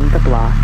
On the Block.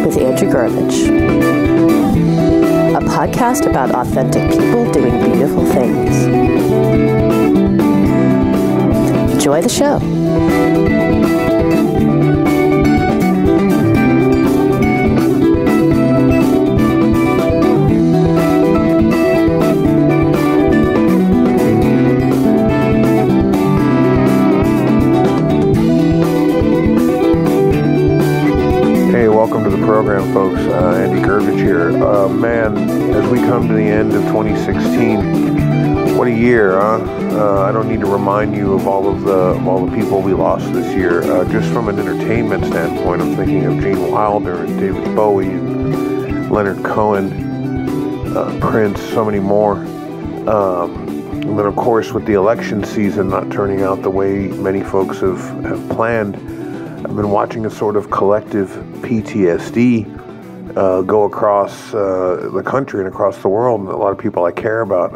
With Andrew Gurvich, a podcast about authentic people doing beautiful things. Enjoy the show. Program, folks. Andy Gurvich here. Man, as we come to the end of 2016, what a year, huh? I don't need to remind you of all the people we lost this year. Just from an entertainment standpoint, I'm thinking of Gene Wilder and David Bowie and Leonard Cohen, Prince, so many more. And then, of course, with the election season not turning out the way many folks have planned, I've been watching a sort of collective PTSD go across the country and across the world, and a lot of people I care about.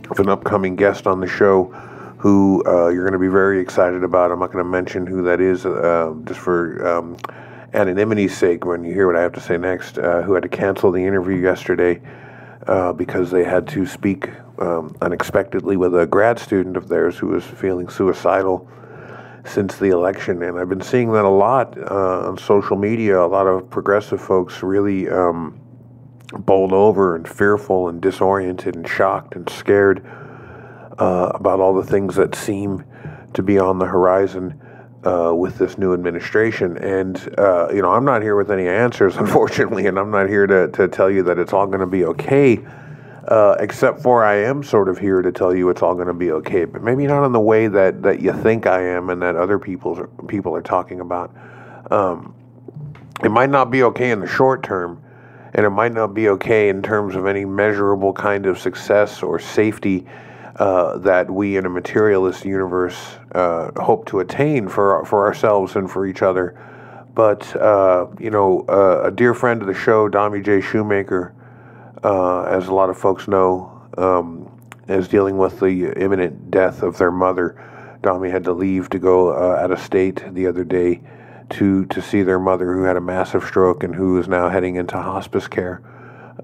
With an upcoming guest on the show who you're going to be very excited about. I'm not going to mention who that is just for anonymity's sake when you hear what I have to say next, who had to cancel the interview yesterday because they had to speak unexpectedly with a grad student of theirs who was feeling suicidal since the election. And I've been seeing that a lot on social media. A lot of progressive folks really bowled over and fearful and disoriented and shocked and scared about all the things that seem to be on the horizon with this new administration. And, I'm not here with any answers, unfortunately, and I'm not here to tell you that it's all going to be okay. Except for I am sort of here to tell you it's all going to be okay, but maybe not in the way that you think I am and that other people are talking about. It might not be okay in the short term, and it might not be okay in terms of any measurable kind of success or safety that we in a materialist universe hope to attain for ourselves and for each other. But, a dear friend of the show, Dami J. Shoemaker, as a lot of folks know, is dealing with the imminent death of their mother. Dami had to leave to go out of state the other day to see their mother, who had a massive stroke and who is now heading into hospice care.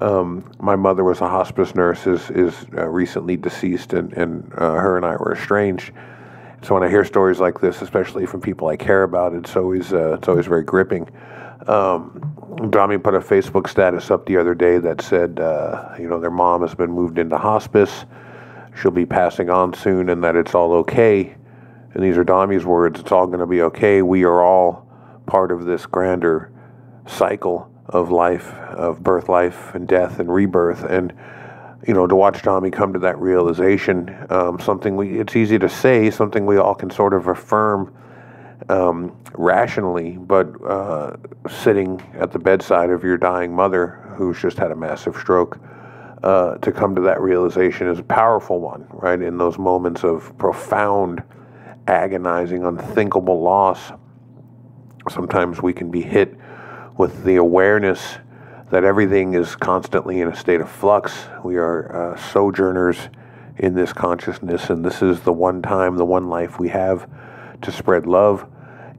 My mother was a hospice nurse, is recently deceased, and her and I were estranged. So when I hear stories like this, especially from people I care about, it's always very gripping. Dami put a Facebook status up the other day that said, their mom has been moved into hospice. She'll be passing on soon, and that it's all okay. And these are Dami's words. It's all going to be okay. We are all part of this grander cycle of life, of birth, life, and death, and rebirth. And, to watch Dami come to that realization, it's easy to say, something we all can sort of affirm rationally, but sitting at the bedside of your dying mother, who's just had a massive stroke, to come to that realization is a powerful one, right? In those moments of profound, agonizing, unthinkable loss, sometimes we can be hit with the awareness that everything is constantly in a state of flux. We are sojourners in this consciousness, and this is the one time, the one life we have to spread love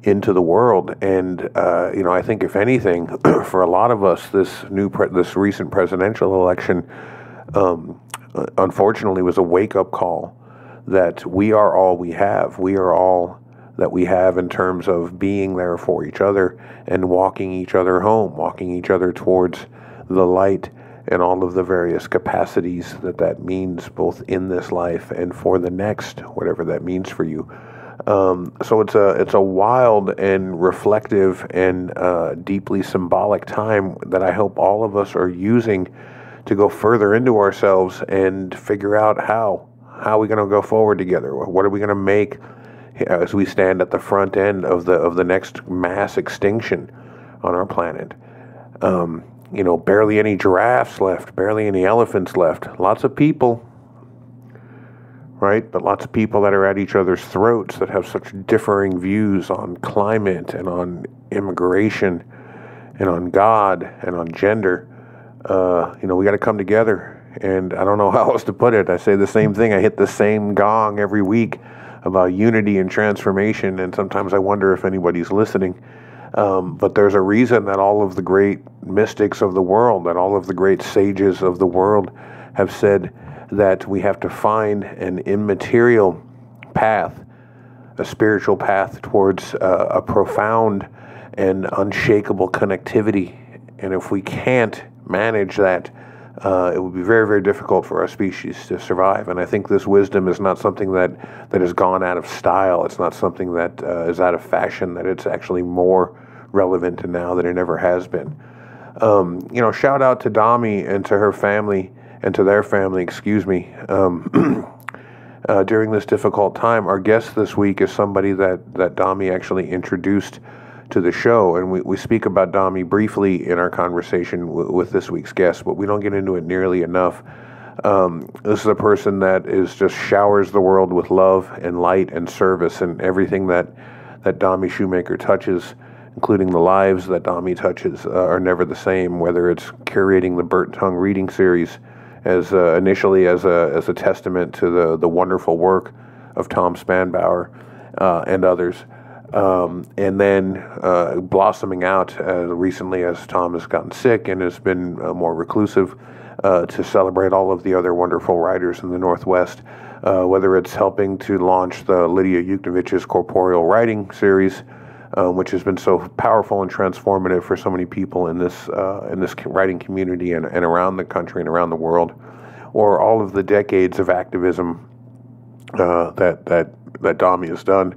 into the world. And I think if anything, for a lot of us, this recent presidential election, unfortunately, was a wake-up call that we are all we have. We are all that we have in terms of being there for each other and walking each other home, walking each other towards the light and all of the various capacities that means, both in this life and for the next, whatever that means for you. So it's a wild and reflective and deeply symbolic time that I hope all of us are using to go further into ourselves and figure out how are we going to go forward together? What are we going to make as we stand at the front end of the next mass extinction on our planet? Barely any giraffes left, barely any elephants left. Lots of people, right? But lots of people that are at each other's throats, that have such differing views on climate and on immigration and on God and on gender. We got to come together. And I don't know how else to put it. I say the same thing. I hit the same gong every week about unity and transformation. And sometimes I wonder if anybody's listening. But there's a reason that all of the great mystics of the world, that all of the great sages of the world have said that we have to find an immaterial path, a spiritual path towards a profound and unshakable connectivity. And if we can't manage that, it would be very, very difficult for our species to survive. And I think this wisdom is not something that has gone out of style. It's not something that is out of fashion, that it's actually more relevant now than it ever has been. Shout out to Dami and to her family, and to their family, during this difficult time. Our guest this week is somebody that Dami actually introduced to the show, and we speak about Dami briefly in our conversation with this week's guest, but we don't get into it nearly enough. This is a person that just showers the world with love and light and service, and everything that Dami Shoemaker touches, including the lives that Dami touches, are never the same, whether it's curating the Burnt Tongue reading series as initially as a testament to the wonderful work of Tom Spanbauer and others, and then blossoming out recently as Tom has gotten sick and has been more reclusive, to celebrate all of the other wonderful writers in the Northwest, whether it's helping to launch the Lydia Yuknovich's Corporeal Writing series, which has been so powerful and transformative for so many people in this writing community and around the country and around the world, or all of the decades of activism that Dami has done.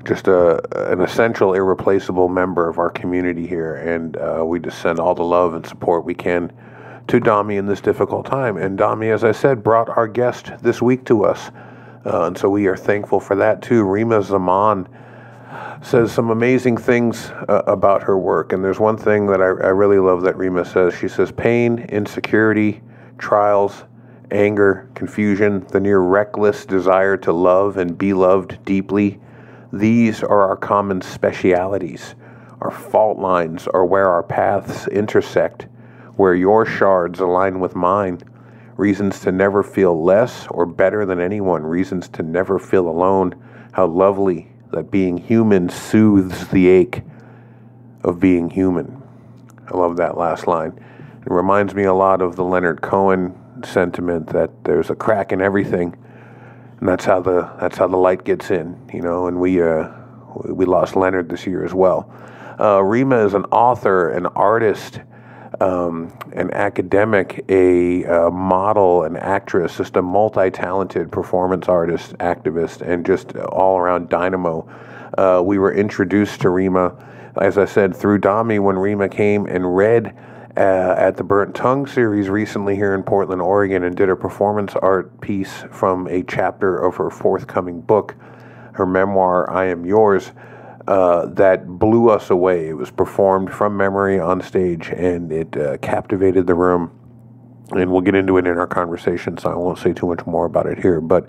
Just an essential, irreplaceable member of our community here, and we just send all the love and support we can to Dami in this difficult time. And Dami, as I said, brought our guest this week to us, and so we are thankful for that too. Rima Zaman says some amazing things about her work, and there's one thing that I really love that Rima says. She says, pain, insecurity, trials, anger, confusion, the near reckless desire to love and be loved deeply, these are our common specialities. Our fault lines are where our paths intersect, where your shards align with mine. Reasons to never feel less or better than anyone. Reasons to never feel alone. How lovely that being human soothes the ache of being human. I love that last line. It reminds me a lot of the Leonard Cohen sentiment that there's a crack in everything, and that's how the light gets in, and we lost Leonard this year as well. Rima is an author, an artist, an academic, a model, an actress, just a multi-talented performance artist, activist, and just all-around dynamo. We were introduced to Rima, as I said, through Dami when Rima came and read at the Burnt Tongue series recently here in Portland, Oregon, and did a performance art piece from a chapter of her forthcoming book, her memoir, I Am Yours, that blew us away. It was performed from memory on stage, and it captivated the room. And we'll get into it in our conversation, so I won't say too much more about it here. But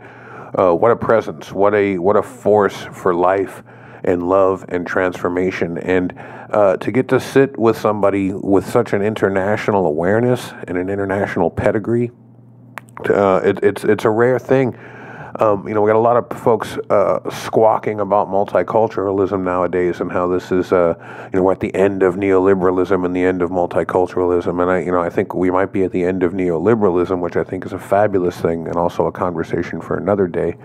what a presence, what a force for life and love and transformation. And to get to sit with somebody with such an international awareness and an international pedigree, it's a rare thing. We got a lot of folks squawking about multiculturalism nowadays, and how this is, we're at the end of neoliberalism and the end of multiculturalism. And I think we might be at the end of neoliberalism, which I think is a fabulous thing, and also a conversation for another day.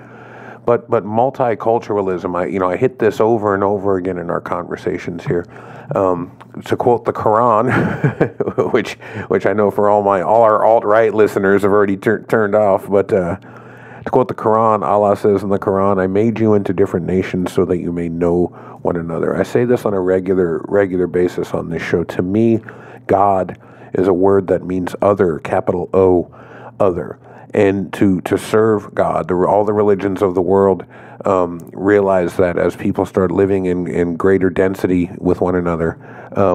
But multiculturalism, I hit this over and over again in our conversations here. To quote the Quran, which I know for all our alt-right listeners have already turned off, but to quote the Quran, Allah says in the Quran, I made you into different nations so that you may know one another. I say this on a regular basis on this show. To me, God is a word that means other, capital O, other. And to serve God, all the religions of the world realize that as people start living in greater density with one another,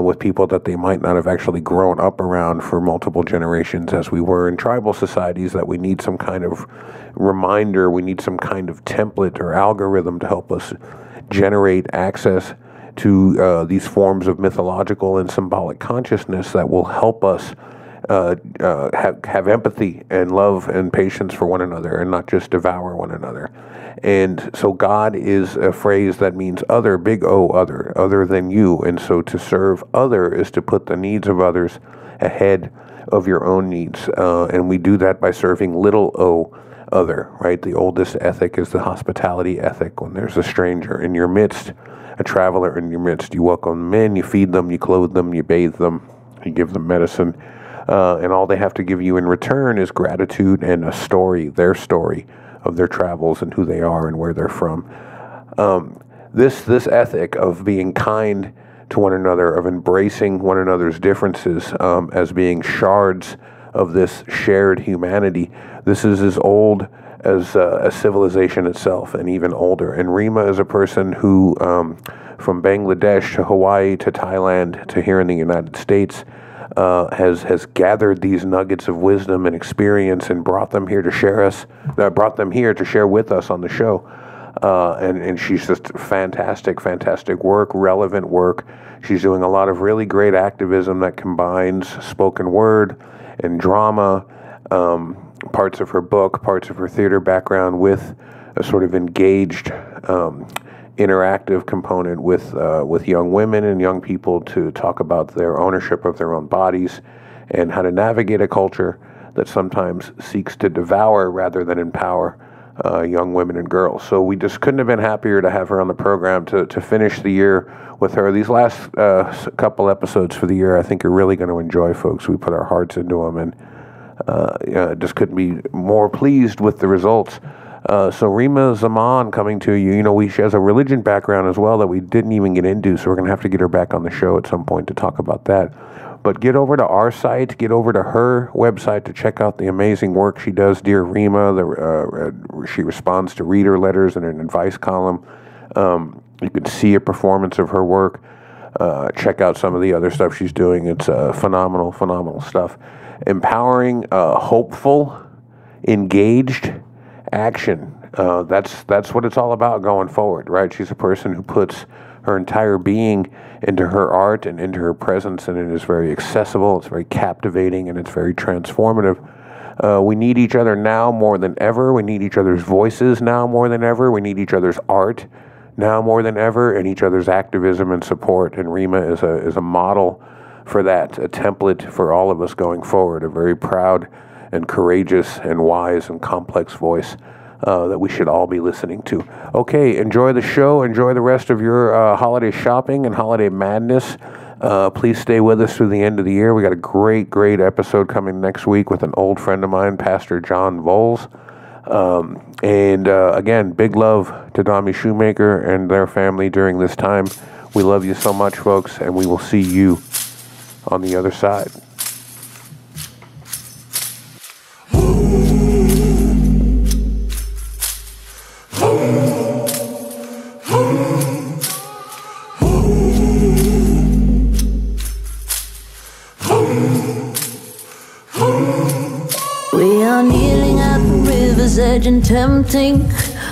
with people that they might not have actually grown up around for multiple generations as we were in tribal societies, that we need some kind of reminder, we need some kind of template or algorithm to help us generate access to these forms of mythological and symbolic consciousness that will help us have empathy and love and patience for one another and not just devour one another. And so God is a phrase that means other, big O, other than you. And so to serve other is to put the needs of others ahead of your own needs. And we do that by serving little o, other, right? The oldest ethic is the hospitality ethic. When there's a stranger in your midst, a traveler in your midst, you welcome them in, you feed them, you clothe them, you bathe them, you give them medicine. And all they have to give you in return is gratitude and a story, their story of their travels and who they are and where they're from. This ethic of being kind to one another, of embracing one another's differences as being shards of this shared humanity, this is as old as civilization itself and even older. And Rima is a person who, from Bangladesh to Hawaii to Thailand to here in the United States, has gathered these nuggets of wisdom and experience and brought them here to share with us on the show. And she's just fantastic work, relevant work. She's doing a lot of really great activism that combines spoken word and drama, parts of her book, parts of her theater background with a sort of engaged interactive component with young women and young people to talk about their ownership of their own bodies and how to navigate a culture that sometimes seeks to devour rather than empower young women and girls. So we just couldn't have been happier to have her on the program to finish the year with her. These last couple episodes for the year I think you're really going to enjoy, folks. We put our hearts into them and just couldn't be more pleased with the results. So Rima Zaman coming to you. She has a religion background as well that we didn't even get into, so we're going to have to get her back on the show at some point to talk about that. But get over to our site, get over to her website to check out the amazing work she does. Dear Rima, she responds to reader letters and an advice column. You can see a performance of her work. Check out some of the other stuff she's doing. It's phenomenal stuff. Empowering, hopeful, engaged action. That's what it's all about going forward, right? She's a person who puts her entire being into her art and into her presence, and it is very accessible, it's very captivating, and it's very transformative. We need each other now more than ever. We need each other's voices now more than ever. We need each other's art now more than ever, and each other's activism and support. And Rima is a model for that, a template for all of us going forward, a very proud and courageous and wise and complex voice that we should all be listening to. Okay, enjoy the show. Enjoy the rest of your holiday shopping and holiday madness. Please stay with us through the end of the year. We got a great episode coming next week with an old friend of mine, Pastor John Voles. And again, big love to Dami Shoemaker and their family during this time. We love you so much, folks, and we will see you on the other side. We are kneeling at the river's edge and tempting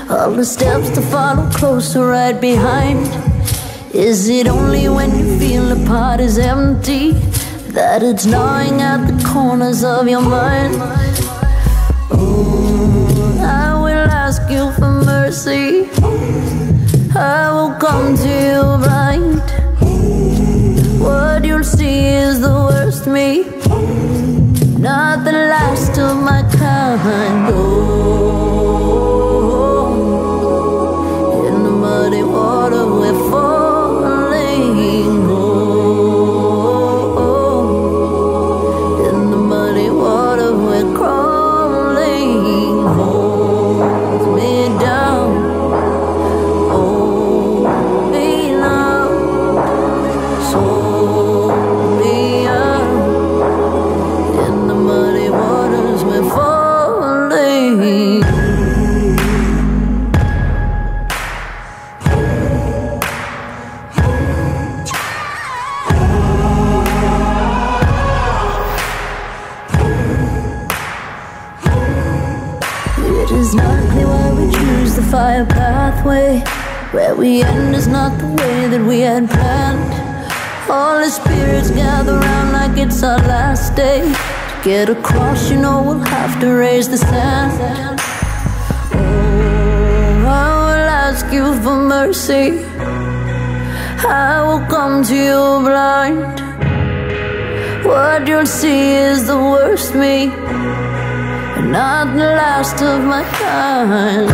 all the steps to follow closer right behind. Is it only when you feel the pot is empty that it's gnawing at the corners of your mind? Oh, I will ask you for mercy. I will come to you blind. What you'll see is the worst me, not the last of my kind. Oh, in the muddy water we're falling. Oh, in the muddy water we're crawling. Hold me down, hold me now, so me up. is not clear why we choose the fire pathway. Where we end is not the way that we had planned. All the spirits gather round like it's our last day. To get across, you know we'll have to raise the sand. Oh, I will ask you for mercy. I will come to you blind. What you'll see is the worst me, and not the last of my kind.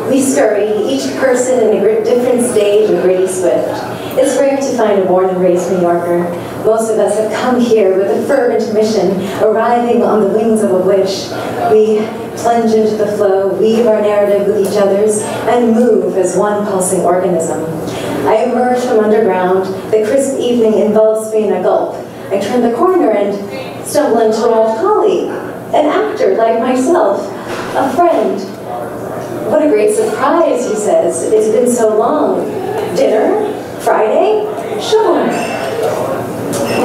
We scurry, each person in a different stage of Grady Swift. It's rare to find a born and raised New Yorker. Most of us have come here with a fervent mission, arriving on the wings of a wish. We plunge into the flow, weave our narrative with each other's, and move as one pulsing organism. I emerge from underground. The crisp evening envelops me in a gulp. I turn the corner and stumble into an old colleague, an actor like myself, a friend. What a great surprise, he says. It's been so long. Dinner? Friday? Sure.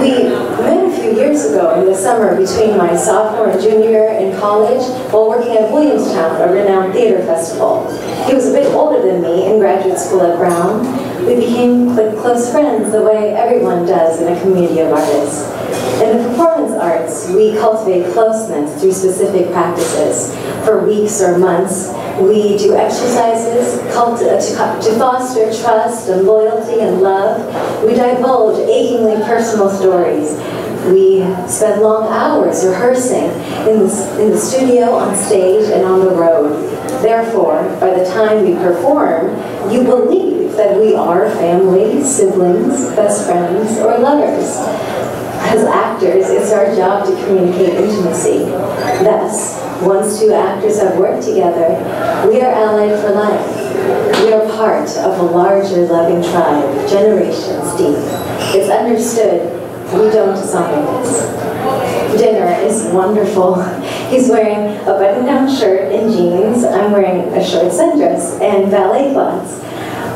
We met a few years ago in the summer between my sophomore and junior year in college while working at Williamstown, a renowned theater festival. He was a bit older than me in graduate school at Brown. We became close friends the way everyone does in a community of artists. In the performance arts, we cultivate closeness through specific practices. For weeks or months, we do exercises to foster trust and loyalty and love. We divulge achingly personal stories. We spend long hours rehearsing in the studio, on stage, and on the road. Therefore, by the time we perform, you believe that we are family, siblings, best friends, or lovers. As actors, it's our job to communicate intimacy. Thus, once two actors have worked together, we are allied for life. We are part of a larger loving tribe, generations deep. It's understood we don't design this. Dinner is wonderful. He's wearing a button-down shirt and jeans. I'm wearing a short sundress and ballet flats.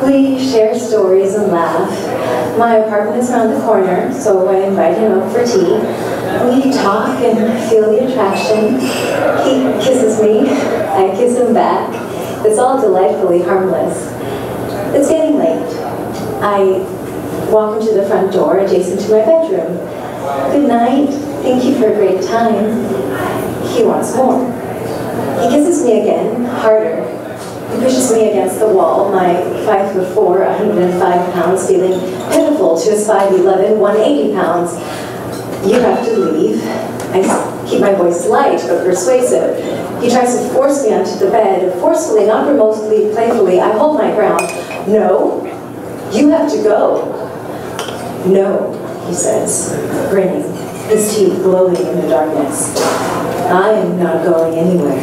We share stories and laugh. My apartment is around the corner, so I invite him up for tea. We talk and feel the attraction. He kisses me, I kiss him back. It's all delightfully harmless. It's getting late. I walk into the front door adjacent to my bedroom. Good night, thank you for a great time. He wants more. He kisses me again, harder. He pushes me against the wall, my 5'4", 105 pounds, feeling pitiful to his 5'11", 180 pounds. You have to leave. I keep my voice light but persuasive. He tries to force me onto the bed, forcefully, not remotely, playfully. I hold my ground. No, you have to go. No, he says, grinning, his teeth glowing in the darkness. I am not going anywhere.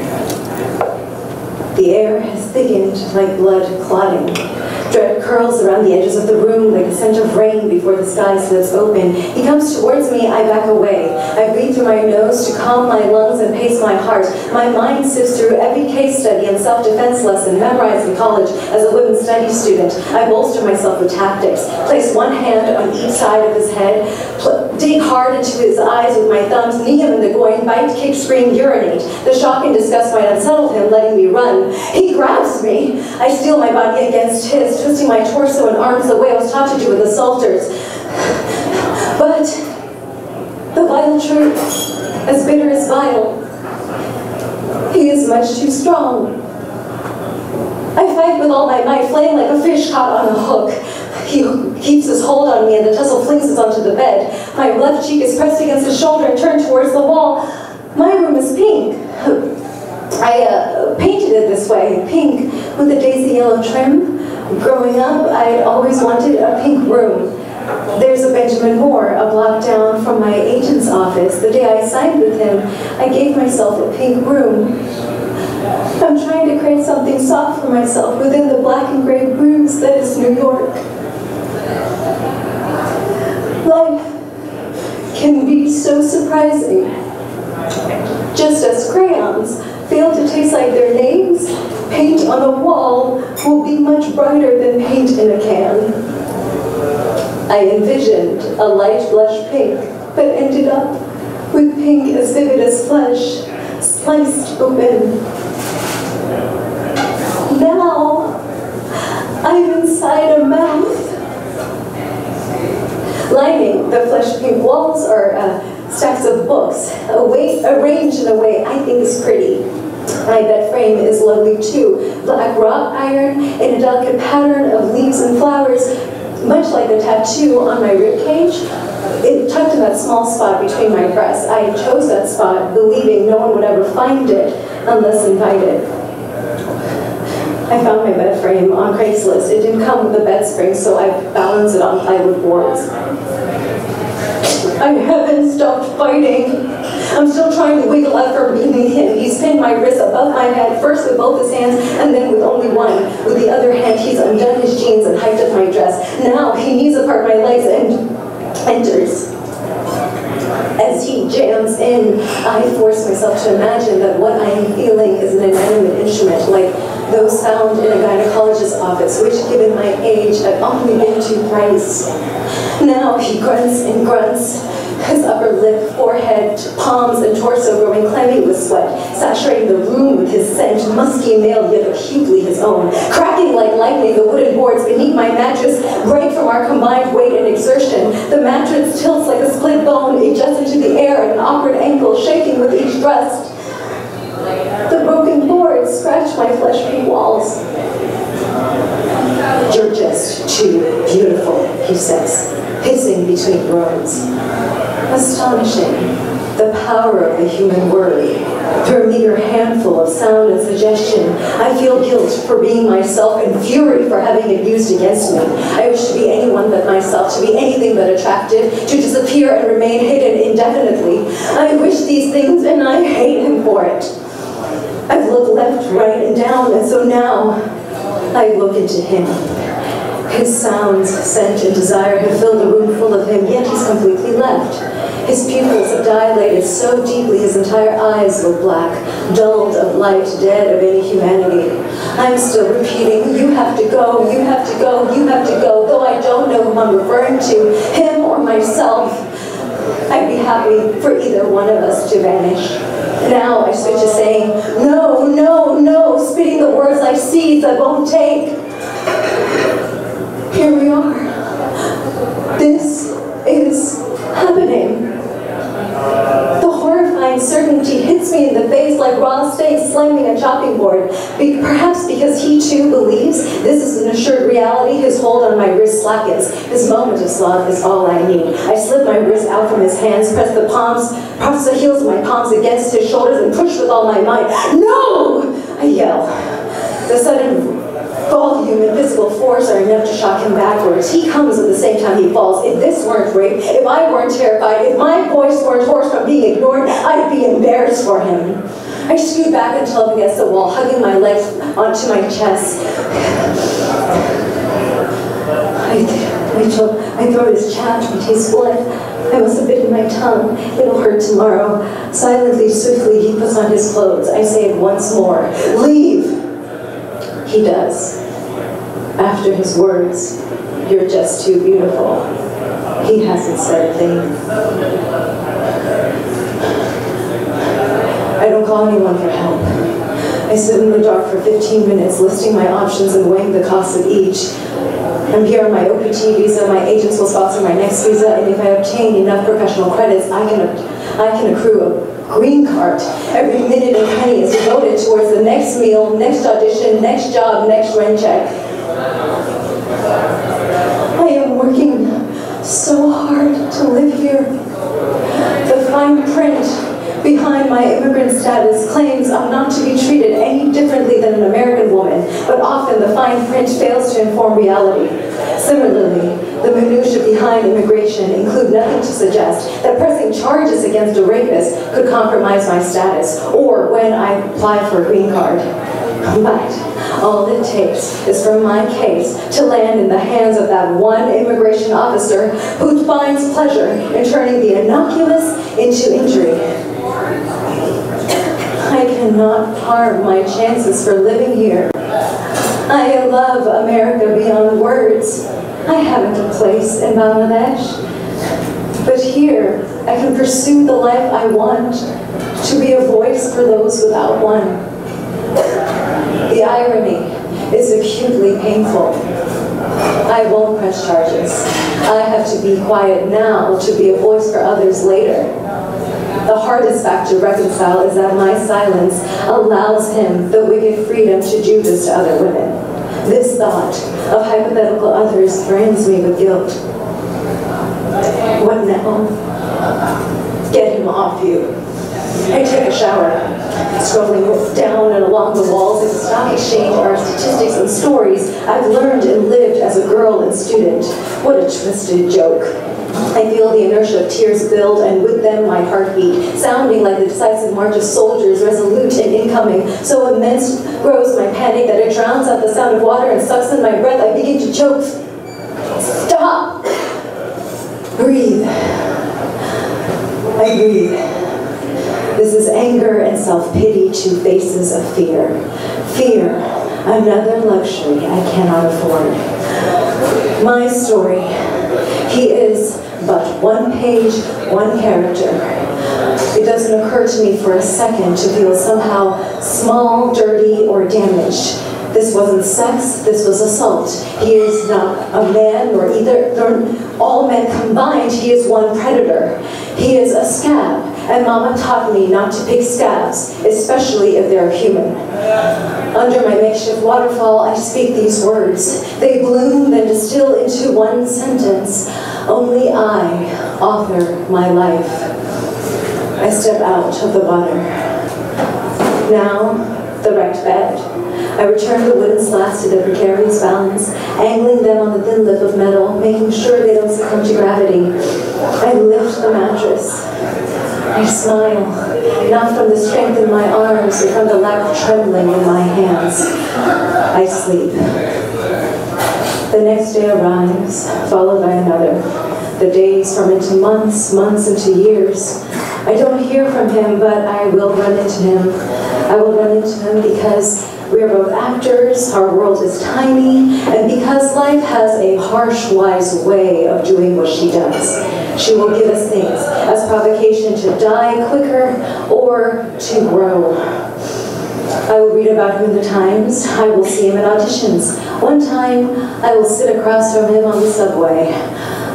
The air has thickened like blood clotting. Dread curls around the edges of the room like the scent of rain before the sky slips open. He comes towards me, I back away. I breathe through my nose to calm my lungs and pace my heart. My mind sifts through every case study and self-defense lesson memorized in college as a women's studies student. I bolster myself with tactics, place one hand on each side of his head, dig hard into his eyes with my thumbs, knee him in the groin, bite, kick, scream, urinate. The shock and disgust might unsettle him, letting me run. He grabs me. I steel my body against his, twisting my torso and arms the way I was taught to do with assaulters. But the vital truth, as bitter as vile, he is much too strong. I fight with all my might, flaying like a fish caught on a hook. He keeps his hold on me and the tussle flings us onto the bed. My left cheek is pressed against his shoulder and turned towards the wall. My room is pink. I painted it this way, pink with a daisy yellow trim. Growing up, I'd always wanted a pink room. There's a Benjamin Moore, a block down from my agent's office. The day I signed with him, I gave myself a pink room. I'm trying to create something soft for myself within the black and gray bruise that is New York. Life can be so surprising. Just as crayons fail to taste like their names, paint on a wall will be much brighter than paint in a can. I envisioned a light blush pink, but ended up with pink as vivid as flesh, sliced open. Now, I'm inside a mouth. Lining the flesh pink walls are stacks of books, arranged in a way I think is pretty. My bed frame is lovely too. Black wrought iron in a delicate pattern of leaves and flowers, much like the tattoo on my ribcage. It tucked in that small spot between my breasts. I chose that spot, believing no one would ever find it unless invited. I found my bed frame on Craigslist. It didn't come with a bed spring, so I balanced it on plywood boards. I haven't stopped fighting. I'm still trying to wiggle out from beneath him. He's pinned my wrist above my head, first with both his hands, and then with only one. With the other hand, he's undone his jeans and hiked up my dress. Now he knees apart my legs and enters. As he jams in, I force myself to imagine that what I am feeling is an inanimate instrument, like those found in a gynecologist's office, which, given my age, I've only been to thrice. Now he grunts and grunts, his upper lip, forehead, palms, and torso growing clammy with sweat, saturating the room with his scent, musky male yet acutely his own. Cracking like lightning, the wooden boards beneath my mattress break from our combined weight and exertion. The mattress tilts like a split bone, it juts into the air at an awkward angle, shaking with each thrust. The broken boards scratch my flesh-pink walls. You're just too beautiful, he says, hissing between groans. Astonishing, the power of the human word. Through a meager handful of sound and suggestion, I feel guilt for being myself and fury for having it used against me. I wish to be anyone but myself, to be anything but attractive, to disappear and remain hidden indefinitely. I wish these things and I hate him for it. I've looked left, right, and down, and so now I look into him. His sounds, scent, and desire have filled the room full of him, yet he's completely left. His pupils have dilated so deeply his entire eyes look black, dulled of light, dead of any humanity. I'm still repeating, you have to go, you have to go, you have to go, though I don't know whom I'm referring to, him or myself. I'd be happy for either one of us to vanish. Now I switch to saying, no, no, no, spitting the words like seeds I won't take. Here we are. This is happening. The horrifying certainty hits me in the face like raw steak slamming a chopping board. Perhaps because he too believes this is an assured reality, his hold on my wrist slackens. This moment of sloth is all I need. I slip my wrist out from his hands, press the heels of my palms against his shoulders, and push with all my might. No! I yell. The sudden volume and physical force are enough to shock him backwards. He comes at the same time he falls. If this weren't rape, if I weren't terrified, if my voice weren't hoarse from being ignored, I'd be embarrassed for him. I scoot back until I'm against the wall, hugging my legs onto my chest. I throw his chapped and taste blood. I must have bitten my tongue. It'll hurt tomorrow. Silently, swiftly, he puts on his clothes. I say it once more. Leave! He does. After his words, you're just too beautiful. He hasn't said a thing. I don't call anyone for help. I sit in the dark for 15 minutes, listing my options and weighing the cost of each. I'm here on my OPT visa, my agents will sponsor my next visa, and if I obtain enough professional credits, I can accrue a green card. Every minute and penny is devoted towards the next meal, next audition, next job, next rent check. I am working so hard to live here. The fine print behind my immigrant status claims I'm not to be treated any differently than an American woman, but often the fine print fails to inform reality. Similarly, the minutiae behind immigration include nothing to suggest that pressing charges against a rapist could compromise my status, or when I apply for a green card. But all it takes is for my case to land in the hands of that one immigration officer who finds pleasure in turning the innocuous into injury. I cannot harm my chances for living here. I love America beyond words. I haven't a place in Bangladesh. But here, I can pursue the life I want, to be a voice for those without one. The irony is acutely painful. I won't press charges. I have to be quiet now to be a voice for others later. The hardest fact to reconcile is that my silence allows him the wicked freedom to do this to other women. This thought of hypothetical others brands me with guilt. What now? Get him off you. I take a shower. Scrolling down and along the walls of the stock exchange are statistics and stories I've learned and lived as a girl and student. What a twisted joke. I feel the inertia of tears build, and with them my heartbeat, sounding like the decisive march of soldiers, resolute and incoming. So immense grows my panic that it drowns out the sound of water and sucks in my breath. I begin to choke. Stop! Breathe. I breathe. This is anger and self-pity, two faces of fear. Fear, another luxury I cannot afford. My story. He is but one page, one character. It doesn't occur to me for a second to feel somehow small, dirty, or damaged. This wasn't sex, this was assault. He is not a man, nor all men combined, he is one predator. He is a scab, and Mama taught me not to pick scabs, especially if they're human. Under my makeshift waterfall, I speak these words. They bloom, then distill into one sentence. Only I author my life. I step out of the water. Now, the wrecked bed. I return the wooden slats to their precarious balance, angling them on the thin lip of metal, making sure they don't succumb to gravity. I lift the mattress. I smile, not from the strength in my arms, but from the lack of trembling in my hands. I sleep. The next day arrives, followed by another. The days form into months, months into years. I don't hear from him, but I will run into him. I will run into him because we are both actors, our world is tiny, and because life has a harsh, wise way of doing what she does. She will give us things as provocation to die quicker or to grow. I will read about him in the Times. I will see him in auditions. One time, I will sit across from him on the subway.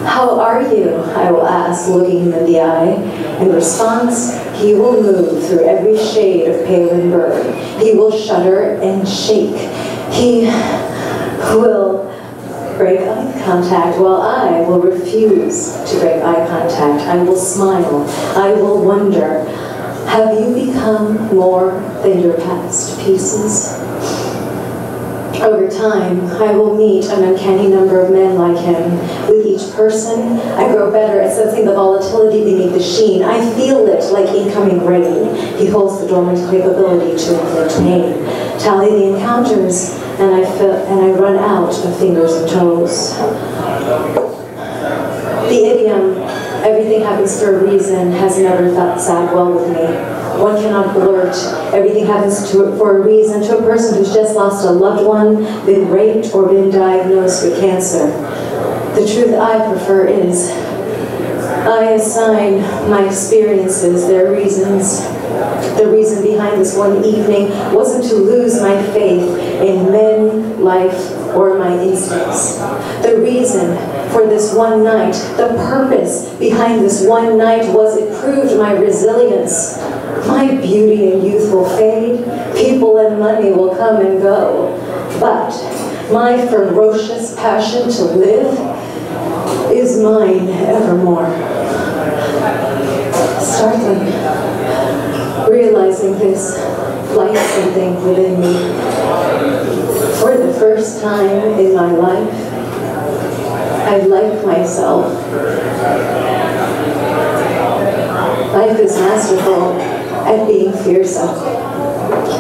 How are you? I will ask, looking him in the eye. In response, he will move through every shade of pale and burn. He will shudder and shake. He will break eye contact while I will refuse to break eye contact. I will smile. I will wonder, have you become more than your past pieces? Over time, I will meet an uncanny number of men like him. With each person, I grow better at sensing the volatility beneath the sheen. I feel it like incoming rain. He holds the dormant capability to inflict pain. Tally the encounters, and I run out of fingers and toes. The idiom, everything happens for a reason, has never sat well with me. One cannot blurt, everything happens for a reason to a person who's just lost a loved one, been raped, or been diagnosed with cancer. The truth I prefer is, I assign my experiences their reasons. The reason behind this one evening wasn't to lose my faith in men, life, or my instincts. The reason for this one night, the purpose behind this one night was it proved my resilience. My beauty and youth will fade, people and money will come and go, but my ferocious passion to live is mine evermore. Startling, realizing this light something within me. For the first time in my life, I like myself. Life is masterful at being fearsome,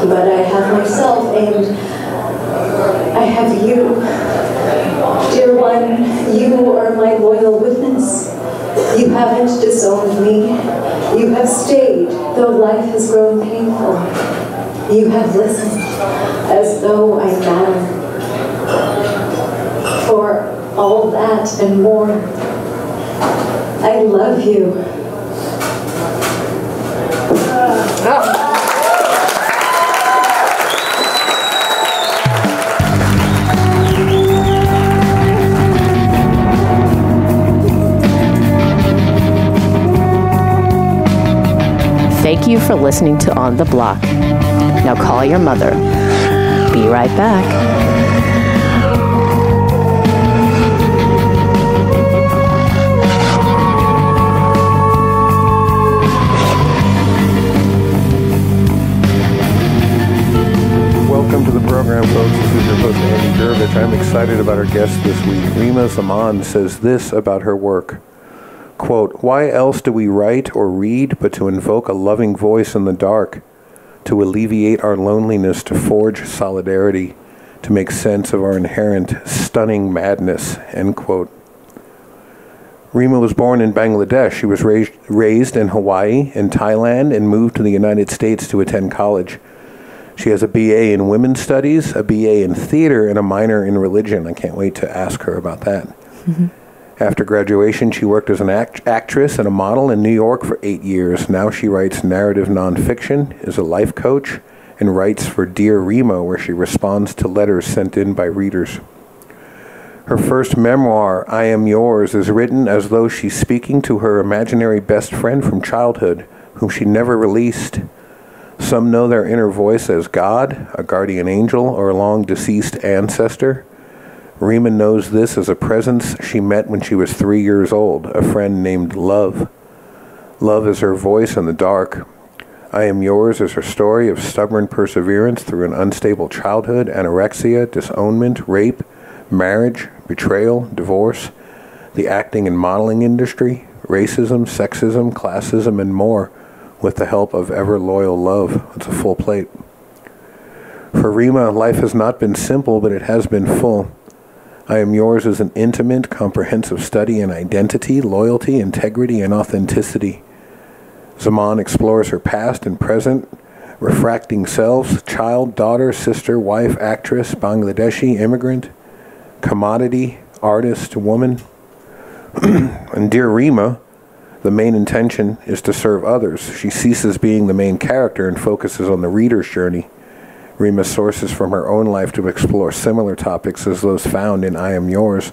but I have myself and I have you. Dear one, you are my loyal witness. You haven't disowned me. You have stayed, though life has grown painful. You have listened, as though I matter. For all that and more, I love you. Thank you for listening to On the Block. Now call your mother. Be right back. Welcome to the program, folks. This is your host, Andy Gurvich. I'm excited about our guest this week. Rima Zaman says this about her work. Quote, "Why else do we write or read but to invoke a loving voice in the dark, to alleviate our loneliness, to forge solidarity, to make sense of our inherent stunning madness," end quote. Rima was born in Bangladesh. She was raised in Hawaii and Thailand and moved to the United States to attend college. She has a BA in Women's Studies, a BA in Theater, and a minor in Religion. I can't wait to ask her about that. Mm-hmm. After graduation, she worked as an actress and a model in New York for 8 years. Now she writes narrative nonfiction, is a life coach, and writes for Dear Rima, where she responds to letters sent in by readers. Her first memoir, I Am Yours, is written as though she's speaking to her imaginary best friend from childhood, whom she never released. Some know their inner voice as God, a guardian angel, or a long-deceased ancestor. Rima knows this as a presence she met when she was 3 years old, a friend named Love. Love is her voice in the dark. I Am Yours is her story of stubborn perseverance through an unstable childhood, anorexia, disownment, rape, marriage, betrayal, divorce, the acting and modeling industry, racism, sexism, classism, and more, with the help of ever-loyal Love. It's a full plate. For Rima, life has not been simple, but it has been full. I Am Yours is an intimate, comprehensive study in identity, loyalty, integrity, and authenticity. Zaman explores her past and present, refracting selves, child, daughter, sister, wife, actress, Bangladeshi, immigrant, commodity, artist, woman. And Dear Rima, the main intention is to serve others. She ceases being the main character and focuses on the reader's journey. Rima sources from her own life to explore similar topics as those found in I Am Yours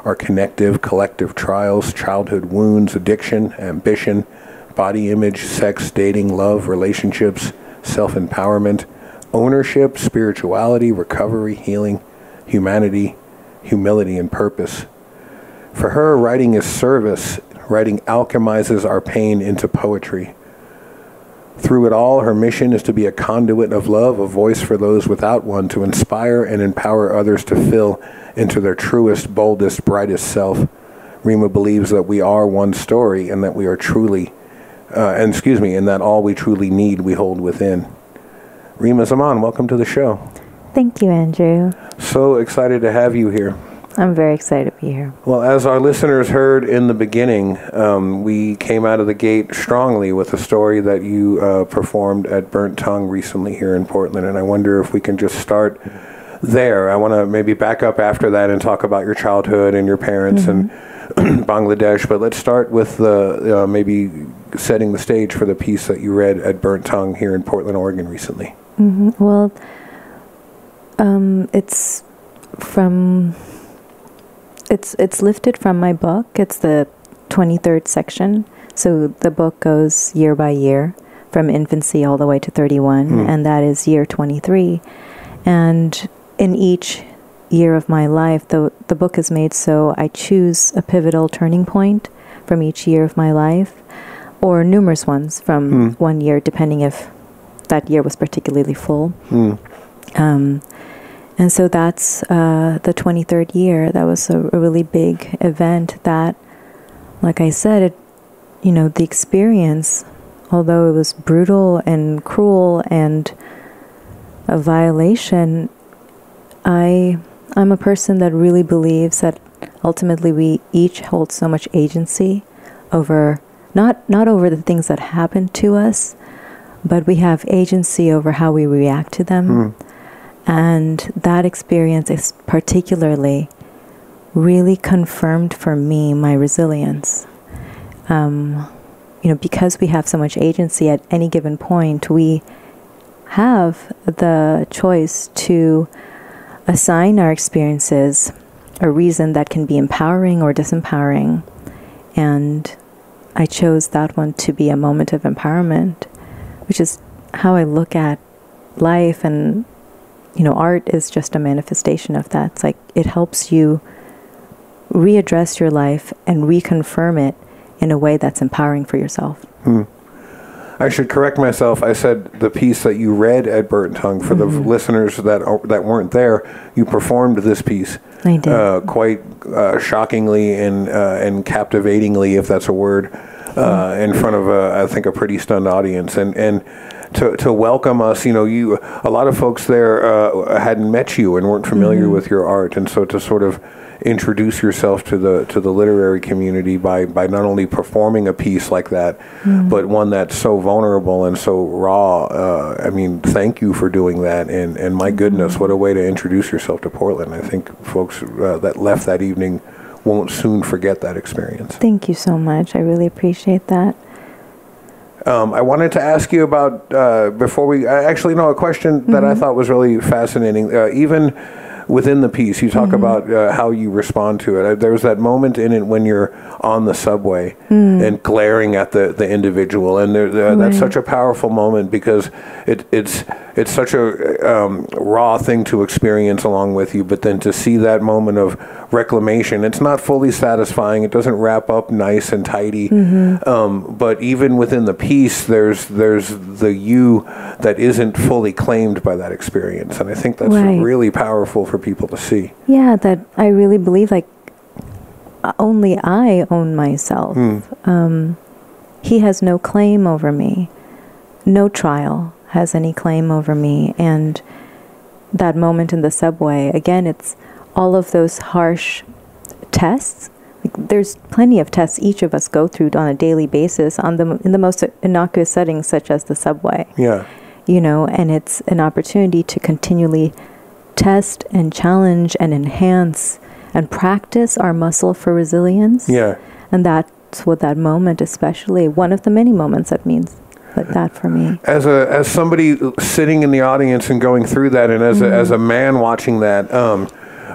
are connective, collective trials, childhood wounds, addiction, ambition, body image, sex, dating, love, relationships, self-empowerment, ownership, spirituality, recovery, healing, humanity, humility, and purpose. For her, writing is service. Writing alchemizes our pain into poetry. Through it all, her mission is to be a conduit of love, a voice for those without one, to inspire and empower others to fill into their truest, boldest, brightest self. Rima believes that we are one story and that we are truly, and that all we truly need we hold within. Rima Zaman, welcome to the show. Thank you, Andrew. So excited to have you here. I'm very excited to be here. Well, as our listeners heard in the beginning, we came out of the gate strongly with a story that you performed at Burnt Tongue recently here in Portland, and I wonder if we can just start there. I want to maybe back up after that and talk about your childhood and your parents and Bangladesh, but let's start with the maybe setting the stage for the piece that you read at Burnt Tongue here in Portland, Oregon recently. Well, it's lifted from my book. It's the 23rd section. So the book goes year by year from infancy all the way to 31, and that is year 23. And in each year of my life, the book is made so I choose a pivotal turning point from each year of my life, or numerous ones from one year, depending if that year was particularly full. And so that's the 23rd year. That was a really big event that, like I said, the experience, although it was brutal and cruel and a violation, I'm a person that really believes that ultimately we each hold so much agency over, not over the things that happen to us, but we have agency over how we react to them. And that experience is particularly really confirmed for me my resilience. Because we have so much agency at any given point, we have the choice to assign our experiences a reason that can be empowering or disempowering. And I chose that one to be a moment of empowerment, which is how I look at life. And art is just a manifestation of that. It's like it helps you readdress your life and reconfirm it in a way that's empowering for yourself. I should correct myself. I said the piece that you read at Burnt Tongue. For the listeners that weren't there, you performed this piece. I did. Quite shockingly and captivatingly, if that's a word, in front of I think a pretty stunned audience. And to welcome us, a lot of folks there hadn't met you and weren't familiar with your art, and so to sort of introduce yourself to the literary community by not only performing a piece like that, but one that's so vulnerable and so raw. Thank you for doing that, and my goodness, what a way to introduce yourself to Portland. I think folks that left that evening won't soon forget that experience. Thank you so much. I really appreciate that. I wanted to ask you about, before we, a question that I thought was really fascinating. Even within the piece, you talk about how you respond to it. There was that moment in it when you're on the subway and glaring at the individual, and that's such a powerful moment because it's such a raw thing to experience along with you, but then to see that moment of reclamation, it's not fully satisfying. It doesn't wrap up nice and tidy. But even within the piece, there's the you that isn't fully claimed by that experience, and I think that's really powerful for people to see. Yeah, that I really believe only I own myself. He has no claim over me. No trial has any claim over me. And that moment in the subway, again, it's all of those harsh tests. There's plenty of tests each of us go through on a daily basis in the most innocuous settings, such as the subway. And it's an opportunity to continually test and challenge and enhance and practice our muscle for resilience. And that's what that moment, especially one of the many moments that means like that for me. As somebody sitting in the audience and going through that, and as a man watching that,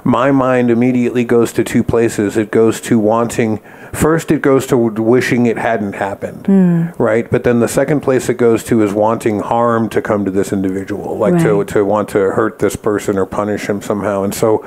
my mind immediately goes to two places. It goes to it goes to wishing it hadn't happened, right? But then the second place it goes to is wanting harm to come to this individual, to want to hurt this person or punish him somehow. And so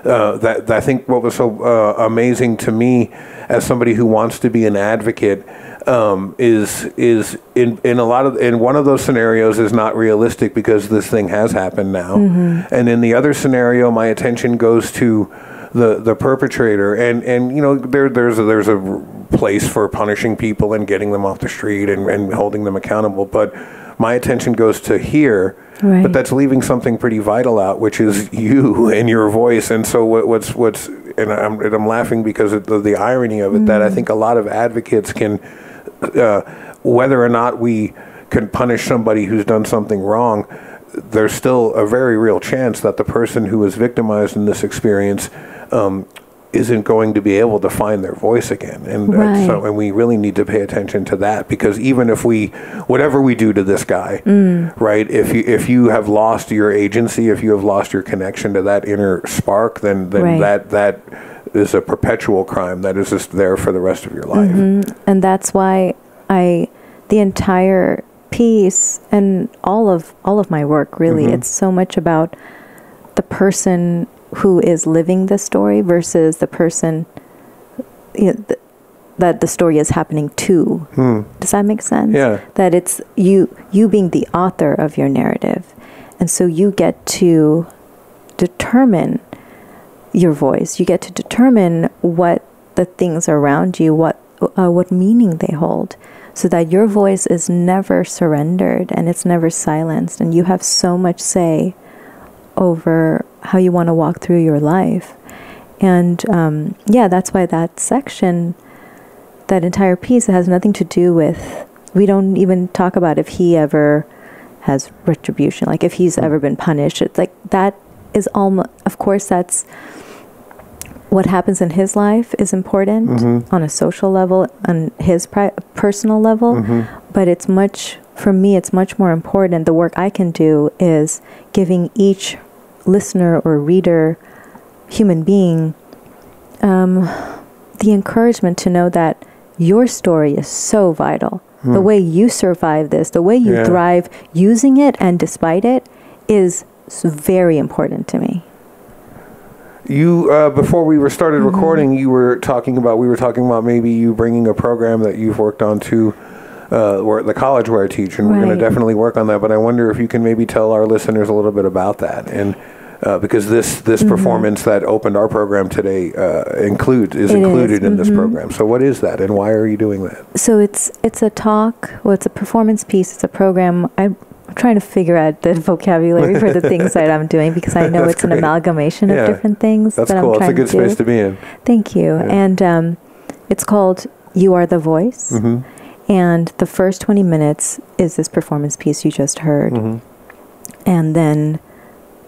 that I think what was so amazing to me as somebody who wants to be an advocate is in a lot of, in one of those scenarios is not realistic because this thing has happened now. And in the other scenario, my attention goes to the perpetrator, and you know, there's a place for punishing people and getting them off the street and holding them accountable, but my attention goes to here. Right. But that's leaving something pretty vital out, which is you and your voice. And so what's and I'm laughing because of the irony of it, that I think a lot of advocates can, whether or not we can punish somebody who's done something wrong, there's still a very real chance that the person who was victimized in this experience isn't going to be able to find their voice again. And Right. and we really need to pay attention to that, because even if whatever we do to this guy, right, if you have lost your agency, if you have lost your connection to that inner spark, then Right. that is a perpetual crime that is just there for the rest of your life. And that's why the entire piece and all of my work, really, it's so much about the person who is living the story versus the person, you know, that the story is happening to. Does that make sense? Yeah. That it's you being the author of your narrative, and so you get to determine your voice. You get to determine what the things around you, what meaning they hold, so that your voice is never surrendered and it's never silenced, and you have so much say over how you want to walk through your life. And that's why that section, that entire piece, it has nothing to do with, we don't even talk about if he ever has retribution, like if he's ever been punished. It's like, that is almost, of course, that's what happens in his life is important on a social level, on his personal level, but it's for me, it's much more important. The work I can do is giving each listener or reader, human being, the encouragement to know that your story is so vital. The way you survive this, the way you thrive using it and despite it, is very important to me. You before we started recording, we were talking about maybe you bringing a program that you've worked on to the college where I teach, and we're going to definitely work on that. But I wonder if you can maybe tell our listeners a little bit about that, and because this performance that opened our program today is included in this program. So what is that, and why are you doing that? So it's a talk. Well, it's a performance piece. It's a program. I'm trying to figure out the vocabulary for the things that I'm doing, because I know it's an amalgamation of different things. That's that cool. I'm trying It's a good space to be in. Thank you. Yeah. And it's called You Are the Voice. And the first 20 minutes is this performance piece you just heard. And then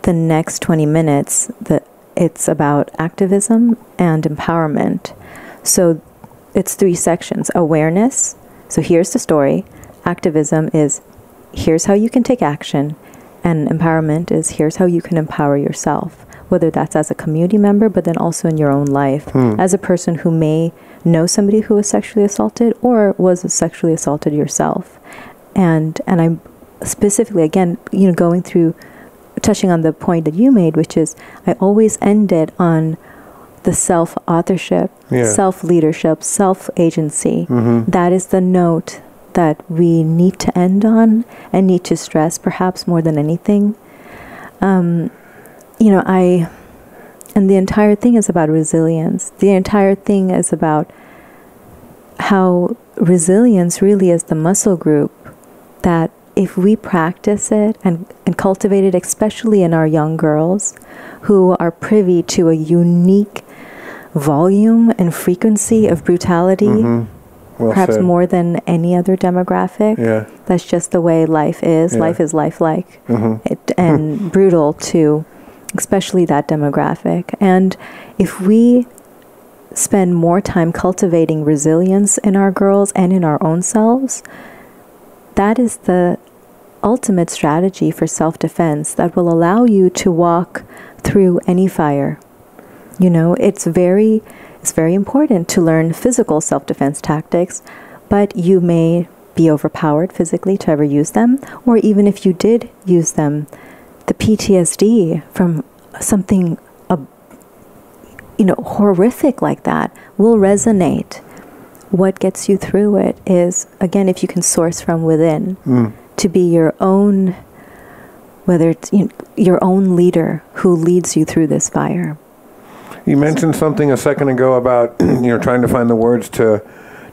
the next 20 minutes, it's about activism and empowerment. So it's 3 sections. Awareness. So here's the story. Activism is, here's how you can take action. And empowerment is, here's how you can empower yourself, whether that's as a community member, but then also in your own life, as a person who may know somebody who was sexually assaulted or was sexually assaulted yourself. And I'm specifically, again, touching on the point that you made, which is I always end it on the self-authorship, self-leadership, self-agency. That is the note that we need to end on and need to stress, perhaps more than anything. And the entire thing is about resilience. The entire thing is about how resilience really is the muscle group that if we practice it and cultivate it, especially in our young girls who are privy to a unique volume and frequency of brutality, perhaps more than any other demographic. That's just the way life is. Life is lifelike and brutal to especially that demographic. And if we spend more time cultivating resilience in our girls and in our own selves, that is the ultimate strategy for self-defense that will allow you to walk through any fire. It's very important to learn physical self-defense tactics, but you may be overpowered physically to ever use them, or even if you did use them, the PTSD from something horrific like that will resonate what gets you through it is, again, if you can source from within, to be your own, whether it's your own leader who leads you through this fire. You mentioned something a second ago about trying to find the words to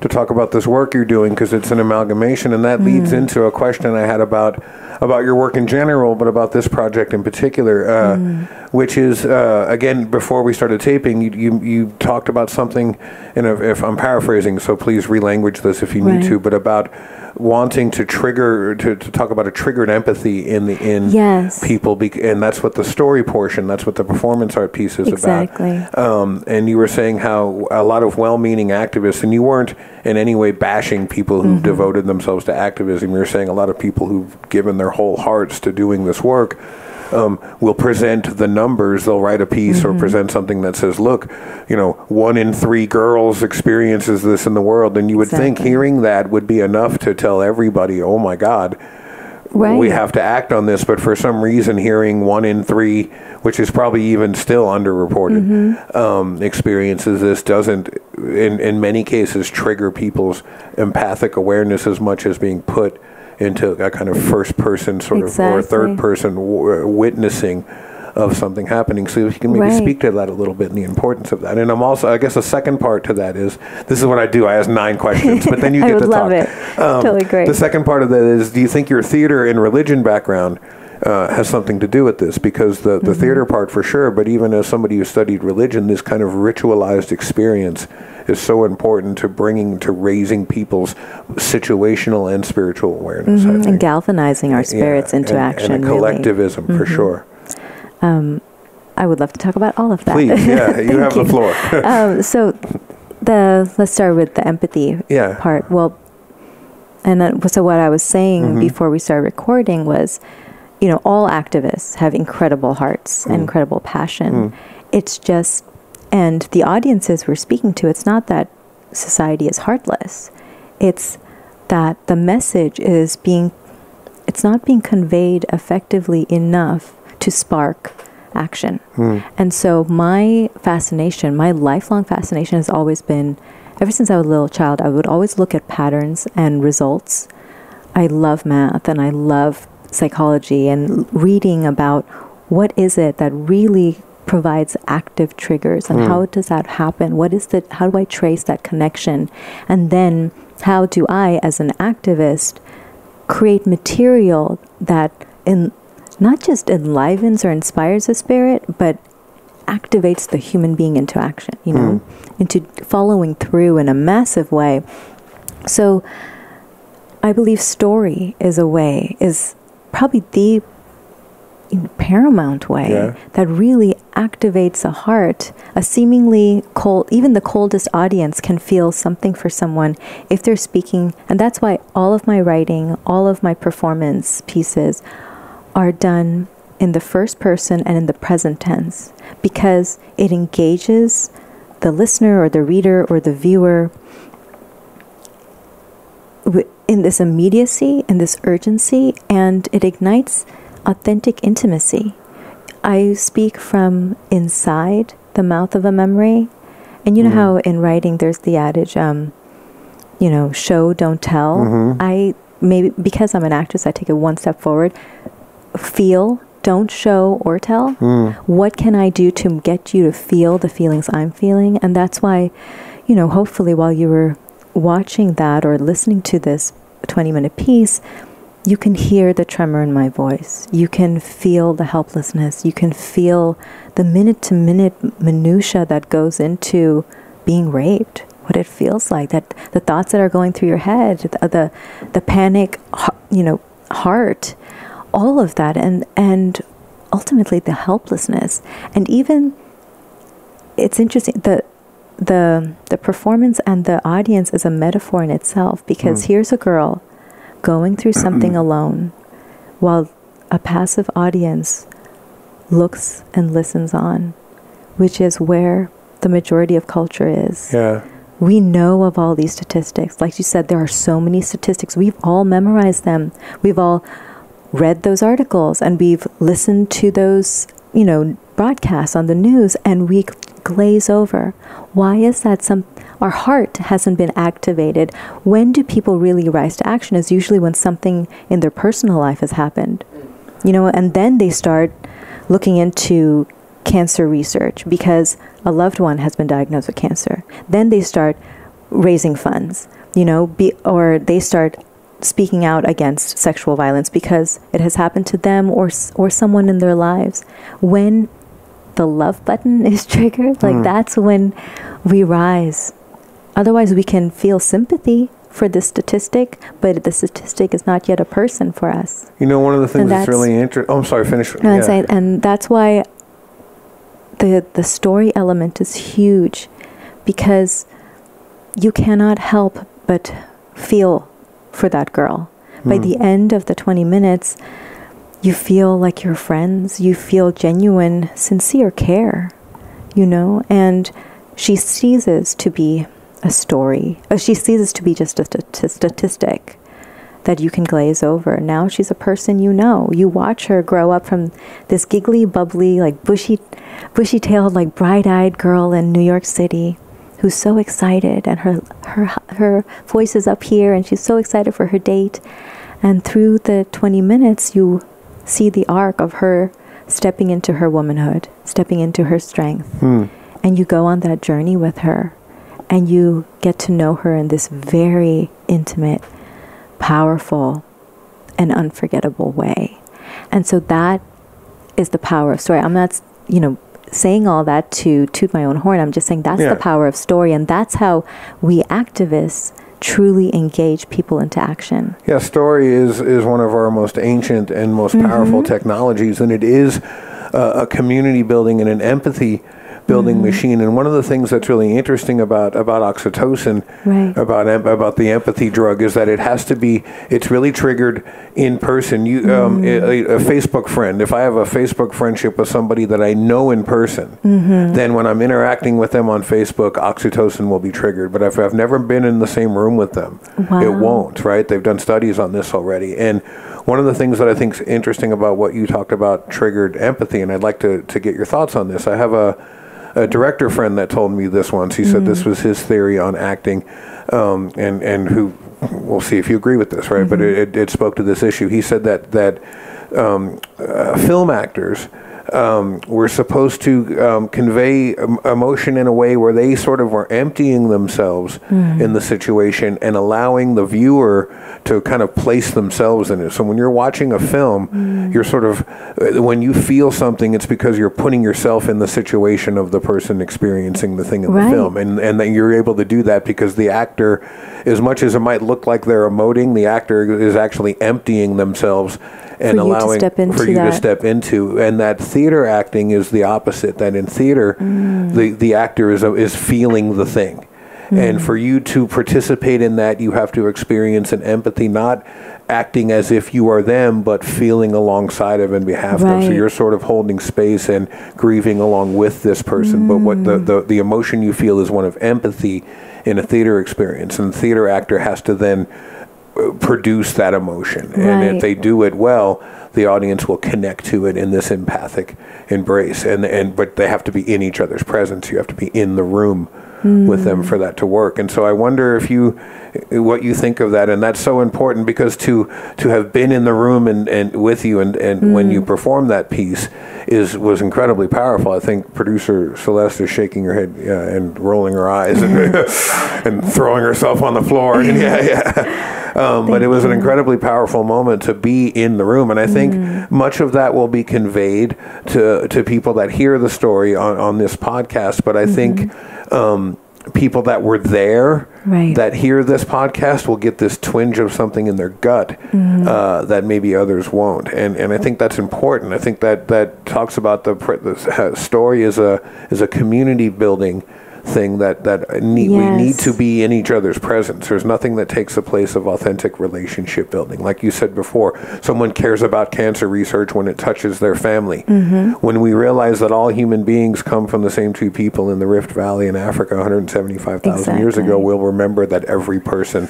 talk about this work you're doing, because it's an amalgamation, and that leads into a question I had about your work in general, but about this project in particular, which is, again, before we started taping, you talked about something, and if I'm paraphrasing, so please relanguage this if you need to, but about wanting to trigger, to talk about a triggered empathy in people, and that's what the story portion, that's what the performance art piece is about. And you were saying how a lot of well-meaning activists, and you weren't in any way bashing people who devoted themselves to activism, you were saying a lot of people who've given their whole hearts to doing this work will present the numbers. They'll write a piece or present something that says, look, 1 in 3 girls experiences this in the world. And you would think hearing that would be enough to tell everybody, oh my God, we have to act on this. But for some reason, hearing 1 in 3, which is probably even still underreported, experiences this doesn't, in many cases, trigger people's empathic awareness as much as being put into a kind of first person sort of, or third person witnessing of something happening. So if you can maybe speak to that a little bit and the importance of that. And I'm also, I guess the second part to that is, this is what I do. I ask 9 questions, but then you get to talk. I would love it. Totally great. The second part of that is, do you think your theater and religion background has something to do with this? Because the theater part for sure, but even as somebody who studied religion, this kind of ritualized experience is so important to raising people's situational and spiritual awareness. I think. And galvanizing our spirits into action. And a collectivism, for sure. I would love to talk about all of that. Please, you have the floor. So let's start with the empathy part. Well, and so what I was saying before we started recording was, all activists have incredible hearts and incredible passion. It's just, and the audiences we're speaking to, it's not that society is heartless. It's that the message is it's not being conveyed effectively enough to spark action. And so my lifelong fascination has always been, ever since I was a little child, I would always look at patterns and results. I love math and I love psychology and reading about what is it that really provides active triggers and how does that happen? How do I trace that connection? And then how do I, as an activist, create material that not just enlivens or inspires the spirit, but activates the human being into action, into following through in a massive way. So I believe story is probably the paramount way that really activates a heart. A seemingly cold, even the coldest audience can feel something for someone if they're speaking. And that's why all of my writing, all of my performance pieces are done in the first person and in the present tense, because it engages the listener or the reader or the viewer in this immediacy, in this urgency, and it ignites authentic intimacy. I speak from inside the mouth of a memory. And you know how in writing there's the adage, show, don't tell. Maybe because I'm an actress, I take it one step forward. Feel, don't show or tell. What can I do to get you to feel the feelings I'm feeling? And that's why, hopefully while you were watching that or listening to this 20-minute piece, you can hear the tremor in my voice. You can feel the helplessness. You can feel the minute-to-minute minutia that goes into being raped, what it feels like, that the thoughts that are going through your head, the panic, heart, all of that, and ultimately the helplessness. And even, it's interesting, the performance and the audience is a metaphor in itself, because here's a girl going through something alone while a passive audience looks and listens on, which is where the majority of culture is. We know of all these statistics. Like you said, there are so many statistics. We've all memorized them. We've all read those articles and we've listened to those, broadcasts on the news, and we glaze over. Why is that? Our heart hasn't been activated. When do people really rise to action is usually when something in their personal life has happened. And then they start looking into cancer research because a loved one has been diagnosed with cancer. Then they start raising funds, or they start speaking out against sexual violence because it has happened to them or someone in their lives. When the love button is triggered, that's when we rise. Otherwise, we can feel sympathy for the statistic, but the statistic is not yet a person for us. One of the things that's really interesting... Oh, I'm sorry, finish. And that's why the story element is huge, because you cannot help but feel for that girl. By the end of the 20 minutes, you feel like you're friends. You feel genuine, sincere care, and she ceases to be a story. She ceases to be just a statistic that you can glaze over. Now she's a person You watch her grow up from this giggly, bubbly, like bushy-tailed, like bright-eyed girl in New York City who's so excited, and her voice is up here, and she's so excited for her date. And through the 20 minutes, you see the arc of her stepping into her womanhood, stepping into her strength. And you go on that journey with her, and you get to know her in this very intimate, powerful, and unforgettable way. And so that is the power of story. I'm not, saying all that to toot my own horn. I'm just saying that's the power of story, and that's how we activists truly engage people into action. Yeah, story is one of our most ancient and most powerful technologies, and it is a community building and an empathy building machine. And one of the things that's really interesting about oxytocin, about the empathy drug, is that it's really triggered in person. A Facebook friend, if I have a Facebook friendship with somebody that I know in person, then when I'm interacting with them on Facebook, oxytocin will be triggered. But if I've never been in the same room with them, it won't, right? They've done studies on this already. And one of the things that I think is interesting about what you talked about triggered empathy, and I'd like to get your thoughts on this. I have a director friend that told me this once. He said this was his theory on acting, and who, we'll see if you agree with this, right? But it spoke to this issue. He said that film actors were supposed to convey emotion in a way where they sort of were emptying themselves in the situation and allowing the viewer to kind of place themselves in it. So when you're watching a film, you're sort of, when you feel something, it's because you're putting yourself in the situation of the person experiencing the thing in the film. And that you're able to do that because the actor, as much as it might look like they're emoting, the actor is actually emptying themselves and allowing for you to step into. And that theater acting is the opposite. That in theater, the actor is feeling the thing. And for you to participate in that, you have to experience an empathy, not acting as if you are them, but feeling alongside of and behalf of them. So you're sort of holding space and grieving along with this person. But what the emotion you feel is one of empathy in a theater experience. And the theater actor has to then produce that emotion. And if they do it well, the audience will connect to it in this empathic embrace. But they have to be in each other's presence. You have to be in the room with them for that to work. And so I wonder what you think of that. And that's so important, because to have been in the room and with you and when you perform that piece was incredibly powerful. I think producer Celeste is shaking her head and rolling her eyes and throwing herself on the floor. But it was an incredibly powerful moment to be in the room. And I think much of that will be conveyed to people that hear the story on this podcast. But I think people that were there that hear this podcast will get this twinge of something in their gut that maybe others won't. And I think that's important. I think that talks about the story as a community building thing that we need to be in each other's presence. There's nothing that takes the place of authentic relationship building. Like you said before, someone cares about cancer research when it touches their family. When we realize that all human beings come from the same two people in the Rift Valley in Africa 175,000 years ago, we'll remember that every person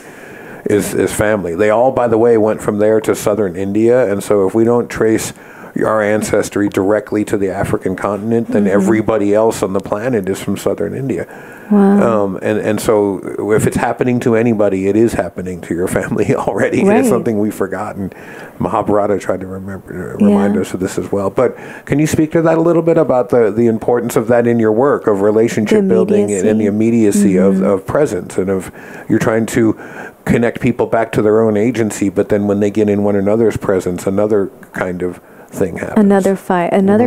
is family. They all, by the way, went from there to southern India, and so if we don't trace our ancestry directly to the African continent, then everybody else on the planet is from southern India. Wow. And so if it's happening to anybody, it is happening to your family already. Right. It's something we've forgotten. Mahabharata tried to remind us of this as well. But can you speak to that a little bit about the importance of that in your work, of relationship building and the immediacy of presence, and of you're trying to connect people back to their own agency, but then when they get in one another's presence, another kind of thing happens. Another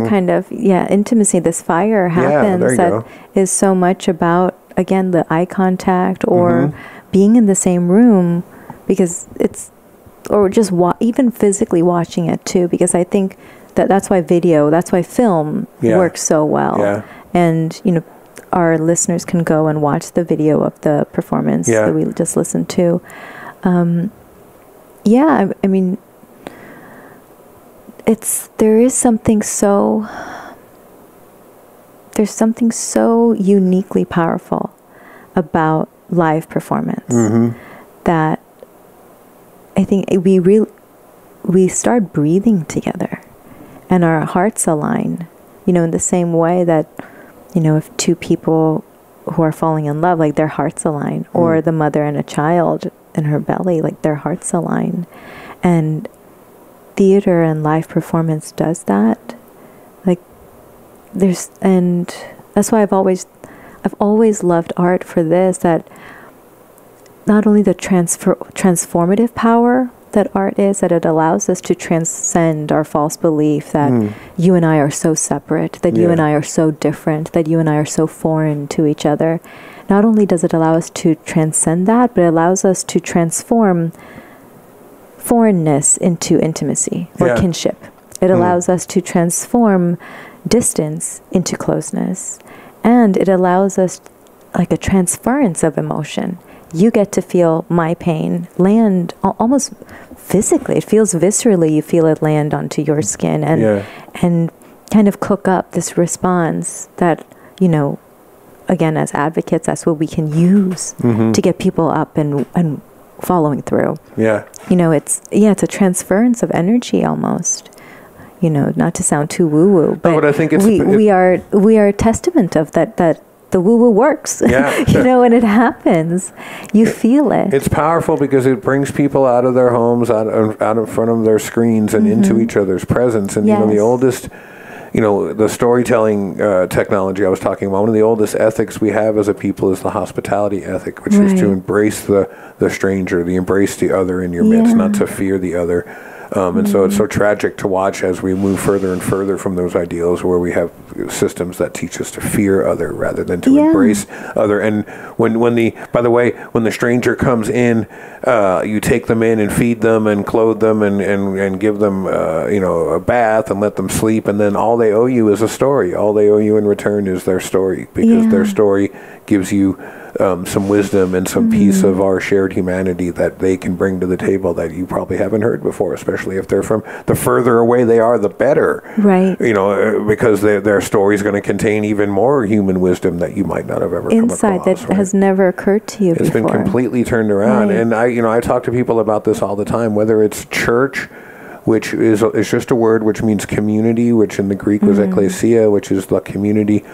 kind of intimacy. This fire happens that is so much about, again, the eye contact or being in the same room, because it's, or just even physically watching it too, because I think that's why film works so well. Yeah. And our listeners can go and watch the video of the performance that we just listened to. I mean, there's something so uniquely powerful about live performance that I think we start breathing together and our hearts align, in the same way that, if two people who are falling in love, like their hearts align, or the mother and a child in her belly, like their hearts align. And theater and live performance does that. Like and that's why I've always loved art for this, that not only the transformative power that art is, that it allows us to transcend our false belief that you and I are so separate, that you and I are so different, that you and I are so foreign to each other. Not only does it allow us to transcend that, but it allows us to transform foreignness into intimacy or kinship. It allows us to transform distance into closeness. And it allows us like a transference of emotion. You get to feel my pain land almost physically. It feels viscerally. You feel it land onto your skin and kind of cook up this response that, again, as advocates, that's what we can use to get people up and following through. Yeah. It's a transference of energy almost. Not to sound too woo-woo, but I think we are a testament of that the woo-woo works. Yeah. When it happens, you feel it. It's powerful because it brings people out of their homes, out in front of their screens and into each other's presence. And, the oldest, the storytelling technology I was talking about, one of the oldest ethics we have as a people is the hospitality ethic, which is to embrace the stranger, embrace the other in your midst, not to fear the other. And so it's so tragic to watch as we move further and further from those ideals, where we have systems that teach us to fear other rather than to embrace other. And when the stranger comes in, you take them in and feed them and clothe them and give them a bath and let them sleep, and then all they owe you is a story. All they owe you in return is their story, because their story gives you some wisdom and some piece of our shared humanity that they can bring to the table that you probably haven't heard before, especially if they're from the further away they are, the better. Right. Because their story is going to contain even more human wisdom that you might not have ever come across. Insight that has never occurred to you before. It's been completely turned around. Right. And I talk to people about this all the time, whether it's church, which is just a word which means community, which in the Greek was ekklesia, which is the community.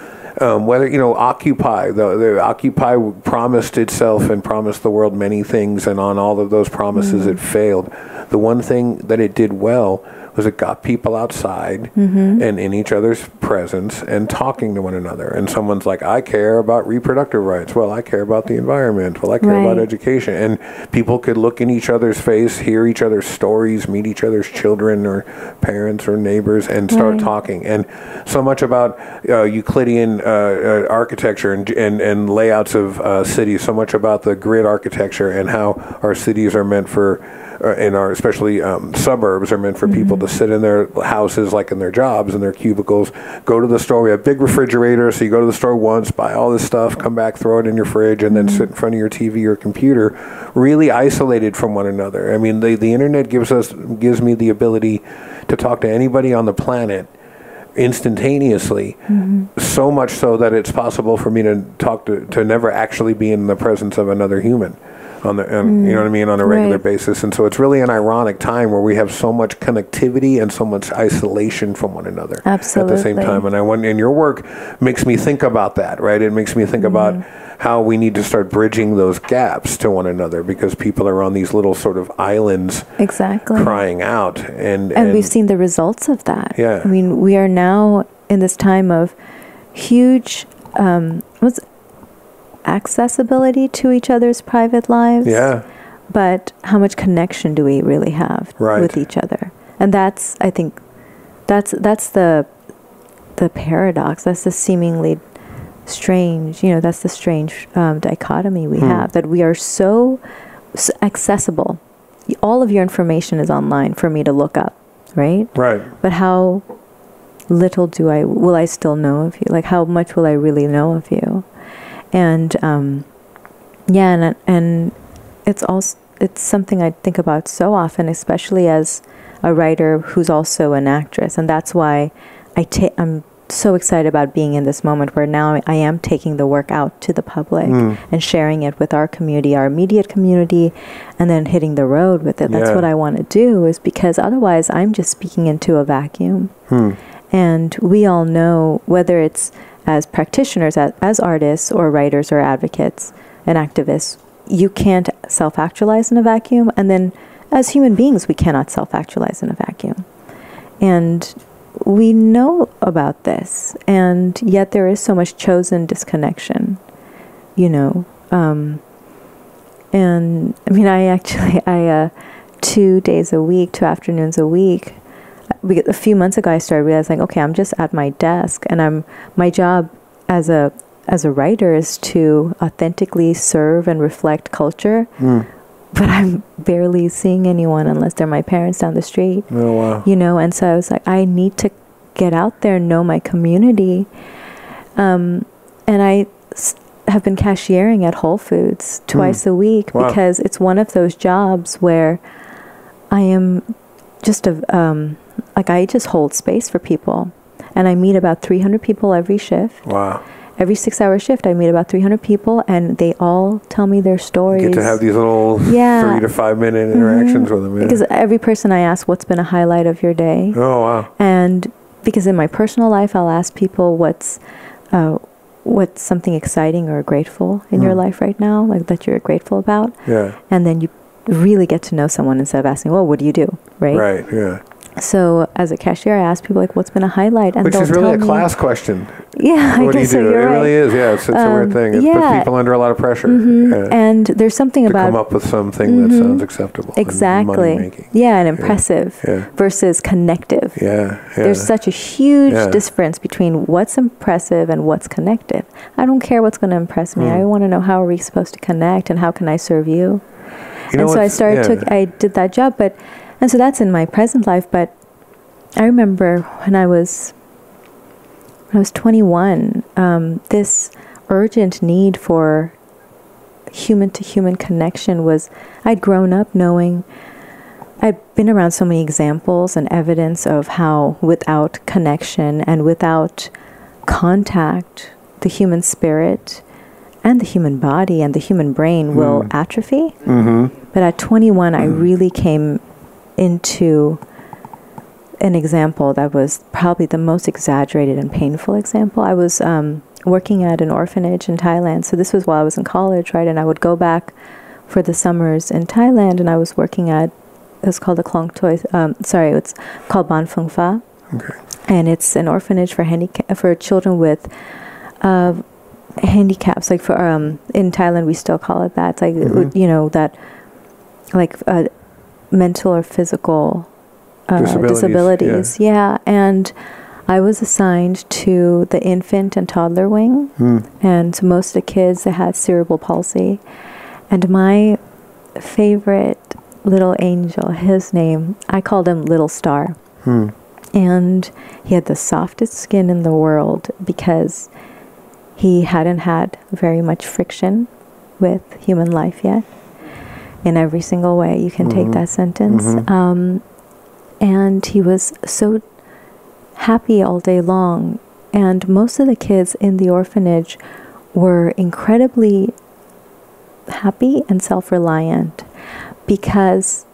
Whether, Occupy, the Occupy promised itself and promised the world many things, and on all of those promises it failed. The one thing that it did well was it got people outside and in each other's presence and talking to one another. And someone's like, I care about reproductive rights. Well, I care about the environment. Well, I care about education. And people could look in each other's face, hear each other's stories, meet each other's children or parents or neighbors, and start talking. And so much about Euclidean architecture and layouts of cities, so much about the grid architecture and how our cities are meant for, and our especially suburbs are meant for people to sit in their houses, like in their jobs and their cubicles, go to the store. We have big refrigerators, so you go to the store once, buy all this stuff, come back, throw it in your fridge, and then sit in front of your TV or computer, really isolated from one another. I mean, the internet gives me the ability to talk to anybody on the planet instantaneously, so much so that it's possible for me to talk to never actually be in the presence of another human. you know what I mean, on a regular Right. basis. And so it's really an ironic time where we have so much connectivity and so much isolation from one another at the same Absolutely. time. And your work makes me think about that, right? It makes me think about how we need to start bridging those gaps to one another, because people are on these little sort of islands Exactly. crying out. And we've seen the results of that. Yeah. I mean, we are now in this time of huge accessibility to each other's private lives. Yeah. But how much connection do we really have Right. with each other? And that's, I think, that's the paradox. That's the seemingly strange, that's the strange dichotomy we have, that we are so accessible. All of your information is online for me to look up, right? Right. But how little will I still know of you? Like, how much will I really know of you? And and it's something I think about so often, especially as a writer who's also an actress, and that's why I'm so excited about being in this moment where now I am taking the work out to the public and sharing it with our community, our immediate community, and then hitting the road with it. That's Yeah. what I want to do, is because otherwise I'm just speaking into a vacuum. And we all know, whether it's as practitioners, as artists or writers or advocates and activists, you can't self-actualize in a vacuum. And then as human beings, we cannot self-actualize in a vacuum. And we know about this, and yet there is so much chosen disconnection, and I mean, I 2 days a week, 2 afternoons a week, a few months ago, I started realizing, okay, I'm just at my desk, and my job as a writer is to authentically serve and reflect culture. But I'm barely seeing anyone unless they're my parents down the street. Oh, wow. And so I was like, I need to get out there and know my community. And I have been cashiering at Whole Foods twice a week. Wow. Because it's one of those jobs where I am just I just hold space for people. And I meet about 300 people every shift. Wow. Every 6-hour shift, I meet about 300 people, and they all tell me their stories. You get to have these little 3 to 5 minute interactions with them. Yeah. Because every person I ask, what's been a highlight of your day? Oh, wow. And because in my personal life, I'll ask people what's something exciting or grateful in your life right now, like that you're grateful about. Yeah. And then you really get to know someone instead of asking, well, what do you do? Right? Right, yeah. So as a cashier, I ask people, like, what's been a highlight? And Which they'll is really tell a me, class question. Yeah, I What do you guess so. do? You're It right. really is, yeah. It's a weird thing. It puts people under a lot of pressure. Yeah. And there's something to about come up with something that sounds acceptable. And exactly, money-making. yeah, and impressive Yeah. versus connective. Yeah. There's such a huge Yeah. difference between what's impressive and what's connective. I don't care what's going to impress me. I want to know, how are we supposed to connect, and how can I serve you? And so I started I did that job, and so that's in my present life. But I remember when I was 21, this urgent need for human-to-human connection was, I'd grown up knowing, I'd been around so many examples and evidence of how without connection and without contact, the human spirit and the human body and the human brain will atrophy. But at 21, I really came into an example that was probably the most exaggerated and painful example. I was working at an orphanage in Thailand. So this was while I was in college, right? And I would go back for the summers in Thailand, and I was working at, it's called the Klong Toi, it's called Ban Phung Pha. Okay. And it's an orphanage for children with handicaps. Like in Thailand, we still call it that. It's like, that like mental or physical disabilities. Yeah. And I was assigned to the infant and toddler wing. And so most of the kids, they had cerebral palsy. And my favorite little angel, his name, I called him Little Star. And he had the softest skin in the world because he hadn't had very much friction with human life yet. In every single way you can take that sentence. And he was so happy all day long. And most of the kids in the orphanage were incredibly happy and self-reliant because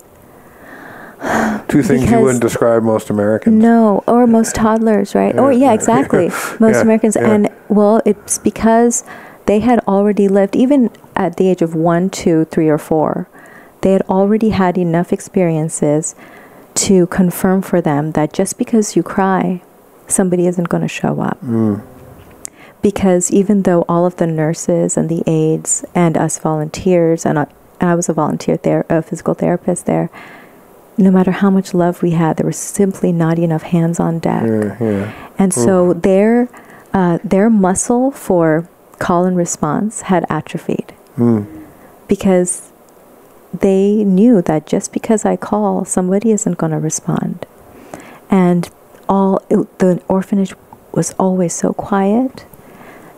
two things you wouldn't describe most Americans. No, or most toddlers, right? Oh, yeah, exactly. Most Americans. Yeah. And, well, it's because they had already lived, even at the age of 1, 2, 3, or 4, they had already had enough experiences to confirm for them that just because you cry, somebody isn't going to show up. Because even though all of the nurses and the aides and us volunteers, and I was a volunteer there, a physical therapist there, no matter how much love we had, there was simply not enough hands on deck. And so their muscle for call and response had atrophied. Because they knew that just because I call, somebody isn't going to respond. And the orphanage was always so quiet.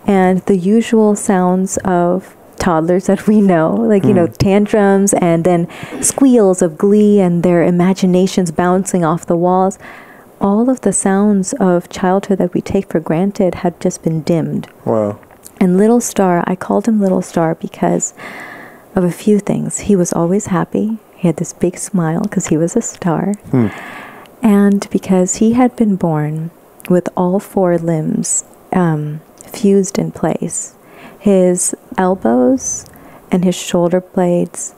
And the usual sounds of toddlers that we know, like, you know, tantrums and then squeals of glee and their imaginations bouncing off the walls, all of the sounds of childhood that we take for granted had just been dimmed. Wow. And Little Star, I called him Little Star because of a few things. He was always happy. He had this big smile because he was a star. And because he had been born with all 4 limbs fused in place. His elbows and his shoulder blades,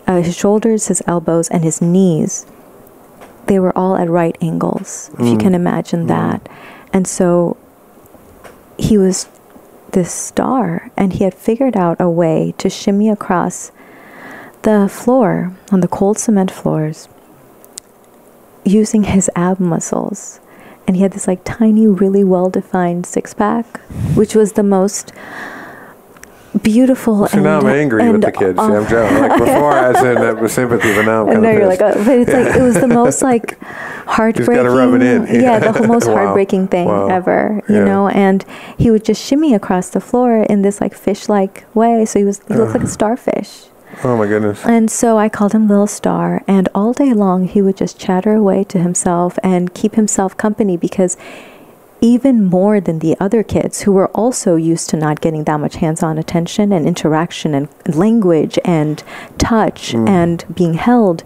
his shoulders, his elbows, and his knees, they were all at right angles, if you can imagine that. And so he was this star, and he had figured out a way to shimmy across the floor, on the cold cement floors, using his ab muscles. And he had this like tiny, really well-defined six-pack, which was the most beautiful. So now I'm angry with the kids. I'm joking. Like before, I was in that with sympathy, but now I'm kind of you're like, but it's like it was the most like heartbreaking. Just gotta rub it in. Yeah, the most heartbreaking thing ever. You know, and he would just shimmy across the floor in this like fish-like way. So he looked like a starfish. Oh my goodness. And so I called him Little Star, and all day long he would just chatter away to himself and keep himself company, because even more than the other kids who were also used to not getting that much hands-on attention and interaction and language and touch and being held,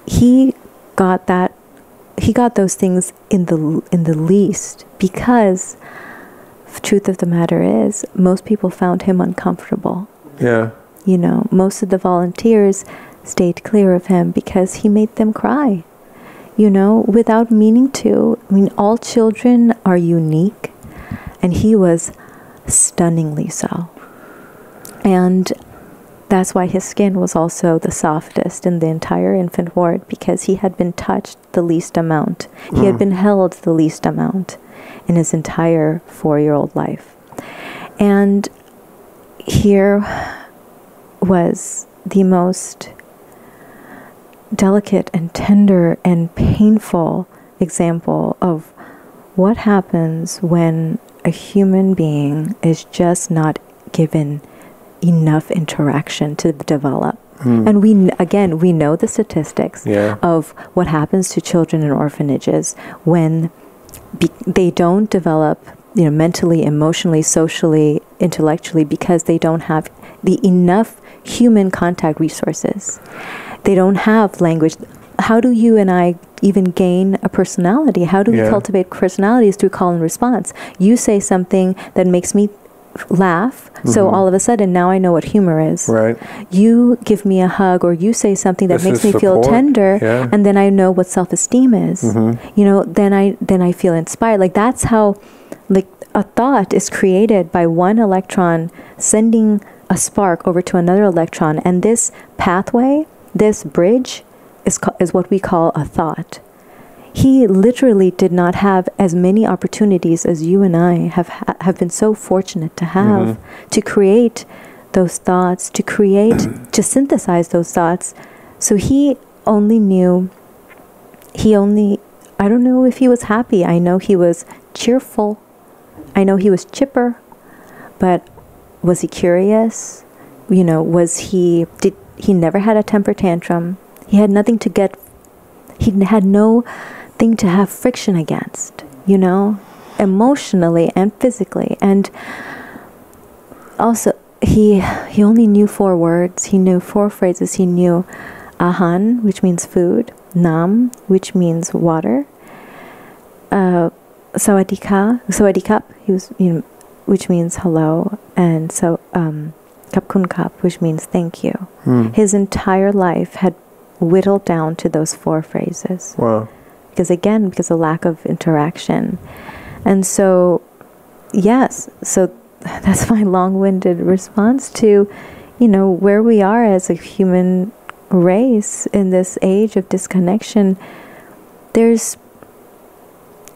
he got those things in the least, because the truth of the matter is most people found him uncomfortable. Yeah. You know, most of the volunteers stayed clear of him because he made them cry, you know, without meaning to. I mean, all children are unique, and he was stunningly so. And that's why his skin was also the softest in the entire infant ward, because he had been touched the least amount. He had been held the least amount in his entire 4-year-old life. And here was the most delicate and tender and painful example of what happens when a human being is just not given enough interaction to develop. And we know the statistics of what happens to children in orphanages when they don't develop, you know, mentally, emotionally, socially, intellectually, because they don't have the enough human contact resources. They don't have language. How do you and I even gain a personality? How do we cultivate personalities through call and response? You say something that makes me laugh, so all of a sudden now I know what humor is. Right. You give me a hug, or you say something that makes me feel tender, and then I know what self-esteem is. You know, then I feel inspired. Like that's how, like, a thought is created by one electron sending a spark over to another electron, and this pathway, this bridge, is what we call a thought. He literally did not have as many opportunities as you and I have been so fortunate to have, to create those thoughts, to synthesize those thoughts. So I don't know if he was happy. I know he was cheerful. I know he was chipper, but was he curious? You know, he never had a temper tantrum. He had nothing to get, he had no thing to have friction against, you know, emotionally and physically. And also, he only knew 4 words. He knew 4 phrases. He knew ahan, which means food, nam, which means water, sawadikap, which means hello, and so kapkunkap, which means thank you. His entire life had whittled down to those 4 phrases. Wow. Because of lack of interaction. And so, yes, so that's my long-winded response to, where we are as a human race in this age of disconnection.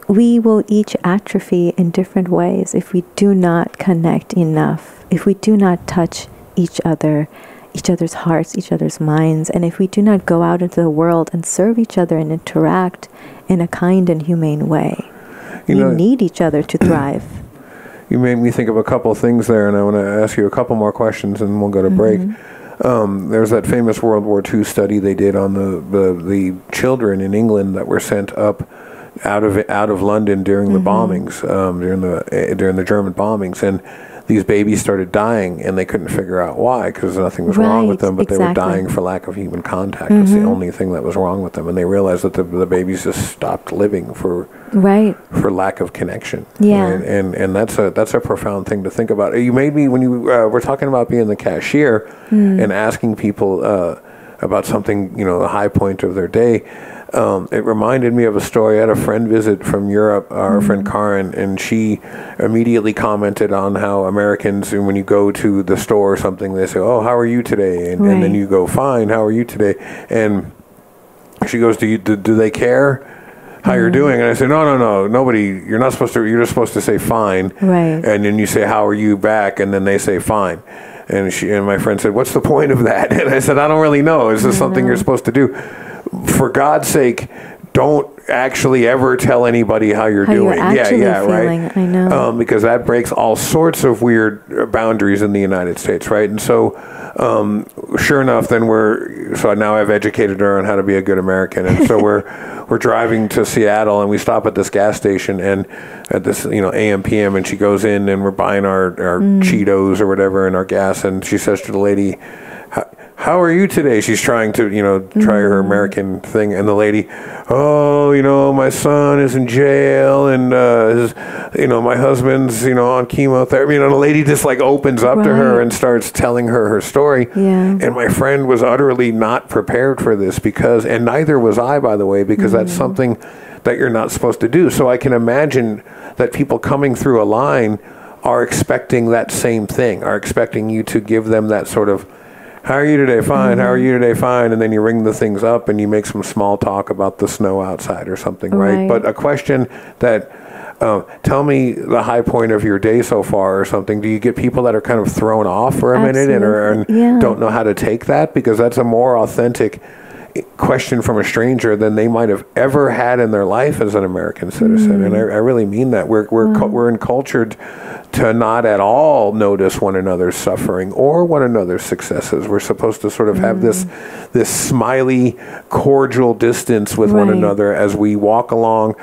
We will each atrophy in different ways if we do not connect enough, if we do not touch each other's hearts, each other's minds, and if we do not go out into the world and serve each other and interact in a kind and humane way. We need each other to thrive. You made me think of a couple of things there, and I want to ask you a couple more questions, and we'll go to break. There's that famous World War II study they did on the children in England that were sent up out of London during the bombings, during the German bombings, and these babies started dying, and they couldn't figure out why, because nothing was wrong with them, but they were dying for lack of human contact. That's the only thing that was wrong with them, and they realized that the babies just stopped living for lack of connection. Yeah, right? And that's a profound thing to think about. You made me, when you were talking about being the cashier and asking people about something, the high point of their day. It reminded me of a story. I had a friend visit from Europe, our friend Karen, and she immediately commented on how Americans, when you go to the store or something, they say, "Oh, how are you today?" And then you go, "Fine, how are you today?" And she goes, "Do they care how you're doing?" And I said, no, nobody. You're not supposed to. You're just supposed to say fine, right? And then you say, "How are you?" back, and then they say fine. And my friend said, "What's the point of that?" And I said, "I don't really know. Is this something you're supposed to do? For God's sake, don't actually ever tell anybody how you're doing." Feeling. Right. I know. Because that breaks all sorts of weird boundaries in the United States, right? And so, sure enough, so now I've educated her on how to be a good American, and so we're driving to Seattle, and we stop at this gas station, and at this AM PM, and she goes in, and we're buying our Cheetos or whatever and our gas, and she says to the lady, "How are you today?" She's trying to, try her American thing. And the lady, "Oh, my son is in jail, and my husband's, on chemotherapy." The lady just opens up to her and starts telling her story. Yeah. And my friend was utterly not prepared for this and neither was I, by the way, because that's something that you're not supposed to do. So I can imagine that people coming through a line are expecting that same thing, are expecting you to give them that sort of, "How are you today? Fine. How are you today? Fine." And then you ring the things up and you make some small talk about the snow outside or something, right? But a question that, tell me the high point of your day so far or something. Do you get people that are kind of thrown off for a minute and don't know how to take that? Because that's a more authentic question from a stranger than they might have ever had in their life as an American citizen. And I really mean that. We're encultured to not at all notice one another's suffering or one another's successes. We're supposed to sort of have this smiley, cordial distance with one another as we walk along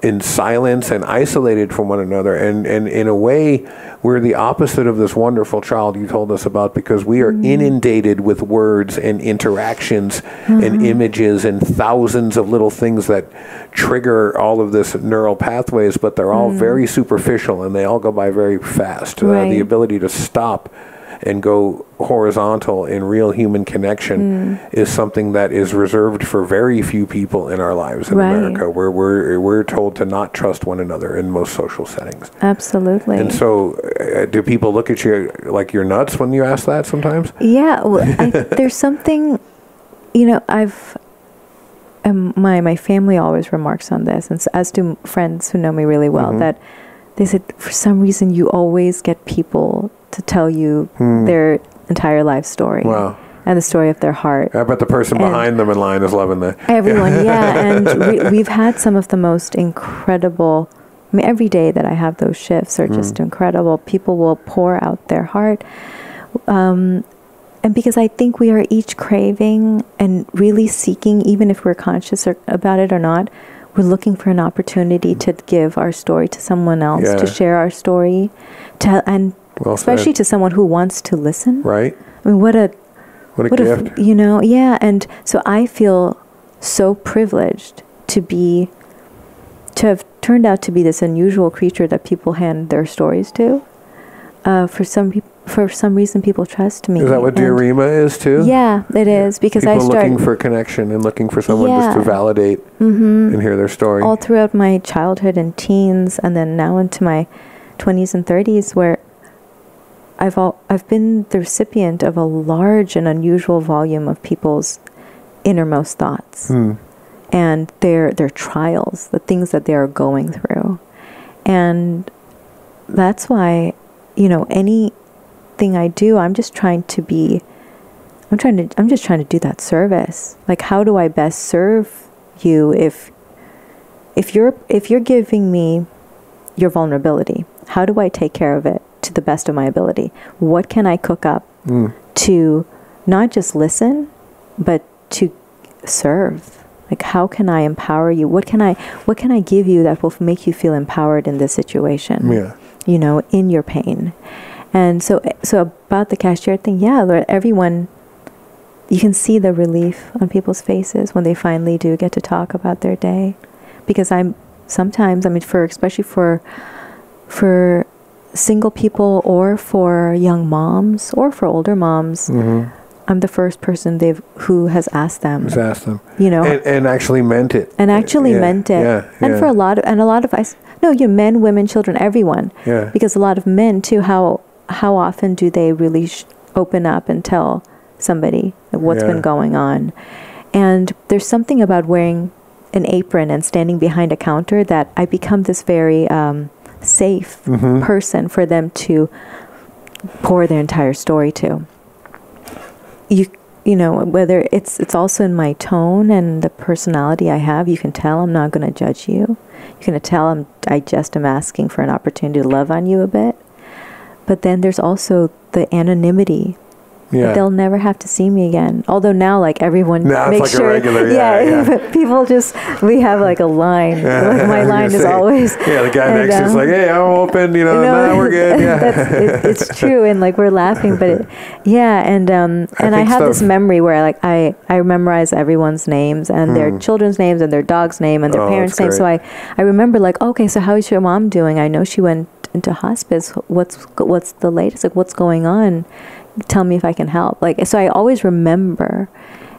in silence and isolated from one another. And in a way, we're the opposite of this wonderful child you told us about, because we are inundated with words and interactions and images and thousands of little things that trigger all of this neural pathways, but they're all very superficial and they all go by very fast. The ability to stop and go horizontal in real human connection is something that is reserved for very few people in our lives in America, where we're told to not trust one another in most social settings. Absolutely. And so, do people look at you like you're nuts when you ask that sometimes? Yeah, there's something, my family always remarks on this, and as do friends who know me really well, that they said, for some reason, you always get people to tell you their entire life story. Wow. And the story of their heart. I bet the person behind them in line is loving that. Everyone, and we've had some of the most incredible, every day that I have those shifts are just incredible. People will pour out their heart. And because I think we are each craving and really seeking, even if we're conscious about it or not, we're looking for an opportunity to give our story to someone else, to share our story, and Well especially said. to someone who wants to listen. Right? I mean, what a gift. yeah. And so I feel so privileged to have turned out to be this unusual creature that people hand their stories to. For some reason, people trust me. Is that what Dear Rima is too? Yeah, it is, because people I started looking for connection and looking for someone just to validate and hear their story. all throughout my childhood and teens, and then now into my 20s and 30s, where I've been the recipient of a large and unusual volume of people's innermost thoughts and their trials, the things that they are going through. And that's why, anything I do, I'm just trying to do that service. Like, how do I best serve you if you're giving me your vulnerability? How do I take care of it to the best of my ability? What can I cook up to not just listen, but to serve? Like, how can I empower you? What can I give you that will make you feel empowered in this situation? Yeah. In your pain. And so about the cashier thing, yeah, everyone, you can see the relief on people's faces when they finally do get to talk about their day. Because especially for single people, or for young moms, or for older moms, I'm the first person who has asked them. And actually meant it. And actually meant it. Yeah, and for a lot of men, women, children, everyone. Yeah. Because a lot of men too, how often do they really open up and tell somebody what's been going on? And there's something about wearing an apron and standing behind a counter that I become this very safe person for them to pour their entire story to. Whether it's also in my tone and the personality I have, you can tell I'm not going to judge you. You can tell I just am asking for an opportunity to love on you a bit. But then there's also the anonymity. Yeah. They'll never have to see me again. Although now, like, everyone makes sure. A regular, people we have like a line. Like, my line is always. Yeah, the guy next to is like, hey, I'm open, nah, we're good. Yeah. It's true, and like, we're laughing, but and I have this memory where I memorize everyone's names and their children's names and their dog's name and their parents' names. So I remember, like, okay, so how is your mom doing? I know she went into hospice. What's the latest? Like, what's going on? Tell me if I can help. Like, so I always remember.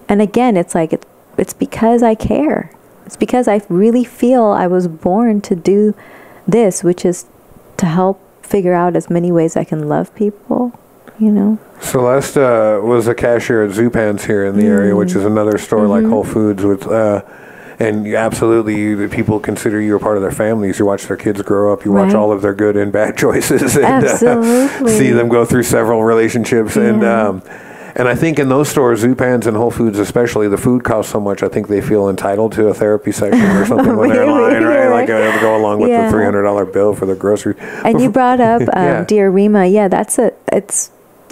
And again, it's like, it's because I care. It's because I really feel I was born to do this, which is to help figure out as many ways I can love people, Celeste was a cashier at Zupan's here in the area, which is another store like Whole Foods with, and absolutely, people consider you a part of their families. You watch their kids grow up. You watch all of their good and bad choices, and see them go through several relationships. Yeah. And I think in those stores, Zupan's and Whole Foods especially, the food costs so much. I think they feel entitled to a therapy session or something when they're in line, right? Like, to go along with the $300 bill for the grocery. And you brought up Dear Rima. Yeah,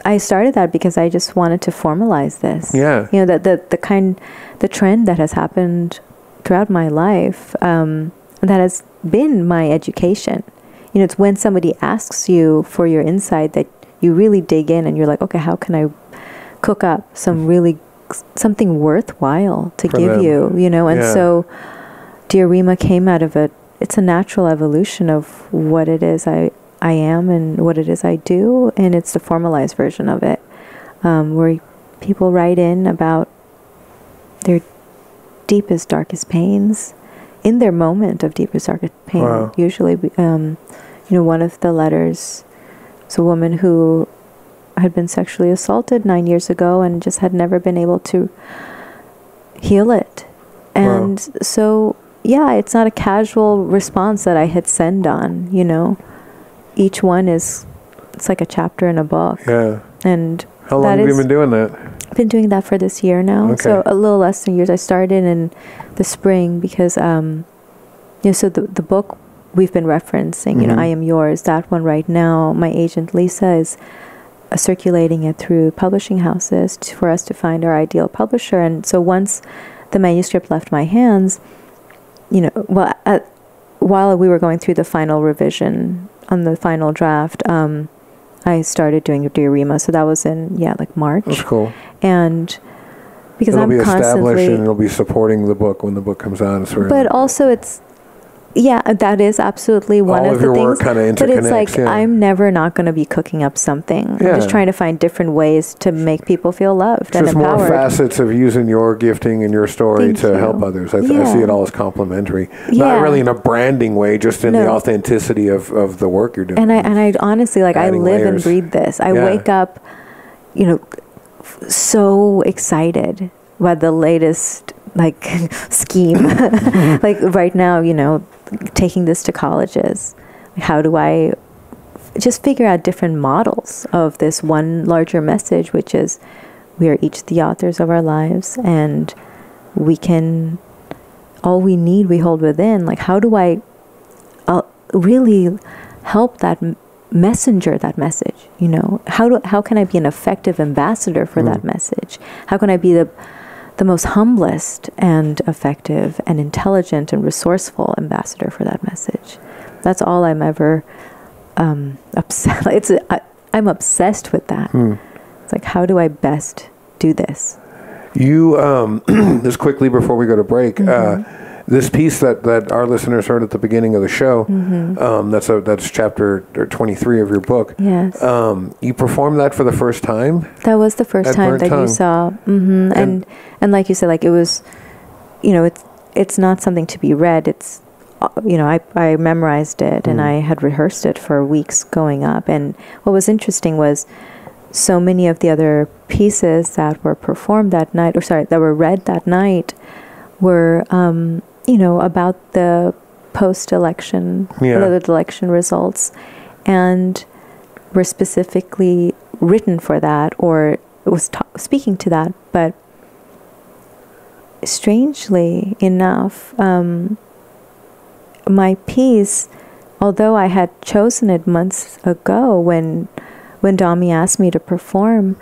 I started that because I just wanted to formalize this. Yeah. The trend that has happened throughout my life, that has been my education. It's when somebody asks you for your insight that you really dig in and you're like, okay, how can I cook up something worthwhile to give them. And so Dear Rima came out of it. It's a natural evolution of what it is I am and what it is I do, and it's the formalized version of it, where people write in about their deepest, darkest pains in their moment of deepest, darkest pain. Wow. Usually, one of the letters was a woman who had been sexually assaulted 9 years ago and just had never been able to heal it. And so, it's not a casual response that I hit send on, Each one it's like a chapter in a book. Yeah. And how long have you been doing that? I've been doing that for this year now. Okay. So a little less than years. I started in the spring because, so the book we've been referencing, I Am Yours, that one right now, my agent Lisa is circulating it through publishing houses for us to find our ideal publisher. And so once the manuscript left my hands, while we were going through the final revision on the final draft, I started doing Diorama. So that was in, like March. That's cool. And because it'll I'm be established constantly... and it'll be supporting the book when the book comes out. But also it's... Yeah, that is absolutely one All of of the your things. work kinda But it's interconnects, like, yeah. I'm never not going to be cooking up something. Yeah. I'm just trying to find different ways to make people feel loved and Just empowered. more facets of using your gifting and your story Thank to you. help others. I Yeah. see it all as complementary. Yeah. Not really in a branding way, just in the No. authenticity of the work you're doing. And I honestly, like, I Adding live layers. and breathe this. I Yeah. wake up, so excited by the latest, like, scheme. Like, right now, taking this to colleges. How do I just figure out different models of this one larger message, which is we are each the authors of our lives, and all we need, we hold within. Like, how do I really help that messenger that message? How can I be an effective ambassador for that message? How can I be the most humblest and effective and intelligent and resourceful ambassador for that message? That's all I'm ever obsessed. I'm obsessed with that. It's like, how do I best do this? You, just quickly before we go to break, this piece that our listeners heard at the beginning of the show, that's chapter 23 of your book. Yes. You performed that for the first time? That was the first At time Burnt that Tongue. you saw. And like you said, like, it was, it's not something to be read. It's, I memorized it and I had rehearsed it for weeks going up. And what was interesting was so many of the other pieces that were performed that night, that were read that night were, about the post-election, the election results, and were specifically written for that, or it was speaking to that. But strangely enough, my piece, although I had chosen it months ago when Dami asked me to perform,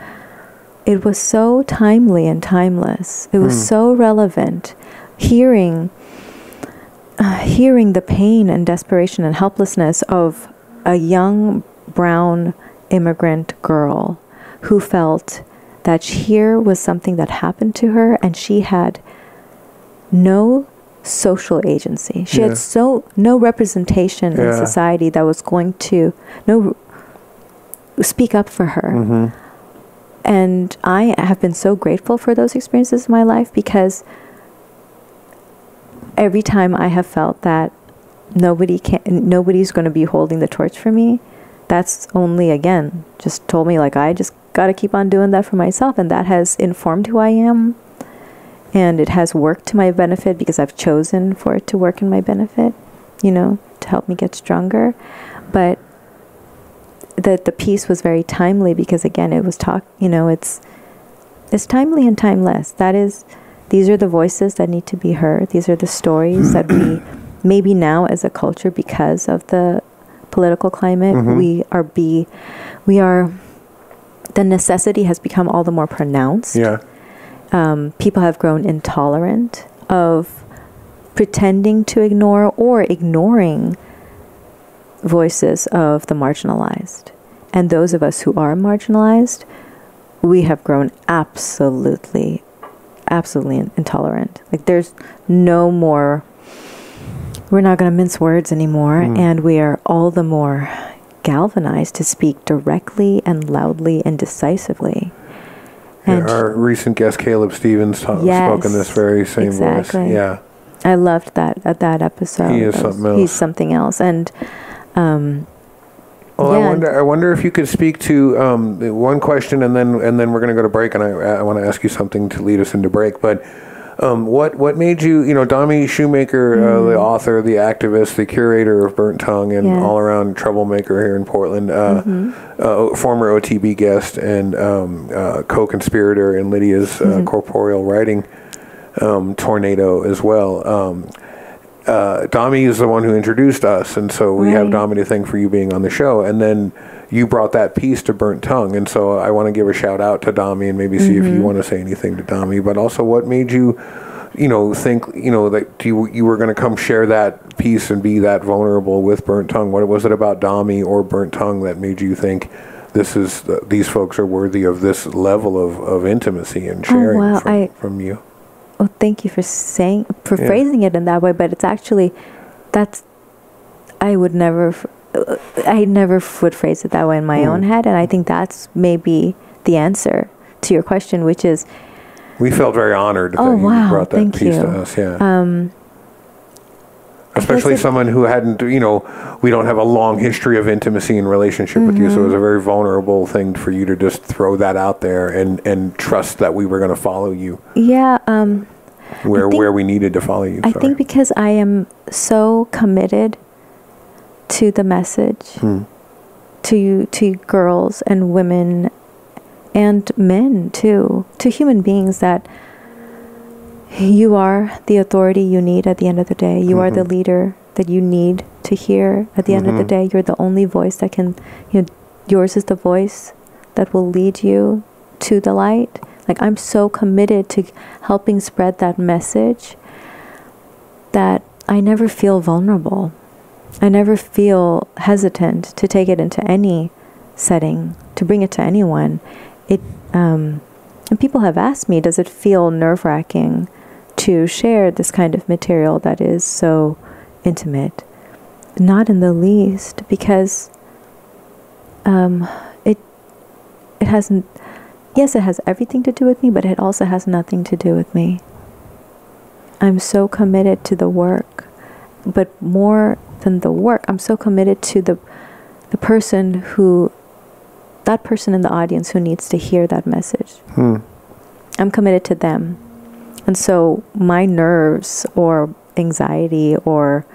it was so timely and timeless. It was so relevant. Hearing the pain and desperation and helplessness of a young brown immigrant girl who felt that here was something that happened to her and she had no social agency. She had no representation in society that was going to speak up for her. And I have been so grateful for those experiences in my life, because every time I have felt that nobody's going to be holding the torch for me, that's only, again, just told me, like, I just got to keep on doing that for myself. And that has informed who I am. And it has worked to my benefit because I've chosen for it to work in my benefit, to help me get stronger. But the piece was very timely because, again, it was it's timely and timeless. These are the voices that need to be heard. These are the stories that we, maybe now as a culture, because of the political climate, the necessity has become all the more pronounced. Yeah. People have grown intolerant of pretending to ignore or ignoring voices of the marginalized. And those of us who are marginalized, we have grown absolutely intolerant. Like, there's no more, we're not going to mince words anymore, and we are all the more galvanized to speak directly and loudly and decisively. And our recent guest, Caleb Stevens, spoke in this very same voice. Yeah. I loved that episode. He is something else. He's something else. And I wonder if you could speak to one question, and then we're going to go to break, and I want to ask you something to lead us into break. But what made you, Dami Shoemaker, the author, the activist, the curator of Burnt Tongue, and all around troublemaker here in Portland, former OTB guest and co-conspirator in Lydia's corporeal writing Tornado as well. Dami is the one who introduced us, and so we have Dami to thank for you being on the show. And then you brought that piece to Burnt Tongue, and so I want to give a shout out to Dami and maybe see if you want to say anything to Dami. But also, what made you, think, that you were going to come share that piece and be that vulnerable with Burnt Tongue? What was it about Dami or Burnt Tongue that made you think these folks are worthy of this level of intimacy and sharing from you. Oh, thank you for phrasing it in that way. But it's actually, I never would phrase it that way in my own head, and I think that's maybe the answer to your question, which is. We felt very honored that you brought that piece to us. Yeah. Especially someone who hadn't, we don't have a long history of intimacy and relationship with you, so it was a very vulnerable thing for you to just throw that out there and trust that we were going to follow you. Yeah. Where we needed to follow you. I think because I am so committed to the message, to girls and women and men too, to human beings, that you are the authority you need at the end of the day. You are the leader that you need to hear at the end of the day. You're the only voice that can, yours is the voice that will lead you to the light. Like, I'm so committed to helping spread that message that I never feel vulnerable. I never feel hesitant to take it into any setting, to bring it to anyone. And people have asked me, does it feel nerve-wracking to share this kind of material that is so intimate? Not in the least, because it hasn't. Yes, it has everything to do with me, but it also has nothing to do with me. I'm so committed to the work, but more than the work, I'm so committed to the person that person in the audience who needs to hear that message. I'm committed to them. And so my nerves or anxiety or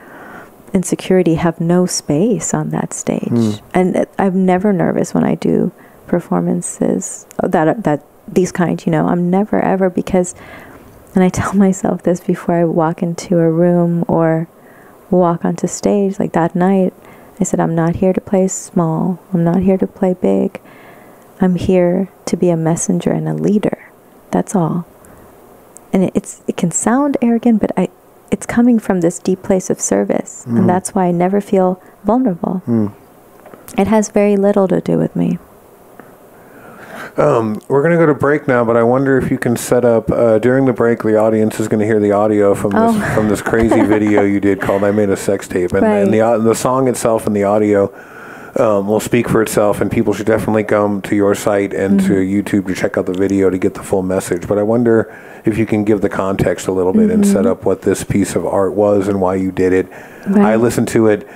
insecurity have no space on that stage. And I'm never nervous when I do performances that these kind, I'm never ever, because, and I tell myself this before I walk into a room or walk onto stage, like that night, I said, I'm not here to play small. I'm not here to play big. I'm here to be a messenger and a leader. That's all. And it can sound arrogant, but it's coming from this deep place of service. And that's why I never feel vulnerable. It has very little to do with me. We're going to go to break now, but I wonder if you can set up, during the break, the audience is going to hear the audio from this crazy video you did called I Made a Sex Tape. And the song itself and the audio will speak for itself, and people should definitely come to your site and to YouTube to check out the video to get the full message. But I wonder if you can give the context a little bit and set up what this piece of art was and why you did it. I listened to it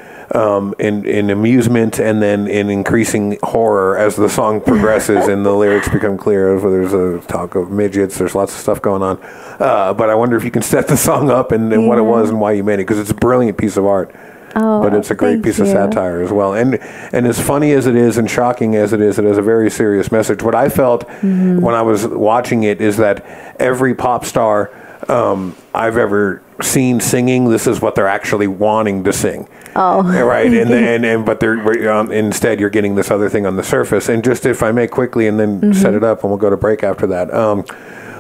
in amusement and then in increasing horror as the song progresses and the lyrics become clear. There's a talk of midgets. There's lots of stuff going on. But I wonder if you can set the song up and what it was and why you made it, because it's a brilliant piece of art. But it's a great piece of satire as well. And as funny as it is and shocking as it has a very serious message. What I felt when I was watching it is that every pop star I've ever seen singing, this is what they're actually wanting to sing. Right. But they're instead you're getting this other thing on the surface. And just, if I may quickly, and then set it up, and we'll go to break after that.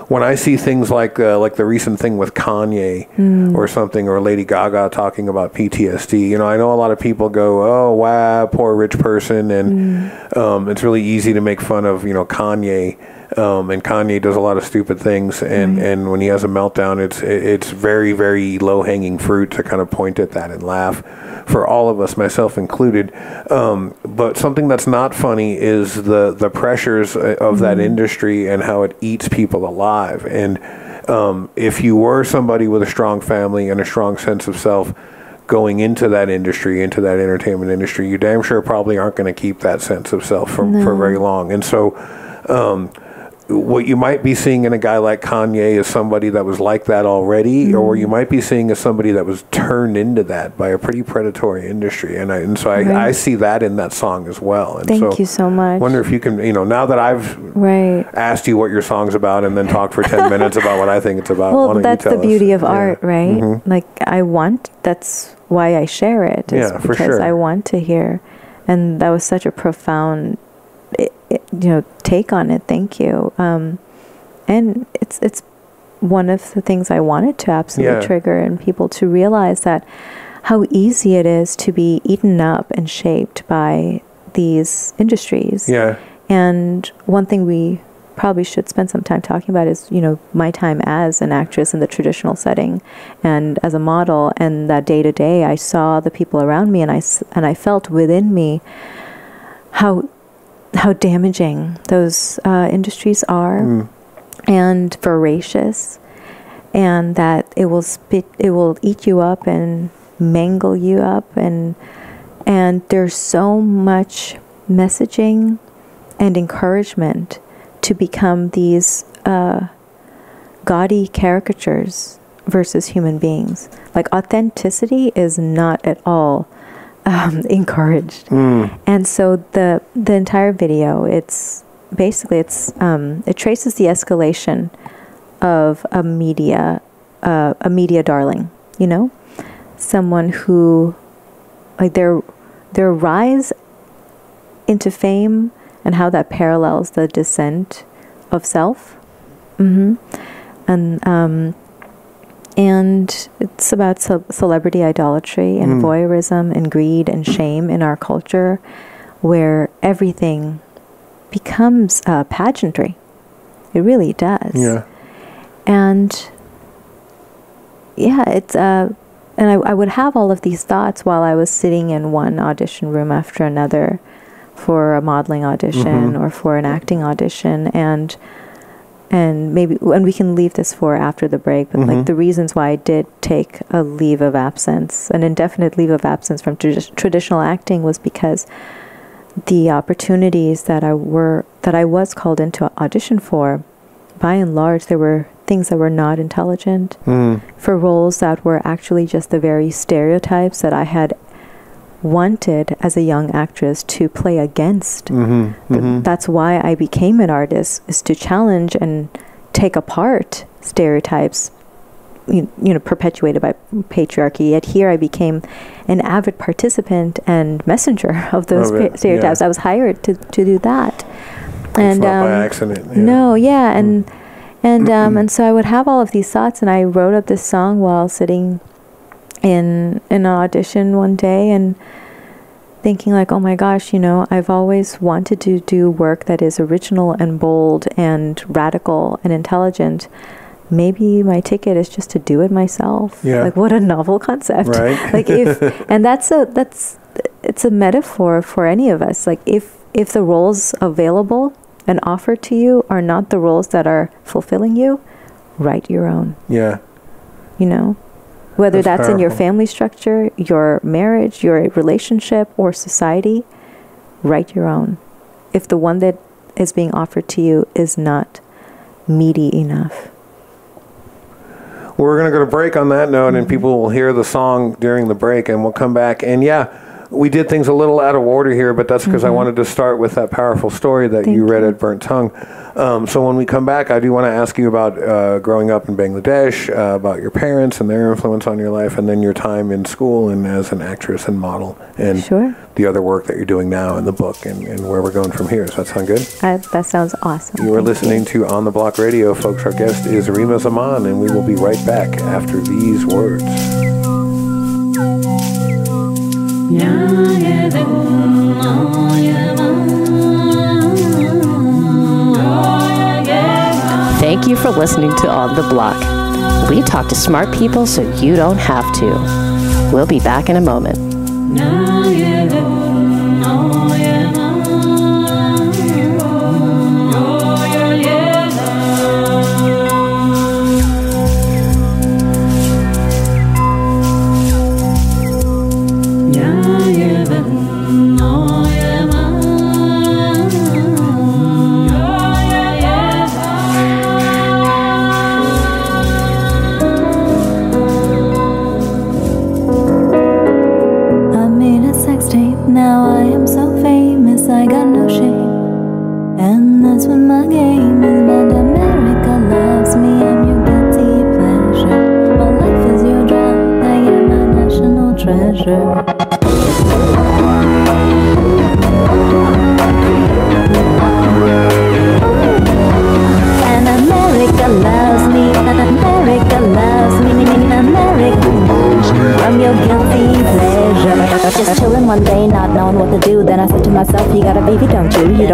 When I see things like the recent thing with Kanye or something, or Lady Gaga talking about PTSD, I know a lot of people go, oh, wow, poor rich person. And it's really easy to make fun of, Kanye. And Kanye does a lot of stupid things. And when he has a meltdown, it's very, very low-hanging fruit to kind of point at that and laugh for all of us, myself included. But something that's not funny is the pressures of that industry and how it eats people alive. And if you were somebody with a strong family and a strong sense of self going into that industry, into that entertainment industry, you damn sure probably aren't going to keep that sense of self for very long. And so what you might be seeing in a guy like Kanye is somebody that was like that already, or you might be seeing as somebody that was turned into that by a pretty predatory industry. And so I see that in that song as well. And Thank you so much. Wonder if you can, now that I've asked you what your song's about and then talked for 10 minutes about what I think it's about. Well, that's the beauty of art, right? Like, that's why I share it. Because I want to hear. And that was such a profound take on it. Thank you. And it's one of the things I wanted to absolutely trigger in people, to realize that how easy it is to be eaten up and shaped by these industries. Yeah. And one thing we probably should spend some time talking about is, you know, my time as an actress in the traditional setting and as a model, and that day to day I saw the people around me, and I felt within me how damaging those industries are, and voracious, and that it will eat you up and mangle you up, and there's so much messaging and encouragement to become these gaudy caricatures versus human beings. Like, authenticity is not at all encouraged. And so the entire video, it traces the escalation of a media darling, you know, someone who, like, their rise into fame and how that parallels the descent of self. And it's about celebrity idolatry and voyeurism and greed and shame in our culture, where everything becomes pageantry. It really does. Yeah. And yeah, it's and I would have all of these thoughts while I was sitting in one audition room after another for a modeling audition or for an acting audition, and we can leave this for after the break, but like the reasons why I did take a leave of absence, an indefinite leave of absence from traditional acting, was because the opportunities that I was called into audition for, by and large, there were things that were not intelligent, for roles that were actually just the very stereotypes that I had wanted as a young actress to play against. That's why I became an artist, is to challenge and take apart stereotypes, you know, perpetuated by patriarchy. Yet here I became an avid participant and messenger of those stereotypes. I was hired to do that. It's not by accident. Yeah. No, yeah, and so I would have all of these thoughts, and I wrote up this song while sitting in an audition one day, and thinking like, oh my gosh, you know, I've always wanted to do work that is original and bold and radical and intelligent. Maybe my ticket is just to do it myself. Yeah. Like, what a novel concept. Right. Like, it's a metaphor for any of us. Like, if the roles available and offered to you are not the roles that are fulfilling you, write your own. Yeah. You know? Whether that's in your family structure, your marriage, your relationship, or society, write your own. If the one that is being offered to you is not meaty enough. We're going to go to break on that note, and people will hear the song during the break, and we'll come back. And yeah, we did things a little out of order here, but that's because I wanted to start with that powerful story that you read at Burnt Tongue. So when we come back, I do want to ask you about growing up in Bangladesh, about your parents and their influence on your life, and then your time in school and as an actress and model, and the other work that you're doing now in the book, and where we're going from here. Does that sound good? That sounds awesome. You are listening to On the Block Radio, folks. Our guest is Rima Zaman, and we will be right back after these words. Thank you for listening to On the Block. We talk to smart people so you don't have to. We'll be back in a moment. Now I am so famous, I got no shame. And that's when my game is mad. America loves me, I'm your guilty pleasure. My life is your drug, I am my national treasure. And America loves me, and America loves me, America loves me. I'm your guilty pleasure. Just chilling one day, not knowing what to do. Then I said to myself,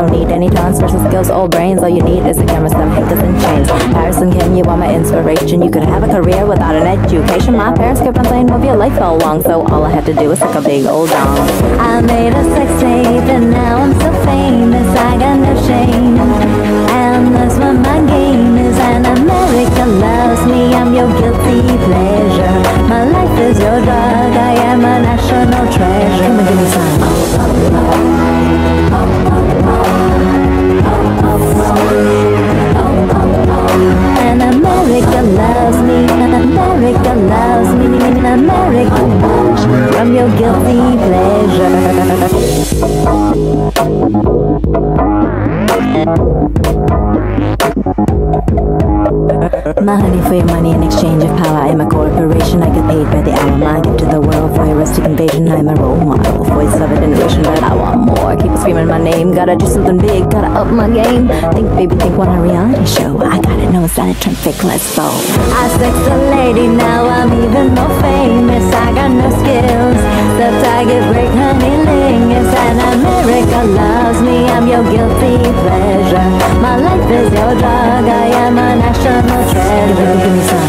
don't need any talent, special skills, or brains. All you need is a camera, some haters and chains. Paris and Ken, you are my inspiration. You could have a career without an education. My parents kept on saying, move your life along, so all I had to do was take a big old dong. I made a sex tape and now I'm so famous, I got no shame. And that's what my game is, and America loves me. I'm your guilty pleasure. My life is your drug, I am a national treasure. Come and give me some. And America loves me, and America loves me, and America loves me. I'm your guilty pleasure. My honey for your money in exchange of power. I'm a corporation, I get paid by the hour. My gift to the world for heuristic invasion. I'm a role model, voice of a generation, but I want more. Keep screaming my name, gotta do something big, gotta up my game. Think baby, think want a reality show. I got it, no sign it, turn fake, let's go. I sexed a lady, now I'm even more famous. I got no skills, except I get break honey lingus. And America loves me, I'm your guilty pleasure. My life is your drug, I am a national treasure. Give me some.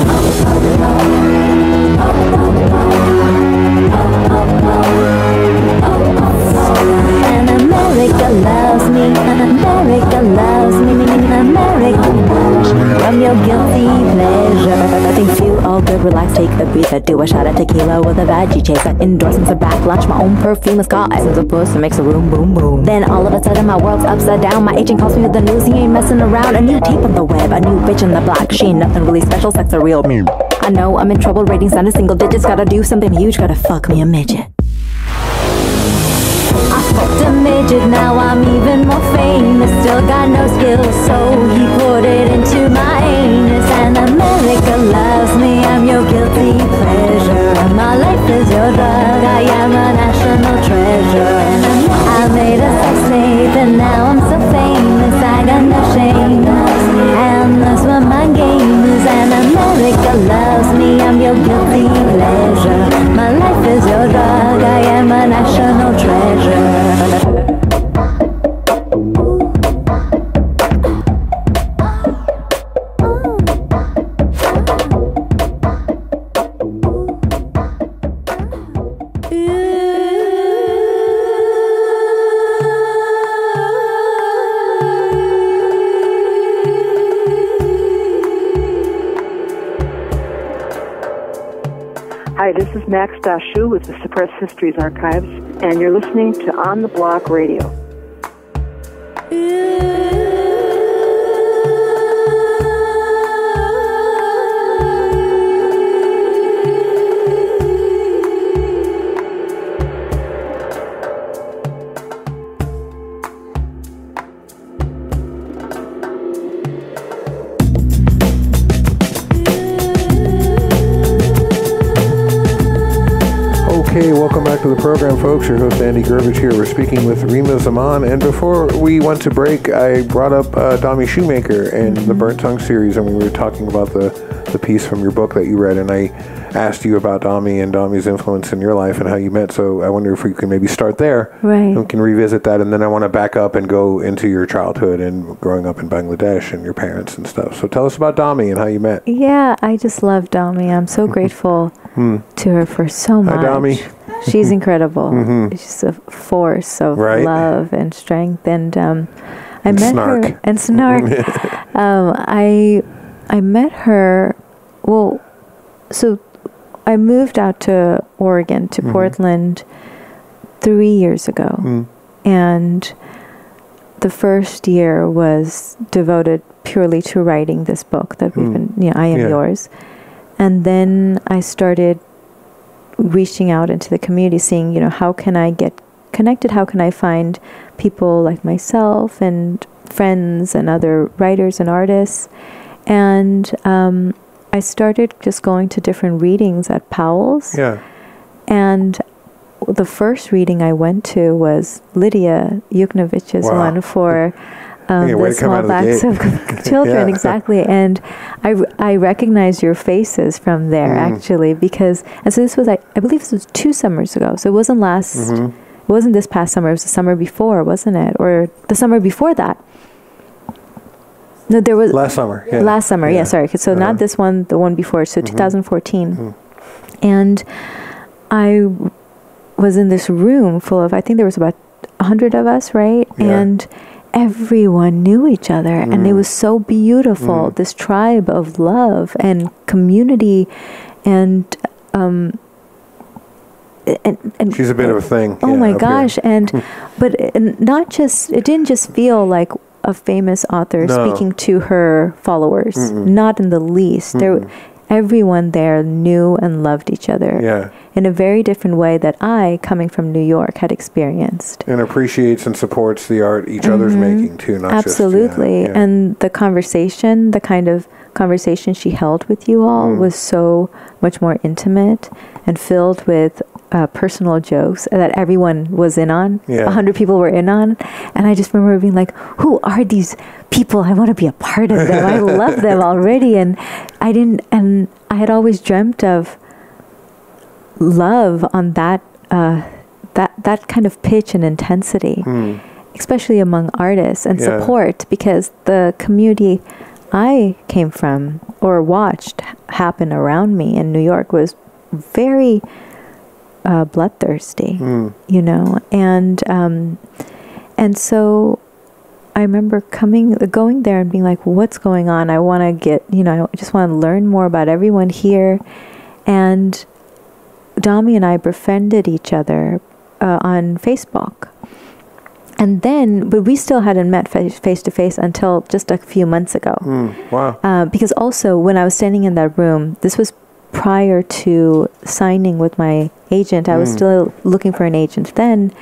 And America loves me, and America loves me, and America loves me. I'm your guilty pleasure. Think few, all good, relax, take a breather. Do a shot of tequila with a veggie chaser. Endorsements are back, launch my own perfume. It's called Essence of Puss, it makes a room boom boom. Then all of a sudden my world's upside down. My agent calls me with the news, he ain't messing around. A new tape on the web, a new bitch on the block. She ain't nothing really special, sex a real me. I know I'm in trouble, ratings down to single digits. Gotta do something huge, gotta fuck me a midget. I fucked a midget, now I'm even more famous. Still got no skills, so he put it into my anus. And America loves me, I'm your guilty pleasure. My life is your drug, I am a national treasure. And I made a sex tape and now I'm so famous, I got no shame. And that's what my game is. And America loves me, I'm your guilty pleasure. My life is your drug, I am a national treasure. Hi, this is Max Dashu with the Suppressed Histories Archives, and you're listening to On the Block Radio. Okay, welcome back to the program, folks. Your host, Andy Gurvich here. We're speaking with Rima Zaman. And before we went to break, I brought up Dami Shoemaker and the Burnt Tongue series, and we were talking about the piece from your book that you read, and I asked you about Dami and Dami's influence in your life and how you met. So I wonder if we can maybe start there. Right. And we can revisit that, and then I want to back up and go into your childhood and growing up in Bangladesh and your parents and stuff. So tell us about Dami and how you met. Yeah, I just love Dami. I'm so grateful to her for so much. Hi, Dami. She's incredible. She's a force of love and strength. And I met her and snark. I met her. Well, so I moved out to Oregon, to Portland 3 years ago, and the first year was devoted purely to writing this book that we've been. I Am Yours, and then I started reaching out into the community, seeing, how can I get connected? How can I find people like myself and friends and other writers and artists? And I started just going to different readings at Powell's. Yeah. And the first reading I went to was Lydia Yuknovich's one for the small backs of children. Exactly. And I recognize your faces from there, actually, because, and so this was, I believe this was 2 summers ago. So it wasn't last It wasn't this past summer. It was the summer before, wasn't it? Or the summer before that. No, there was last summer. Yeah. Last summer, yeah. Sorry. So not this one, the one before. So 2014, and I was in this room full of. I think there was about 100 of us, right? Yeah. And everyone knew each other, and it was so beautiful. This tribe of love and community, and she's a bit of a thing. Oh my gosh! But not just. It didn't just feel like a famous author speaking to her followers. Not in the least. Everyone there knew and loved each other in a very different way that I, coming from New York, had experienced. And appreciates and supports the art each other's making too. Not absolutely. Just, and the conversation, the kind of conversation she held with you all was so much more intimate and filled with personal jokes that everyone was in on. 100 people were in on. And I just remember being like, who are these people? I want to be a part of them. I love them already. And I had always dreamt of love on that kind of pitch and intensity, especially among artists, and support, because the community I came from or watched happen around me in New York was very bloodthirsty, you know, and so I remember going there and being like, what's going on? I want to get, I just want to learn more about everyone here. And Dami and I befriended each other on Facebook. And then, but we still hadn't met face to face until just a few months ago. Wow. Because also, when I was standing in that room, this was prior to signing with my agent. I was still looking for an agent then.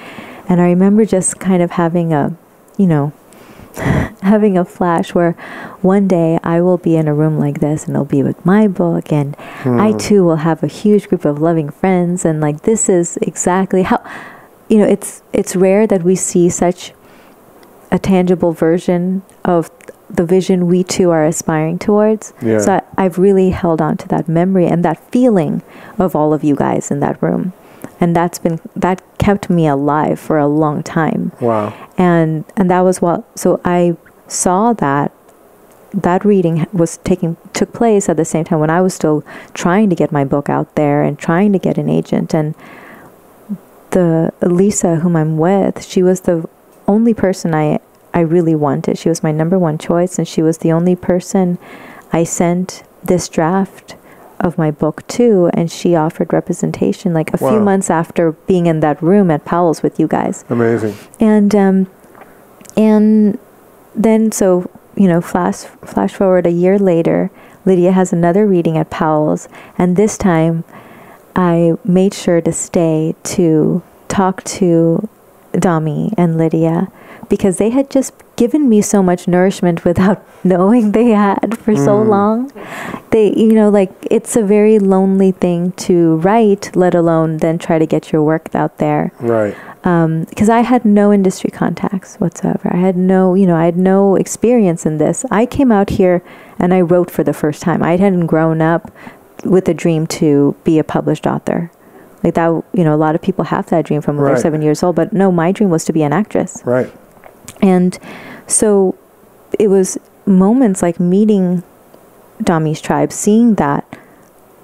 And I remember just kind of having a flash where one day I will be in a room like this, and it'll be with my book, and I too will have a huge group of loving friends. And like, this is exactly how, it's rare that we see such a tangible version of the vision we too are aspiring towards. So I've really held on to that memory and that feeling of all of you guys in that room. And that kept me alive for a long time. Wow. And that was so I saw that reading took place at the same time when I was still trying to get my book out there and trying to get an agent. And the Lisa whom I'm with, she was the only person I really wanted. She was my number one choice, and she was the only person I sent this draft of my book to, and she offered representation like a few months after being in that room at Powell's with you guys. Amazing. And then so flash forward a year later, Lydia has another reading at Powell's, and this time I made sure to stay to talk to Dami and Lydia, because they had just given me so much nourishment without knowing they had for so long. They, it's a very lonely thing to write, let alone then try to get your work out there. Right. Because I had no industry contacts whatsoever. I had no experience in this. I came out here and I wrote for the first time. I hadn't grown up with a dream to be a published author. Like that, a lot of people have that dream from when they're 7 years old, but no, my dream was to be an actress. Right. And so it was moments like meeting Dami's tribe, seeing that,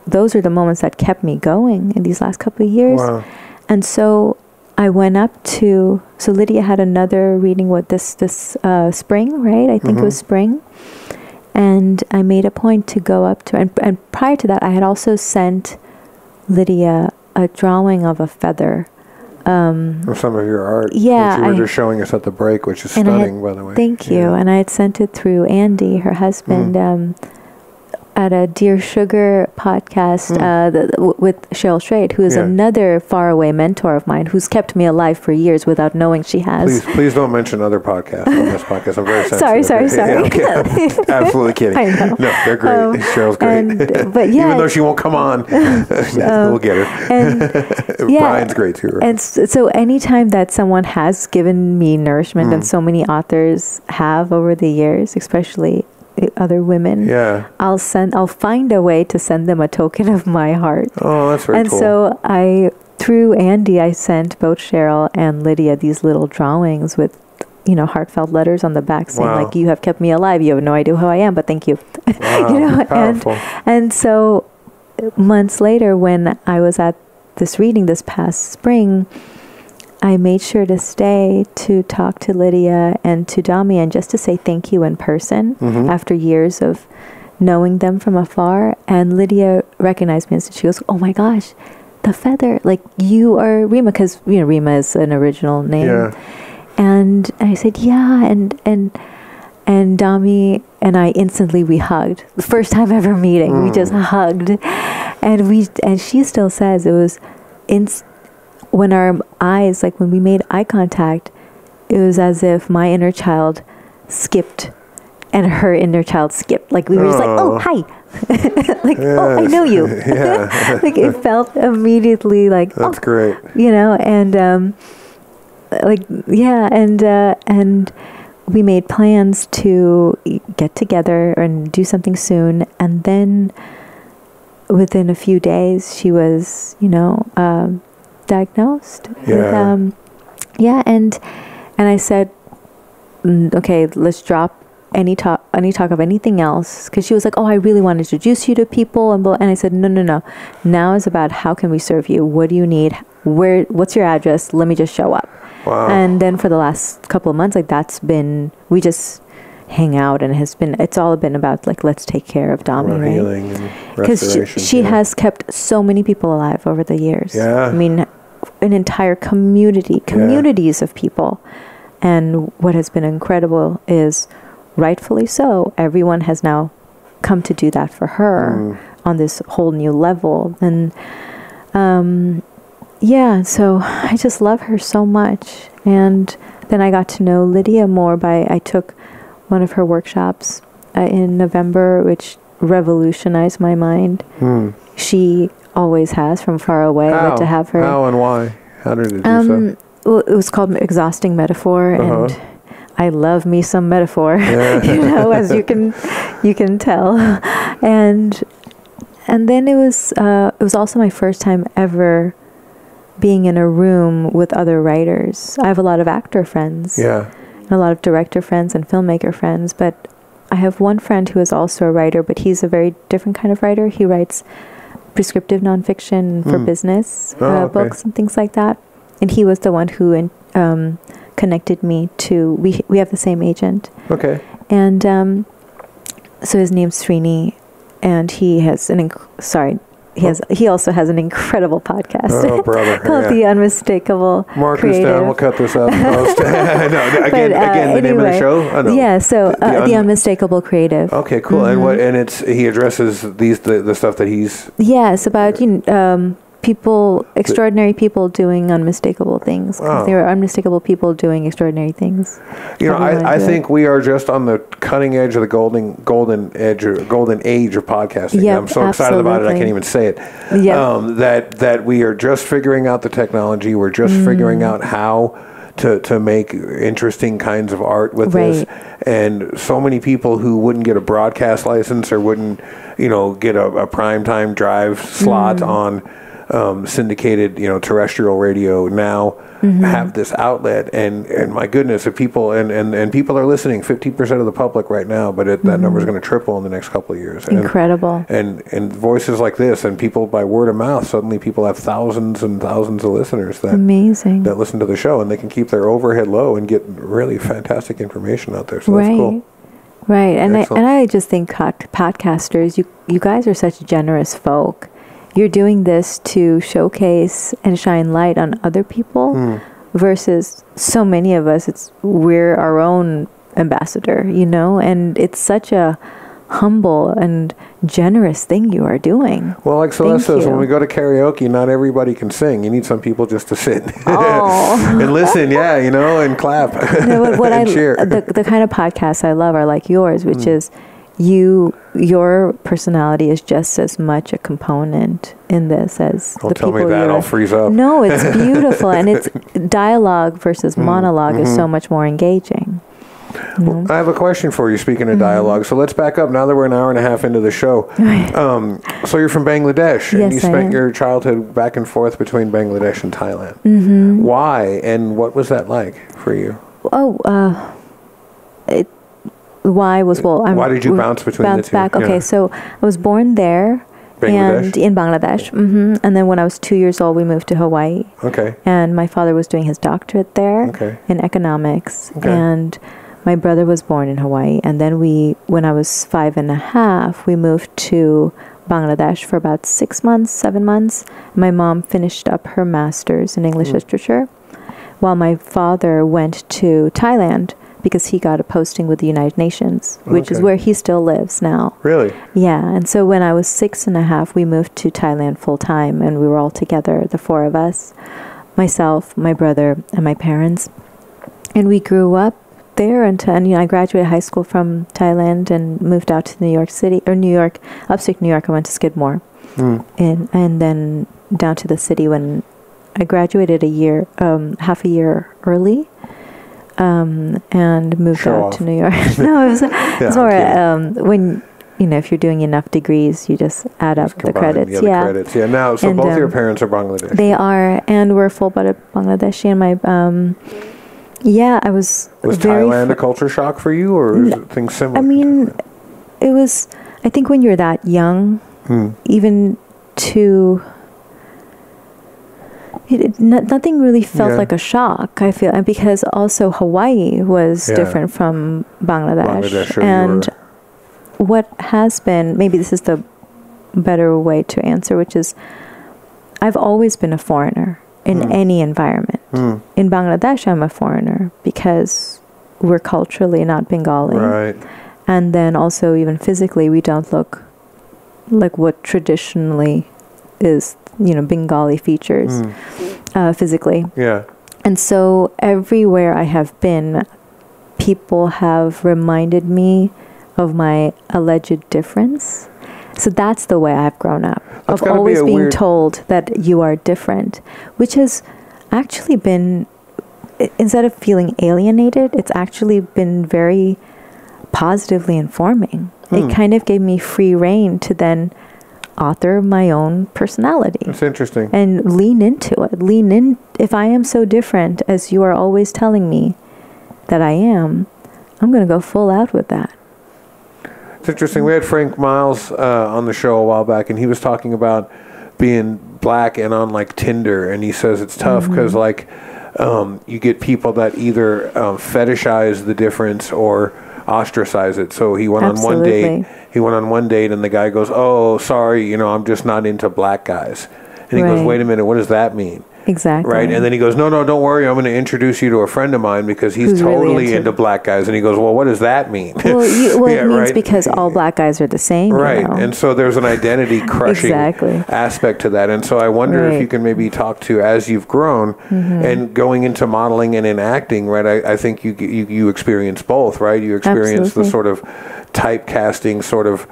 those are the moments that kept me going in these last couple of years. Wow. And so I went up so Lydia had another reading with this spring, right? I think it was spring. And I made a point to go up to, and prior to that, I had also sent Lydia a drawing of a feather. Of some of your art. Yeah. Which you were just showing us at the break, which is stunning, by the way. Thank you. And I had sent it through Andy, her husband, at a Dear Sugar podcast with Cheryl Strayed, who is another faraway mentor of mine, who's kept me alive for years without knowing she has. Please don't mention other podcasts on this podcast. I'm very sensitive. Sorry. Okay. Absolutely kidding. I know. No, they're great. Cheryl's great. But yeah, even though she won't come on, we'll get her. And Brian's great too. And so anytime that someone has given me nourishment, and so many authors have over the years, especially other women, I'll find a way to send them a token of my heart. Oh, that's very cool. And so through Andy, I sent both Cheryl and Lydia these little drawings with, heartfelt letters on the back saying, Wow. like, you have kept me alive. You have no idea who I am, but thank you. Wow, powerful. And so months later, when I was at this reading this past spring, I made sure to stay to talk to Lydia and to Damian just to say thank you in person after years of knowing them from afar. And Lydia recognized me and she goes, oh my gosh, the feather, like you are Rima, because Rima is an original name. Yeah. And I said, yeah, and Dami and I instantly we hugged. The first time ever meeting, we just hugged, and she still says it was when our eyes, like when we made eye contact, it was as if my inner child skipped and her inner child skipped. Like we were just like, oh, hi. Like, yes. Oh, I know you. Yeah. Like it felt immediately like, that's great. And and we made plans to get together and do something soon. And then within a few days, she was, diagnosed. Yeah. With, and I said, okay, let's drop any talk of anything else, because she was like, oh, I really want to introduce you to people, and I said, no, now is about how can we serve you, what do you need, what's your address, let me just show up. Wow. And then for the last couple of months, like we just hang out, and it's all been about like, let's take care of Dami, right? Healing and restoration. Because she has kept so many people alive over the years. Yeah. I mean, an entire communities of people. And what has been incredible is, rightfully so, everyone has now come to do that for her on this whole new level. And so I just love her so much. And then I got to know Lydia more I took one of her workshops in November, which revolutionized my mind. She always has from far away. But to have her, how and why? How did it do so? Well, it was called Exhausting Metaphor, and I love me some metaphor, as you can tell. And then it was also my first time ever being in a room with other writers. I have a lot of actor friends, and a lot of director friends and filmmaker friends, but I have one friend who is also a writer, but he's a very different kind of writer. He writes prescriptive nonfiction for business books and things like that. And he was the one who connected me to. We have the same agent. Okay. And so his name's Srini, and he has he also has an incredible podcast. Oh, brother. called The Unmistakable Mark Creative. this down. We'll cut this out. Again, the name of the show? Oh, no. Yeah, so The Unmistakable Creative. Okay, cool. And he addresses the stuff that he's... Yes, about extraordinary people doing unmistakable things. There are unmistakable people doing extraordinary things. I think we are just on the cutting edge of the golden age of podcasting. Yep, I'm so excited about it, I can't even say it. Yep. That we are just figuring out the technology. We're just figuring out how to make interesting kinds of art with this. And so many people who wouldn't get a broadcast license or wouldn't, get a primetime drive slot on syndicated, terrestrial radio now have this outlet, and my goodness, if people and people are listening, 50% of the public right now, but that number is going to triple in the next couple of years. Incredible. And voices like this, and people by word of mouth, suddenly people have thousands and thousands of listeners that listen to the show, and they can keep their overhead low and get really fantastic information out there. So that's cool. Right, and I just think podcasters, you guys are such generous folk. You're doing this to showcase and shine light on other people versus so many of us, we're our own ambassador, and it's such a humble and generous thing you are doing. Well, like Celeste says, when we go to karaoke, not everybody can sing. You need some people just to sit and listen, and clap and cheer. The kind of podcasts I love are like yours, which is your personality is just as much a component in this as Don't the tell people me that, I'll freeze up. No, it's beautiful, and it's dialogue versus monologue is so much more engaging. Well, I have a question for you, speaking of dialogue. So let's back up now that we're an hour and a half into the show. So you're from Bangladesh, and you spent your childhood back and forth between Bangladesh and Thailand. Why, and what was that like for you? Why was, why did you bounce between the two? Back. Okay, so I was born there. And in Bangladesh. And then when I was 2 years old, we moved to Hawaii. Okay. And my father was doing his doctorate there in economics. And my brother was born in Hawaii. And then when I was 5.5, we moved to Bangladesh for about 6 months, 7 months. My mom finished up her master's in English literature, while my father went to Thailand because he got a posting with the United Nations, which is where he still lives now. Really? Yeah. And so when I was 6.5, we moved to Thailand full time, and we were all together, the four of us, myself, my brother, and my parents. And we grew up there until, and I graduated high school from Thailand and moved out to New York City, or New York, upstate New York. I went to Skidmore, and then down to the city when I graduated half a year early. And moved out to New York. No, it was more when, if you're doing enough degrees, you just add up the credits. The credits. Yeah. Now, so both your parents are Bangladeshi. They are, and we're full-blooded Bangladeshi. And my, I was. Was Thailand a culture shock for you, or is it things similar? I mean, it was. I think when you're that young, even to. Nothing really felt like a shock, I feel, and because also Hawaii was different from Bangladesh. And what has been, maybe this is the better way to answer, which is I've always been a foreigner in any environment. In Bangladesh, I'm a foreigner because we're culturally not Bengali. Right. And then also even physically, we don't look like what traditionally is Bengali features physically. Yeah. And so everywhere I have been, people have reminded me of my alleged difference. So that's the way I've grown up. Of always being told that you are different, which has actually been, instead of feeling alienated, it's actually been very positively informing. It kind of gave me free rein to then author my own personality. That's interesting. And lean into it. Lean in. If I am so different as you are always telling me that I am, I'm going to go full out with that. It's interesting. We had Frank Miles on the show a while back, and he was talking about being black and on like Tinder, and he says it's tough because you get people that either fetishize the difference or ostracize it. So he went on one date. He went on one date, and the guy goes, "Oh, sorry, I'm just not into black guys." And he goes, "Wait a minute, what does that mean?" Exactly. Right? And then he goes, no, don't worry, I'm going to introduce you to a friend of mine because he's totally really into black guys. And he goes, well, what does that mean? Well, it means because all black guys are the same. Right. And so there's an identity crushing aspect to that. And so I wonder if you can maybe talk to, as you've grown and going into modeling and in acting, right? I think you experience both, right? You experience the sort of typecasting sort of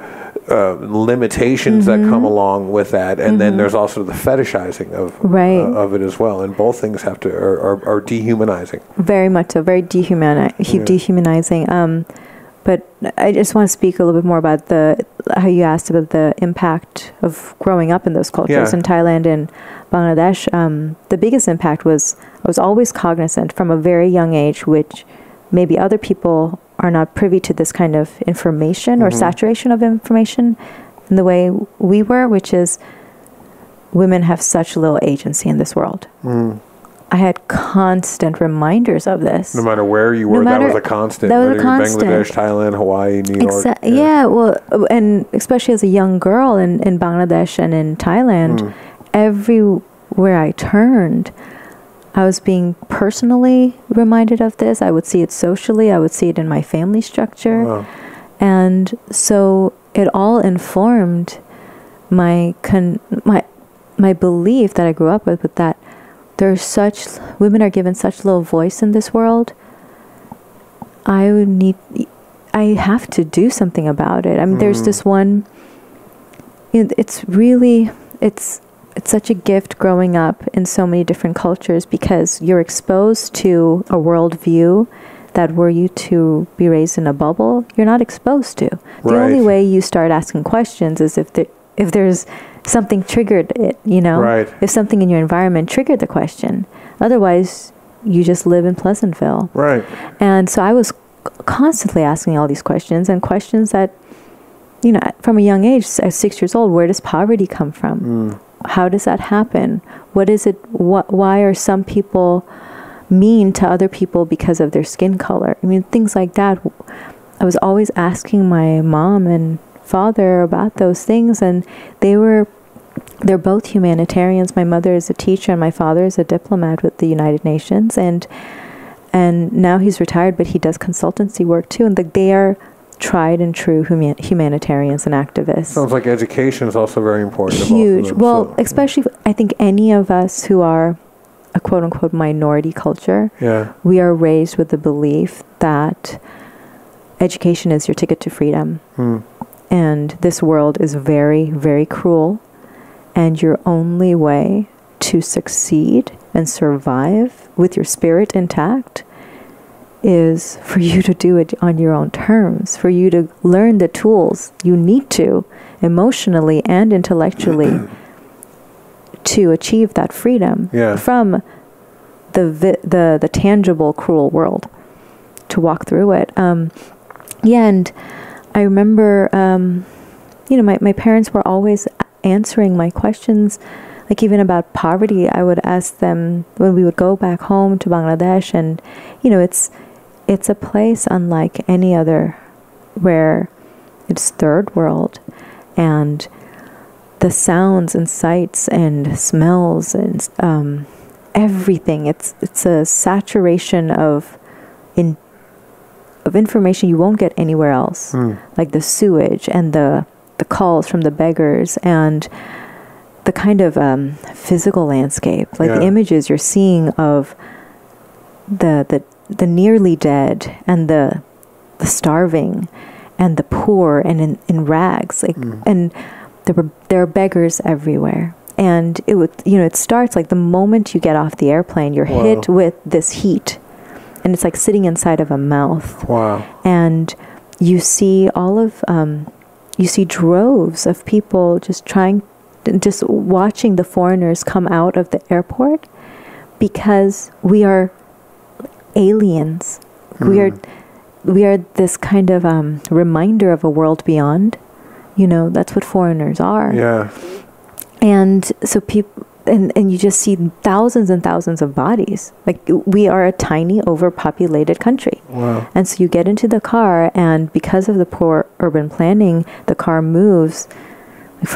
limitations that come along with that, and then there's also the fetishizing of it as well, and both things have to are dehumanizing. Very much so, very dehumanizing. But I just want to speak a little bit more about how you asked about the impact of growing up in those cultures in Thailand and Bangladesh. The biggest impact was I was always cognizant from a very young age, which maybe other people are not privy to this kind of information or saturation of information in the way we were, which is women have such little agency in this world. I had constant reminders of this. No matter where you were, that was a constant. That was a constant. Bangladesh, Thailand, Hawaii, New York. Well, and especially as a young girl in Bangladesh and in Thailand, everywhere I turned, I was being personally reminded of this. I would see it socially. I would see it in my family structure. Wow. And so it all informed my belief that I grew up with that women are given such little voice in this world. I have to do something about it. I mean, there's this one, it's such a gift growing up in so many different cultures because you're exposed to a worldview that were you to be raised in a bubble, you're not exposed to. The Right. only way you start asking questions is if there's something triggered it, Right. If something in your environment triggered the question. Otherwise, you just live in Pleasantville. Right. And so I was constantly asking all these questions, and questions that, from a young age, at 6 years old, where does poverty come from? How does that happen? What is it? Why are some people mean to other people because of their skin color? I mean, things like that. I was always asking my mom and father about those things, and they're both humanitarians. My mother is a teacher and my father is a diplomat with the United Nations, and now he's retired, but he does consultancy work too, and they are tried and true humanitarians and activists. Sounds like education is also very important to both Huge. of them, Well, so- especially I think any of us who are a quote unquote minority culture, Yeah. we are raised with the belief that education is your ticket to freedom. And this world is very, very cruel. And your only way to succeed and survive with your spirit intact is for you to do it on your own terms, for you to learn the tools you need to emotionally and intellectually to achieve that freedom from the tangible, cruel world, to walk through it. And I remember, my parents were always answering my questions, like even about poverty. I would ask them when we would go back home to Bangladesh, and it's a place unlike any other, where it's third world, and the sounds and sights and smells and everything. It's a saturation of information you won't get anywhere else, like the sewage and the calls from the beggars and the kind of physical landscape, like the images you're seeing of the nearly dead and the starving and the poor and in rags, like and there are beggars everywhere. And it starts like the moment you get off the airplane, you're hit with this heat, and it's like sitting inside of a mouth. Wow. And you see you see droves of people just watching the foreigners come out of the airport, because we are aliens. We are this kind of reminder of a world beyond. That's what foreigners are. Yeah. And so people, and you just see thousands and thousands of bodies. Like, we are a tiny, overpopulated country. Wow. And so you get into the car, and because of the poor urban planning, the car moves.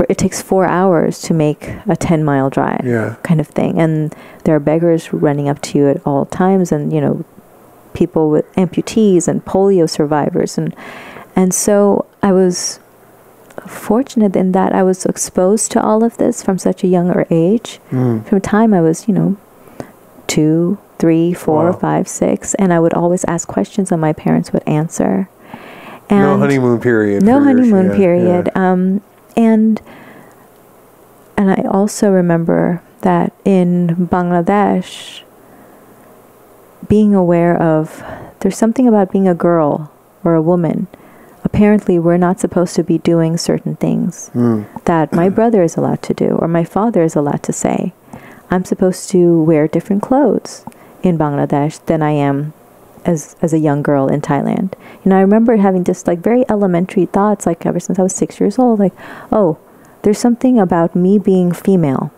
It takes 4 hours to make a 10-mile drive, kind of thing. And there are beggars running up to you at all times, and people with amputees and polio survivors, and so I was fortunate in that I was exposed to all of this from such a younger age. From the time I was 2, 3, 4, 5, 6, and I would always ask questions and my parents would answer. And no honeymoon period. No honeymoon period. And I also remember that in Bangladesh, being aware of, there's something about being a girl or a woman. Apparently, we're not supposed to be doing certain things that my brother is allowed to do or my father is allowed to say. I'm supposed to wear different clothes in Bangladesh than I am as a young girl in Thailand. I remember having just like very elementary thoughts, like ever since I was 6 years old, like, oh, there's something about me being female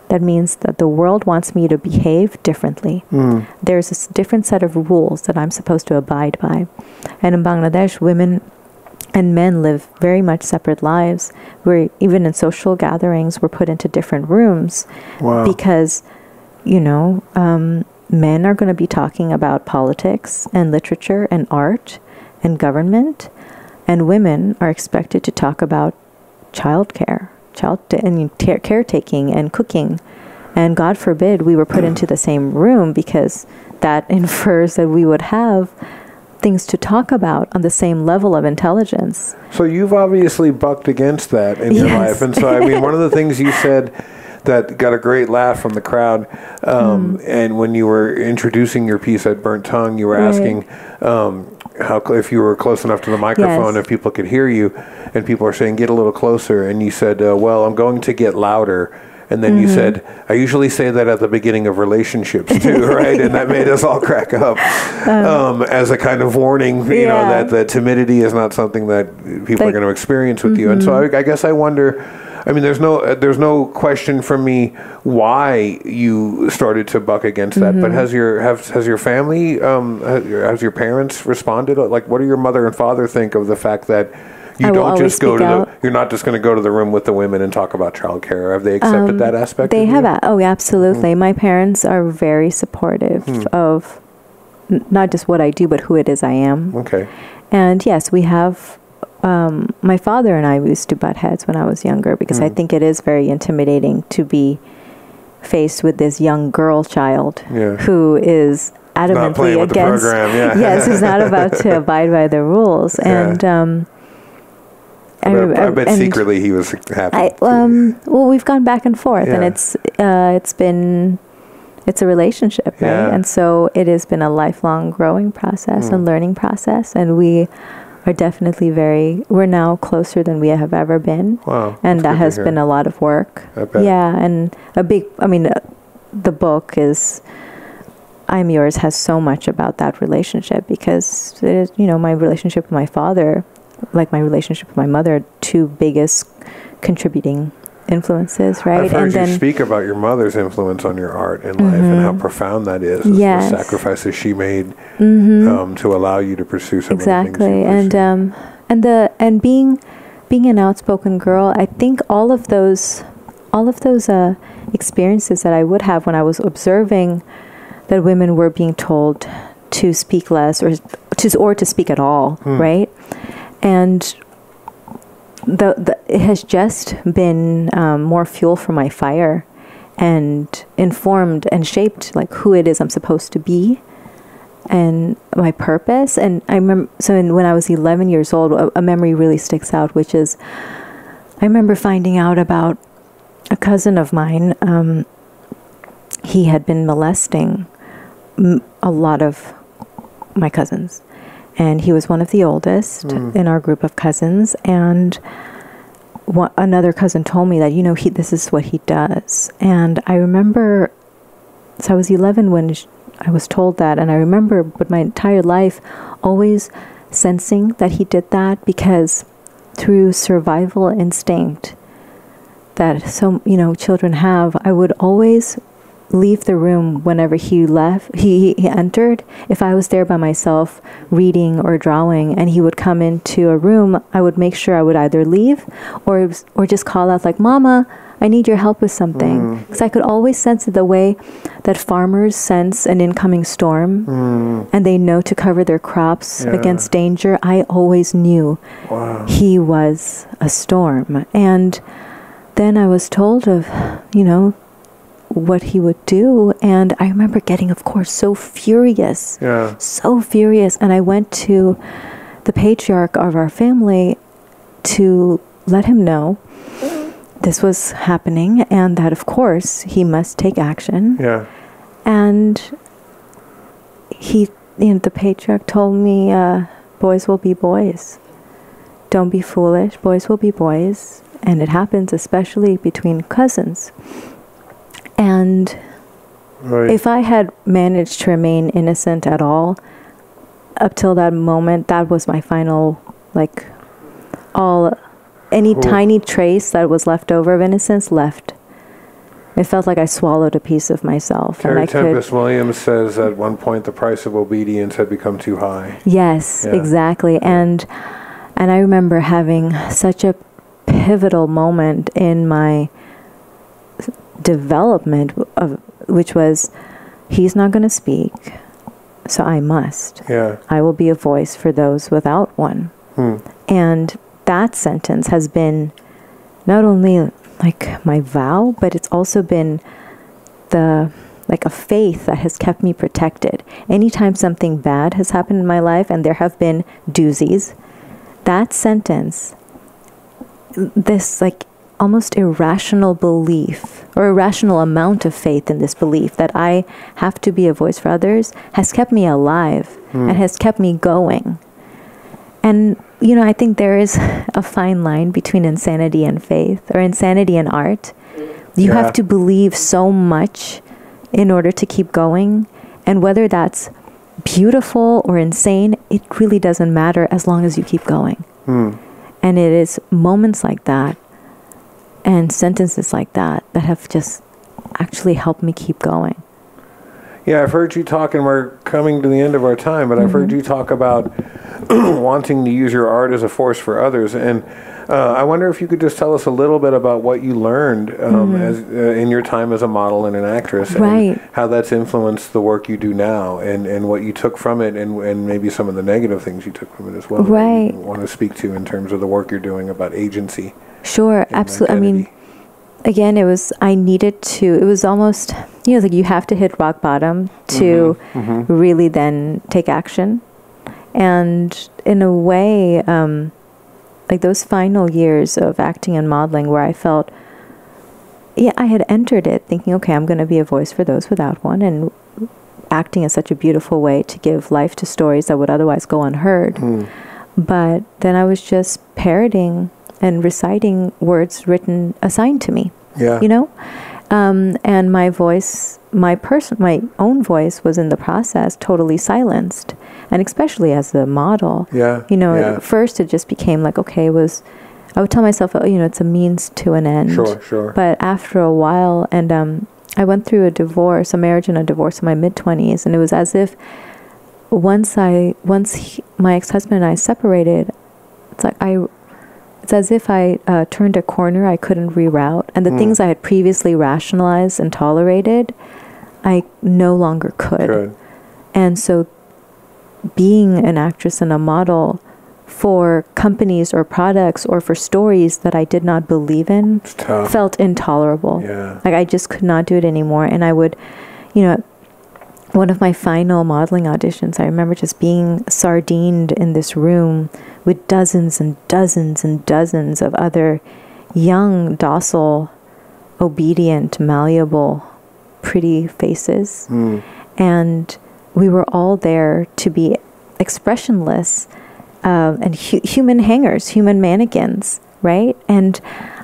that means that the world wants me to behave differently. There's a different set of rules that I'm supposed to abide by. And in Bangladesh, women and men live very much separate lives, where even in social gatherings, we're put into different rooms. Wow. Because, men are going to be talking about politics and literature and art and government, and women are expected to talk about caretaking and cooking. And God forbid we were put into the same room, because that infers that we would have things to talk about on the same level of intelligence. So you've obviously bucked against that in your life. And so, one of the things you said that got a great laugh from the crowd. And when you were introducing your piece at Burnt Tongue, you were asking if you were close enough to the microphone, if people could hear you. And people are saying, get a little closer. And you said, well, I'm going to get louder. And then you said, I usually say that at the beginning of relationships too, right? And that made us all crack up as a kind of warning, you know, that the timidity is not something that people are going to experience with you. And so I guess I wonder, I mean, there's no question from me why you started to buck against that. But has your family, has your parents responded? Like, what do your mother and father think of the fact that you don't just go to you're not just going to go to the room with the women and talk about childcare? Have they accepted that aspect? They have. Absolutely. My parents are very supportive of not just what I do, but who it is I am. Okay. And yes, we have. My father and I used to butt heads when I was younger because I think it is very intimidating to be faced with this young girl child who is adamantly against. Yes, who's not about to abide by the rules. And I bet secretly he was happy. Well, we've gone back and forth, and it's a relationship, right? And so it has been a lifelong growing process and learning process, and we are definitely we're now closer than we have ever been. Wow. And that has been a lot of work. I bet. Yeah, and the book is I'm Yours has so much about that relationship because it is, my relationship with my father, like my relationship with my mother, two biggest contributing influences, right? I've heard you speak about your mother's influence on your art and life and how profound that is. The sacrifices she made to allow you to pursue some of the things you pursued. And being an outspoken girl, I think all of those experiences that I would have when I was observing that women were being told to speak less or to speak at all, right? And it has just been more fuel for my fire and informed and shaped like who it is I'm supposed to be and my purpose. And I remember, when I was 11 years old, a memory really sticks out, which is I remember finding out about a cousin of mine. He had been molesting a lot of my cousins. And he was one of the oldest in our group of cousins. And another cousin told me that, this is what he does. And I remember, so I was 11 when I was told that. And I remember, but my entire life, always sensing that he did that because through survival instinct that children have, I would always leave the room whenever he entered. If I was there by myself reading or drawing and he would come into a room, I would make sure I would either leave or just call out like, Mama, I need your help with something. Because I could always sense it the way that farmers sense an incoming storm and they know to cover their crops against danger. I always knew he was a storm. And then I was told of, what he would do, and I remember getting, of course, so furious. And I went to the patriarch of our family to let him know this was happening and that, of course, he must take action. And the patriarch told me, boys will be boys. Don't be foolish. Boys will be boys. And it happens especially between cousins. And if I had managed to remain innocent at all, up till that moment, that was my final, any tiny trace that was left over of innocence left. It felt like I swallowed a piece of myself. Terry Tempest Williams says at one point the price of obedience had become too high. Yes, exactly. And I remember having such a pivotal moment in my development which was, he's not going to speak, so I must. I will be a voice for those without one. And that sentence has been not only my vow, but it's also been a faith that has kept me protected. Anytime something bad has happened in my life, and there have been doozies, that sentence, this almost irrational belief or irrational amount of faith in this belief that I have to be a voice for others has kept me alive and has kept me going. And, you know, I think there is a fine line between insanity and faith, or insanity and art. You have to believe so much in order to keep going. And whether that's beautiful or insane, it really doesn't matter as long as you keep going. And it is moments like that and sentences like that that have just actually helped me keep going. Yeah, I've heard you talk, and we're coming to the end of our time, but I've heard you talk about wanting to use your art as a force for others. And I wonder if you could just tell us a little bit about what you learned in your time as a model and an actress, and how that's influenced the work you do now, and what you took from it, and maybe some of the negative things you took from it as well. Right. You want to speak to in terms of the work you're doing about agency. Sure, absolutely. Identity. I mean, again, it was almost, you know, like you have to hit rock bottom to really then take action. And in a way, like those final years of acting and modeling where I felt, I had entered it thinking, okay, I'm going to be a voice for those without one, and acting is such a beautiful way to give life to stories that would otherwise go unheard. But then I was just parroting and reciting words assigned to me. You know? And my voice, my own voice was in the process totally silenced. And especially as a model, you know, at first it just became like, okay, I would tell myself, oh, you know, it's a means to an end. Sure. But after a while, and I went through a marriage and a divorce in my mid-20s, and it was as if once my ex-husband and I separated, it's as if I turned a corner I couldn't reroute. And the things I had previously rationalized and tolerated, I no longer could. And so being an actress and a model for companies or products or for stories that I did not believe in felt intolerable. Like I just could not do it anymore. And I would, you know, one of my final modeling auditions, I remember just being sardined in this room with dozens and dozens and dozens of other young, docile, obedient, malleable, pretty faces. And we were all there to be expressionless and human hangers, human mannequins, right? And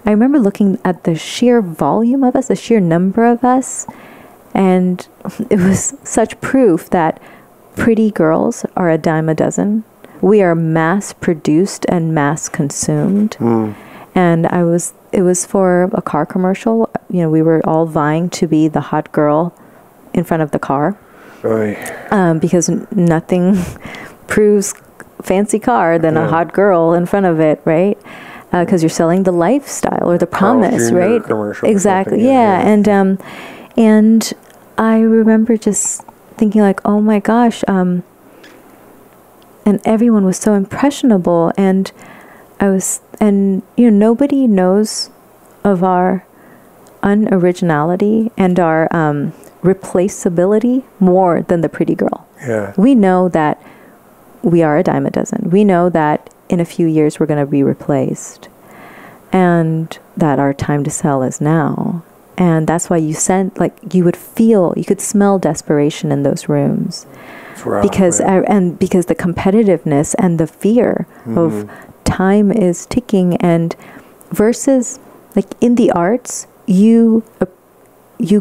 I remember looking at the sheer volume of us, the sheer number of us, and it was such proof that pretty girls are a dime a dozen. We are mass produced and mass consumed. And it was for a car commercial. You know, we were all vying to be the hot girl in front of the car. Because nothing proves fancy car than a hot girl in front of it, right? Because you're selling the lifestyle or the promise, right? Exactly. And I remember just thinking like, oh my gosh, and everyone was so impressionable, and you know, nobody knows of our unoriginality and our replaceability more than the pretty girl. We know that we are a dime a dozen. We know that in a few years we're going to be replaced, and that our time to sell is now. And that's why you could smell desperation in those rooms. Because the competitiveness and the fear of time is ticking, and versus like in the arts, you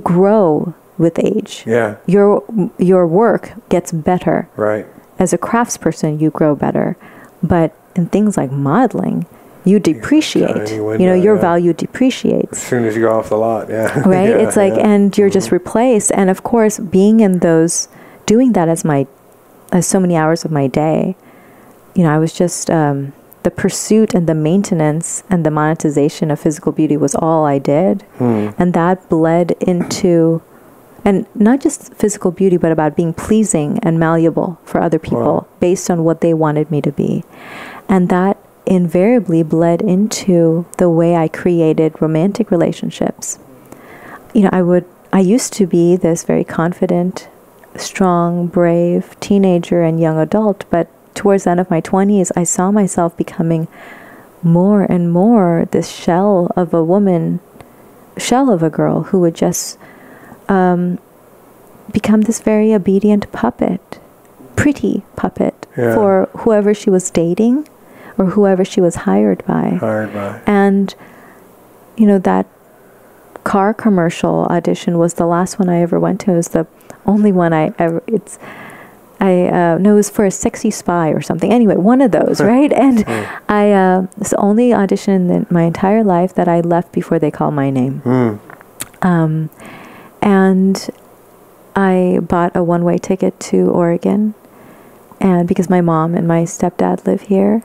grow with age. Your work gets better. As a craftsperson, you grow better. But in things like modeling, you depreciate. You know, your value depreciates as soon as you go off the lot. Right. It's like, and you're just replaced. And of course, being in those, doing that as so many hours of my day, you know, I was just the pursuit and the maintenance and the monetization of physical beauty was all I did, and that bled into, and not just physical beauty, but about being pleasing and malleable for other people based on what they wanted me to be, and that invariably bled into the way I created romantic relationships. You know, I used to be this very confident, strong, brave teenager and young adult, but towards the end of my 20s, I saw myself becoming more and more this shell of a woman, shell of a girl who would just become this very obedient puppet, pretty puppet for whoever she was dating or whoever she was hired by. And, you know, that car commercial audition was the last one I ever went to. It was the only one I ever, no, it was for a Sexy Spy or something. Anyway, one of those, right? And it's the only audition in my entire life that I left before they called my name. And I bought a one-way ticket to Oregon, and because my mom and my stepdad live here,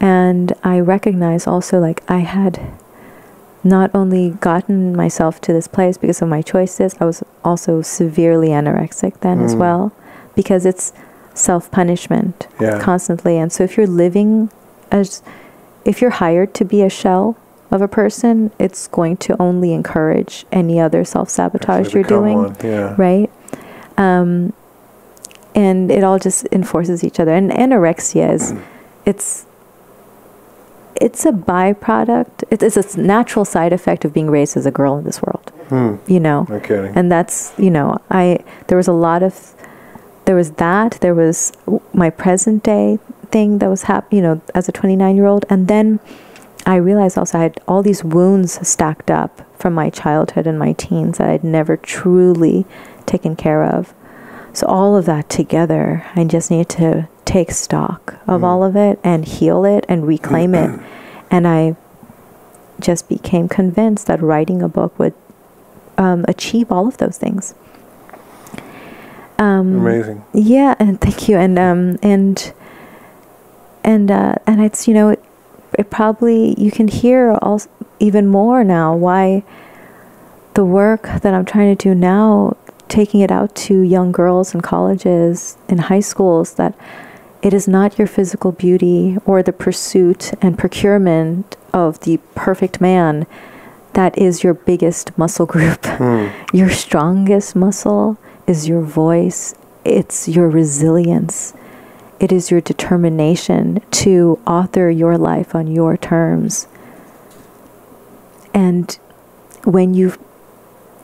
and I recognized also, like, I had not only gotten myself to this place because of my choices, I was also severely anorexic then as well, because it's self-punishment constantly. And so if you're living as, if you're hired to be a shell of a person, it's going to only encourage any other self-sabotage you're doing, right? And it all just enforces each other. And anorexia is, it's a byproduct. It's a natural side effect of being raised as a girl in this world. You know, no kidding. And that's, you know, there was a lot of, there was that, there was my present day thing that was happening, you know, as a 29-year-old. And then I realized also I had all these wounds stacked up from my childhood and my teens that I'd never truly taken care of. So all of that together, I just needed to take stock of all of it and heal it and reclaim it. And I just became convinced that writing a book would achieve all of those things. Amazing. Yeah, and thank you. And it's, you know, it probably, you can hear also even more now why the work that I'm trying to do now, taking it out to young girls in colleges, in high schools, that it is not your physical beauty or the pursuit and procurement of the perfect man that is your biggest muscle group. Your strongest muscle is your voice. It's your resilience. It is your determination to author your life on your terms. And when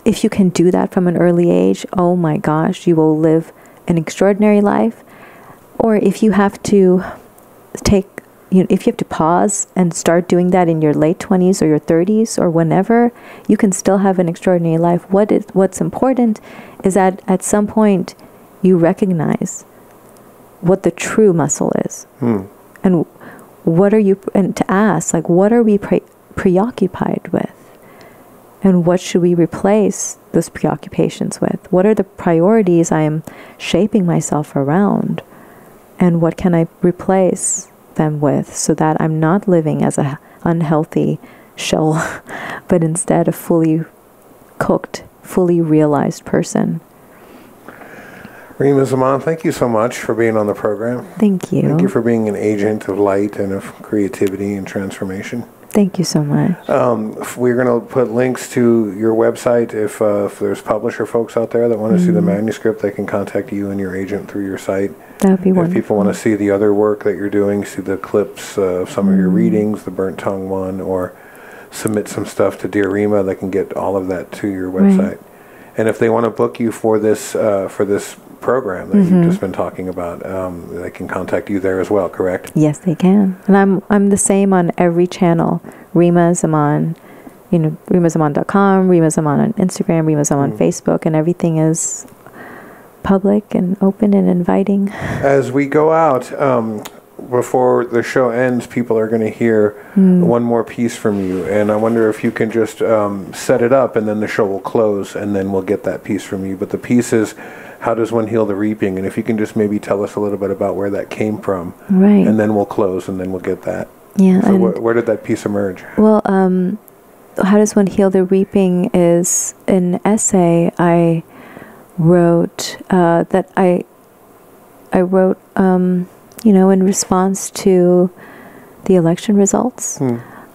if you can do that from an early age, oh my gosh, you will live an extraordinary life. Or if you have to if you have to pause and start doing that in your late 20s or your 30s or whenever, you can still have an extraordinary life. What's important is that at some point you recognize what the true muscle is. And what are you, and to ask, like, what are we preoccupied with? And what should we replace those preoccupations with? What are the priorities I am shaping myself around? And what can I replace them with so that I'm not living as an unhealthy shell, but instead a fully cooked, fully realized person? Rima Zaman, thank you so much for being on the program. Thank you. Thank you for being an agent of light and of creativity and transformation. Thank you so much. We're going to put links to your website. If there's publisher folks out there that want to see the manuscript, they can contact you and your agent through your site. That would be wonderful. If people want to see the other work that you're doing, see the clips of some of your readings, the Burnt Tongue one, or submit some stuff to Dear Rima, they can get all of that to your website. Right. And if they want to book you for this program that you've just been talking about, they can contact you there as well, correct? Yes, they can. And I'm the same on every channel. Rima Zaman, you know, rimazaman.com, Rima Zaman on Instagram, Rima Zaman on Facebook, and everything is public and open and inviting. As we go out, before the show ends, people are going to hear one more piece from you, and I wonder if you can just set it up, and then the show will close, and then we'll get that piece from you. But the piece is, how does one heal the reaping? And if you can just maybe tell us a little bit about where that came from, right? And then we'll close, and then we'll get that. Yeah. So where did that piece emerge? Well, how does one heal the reaping is an essay I wrote that I wrote, you know, in response to the election results.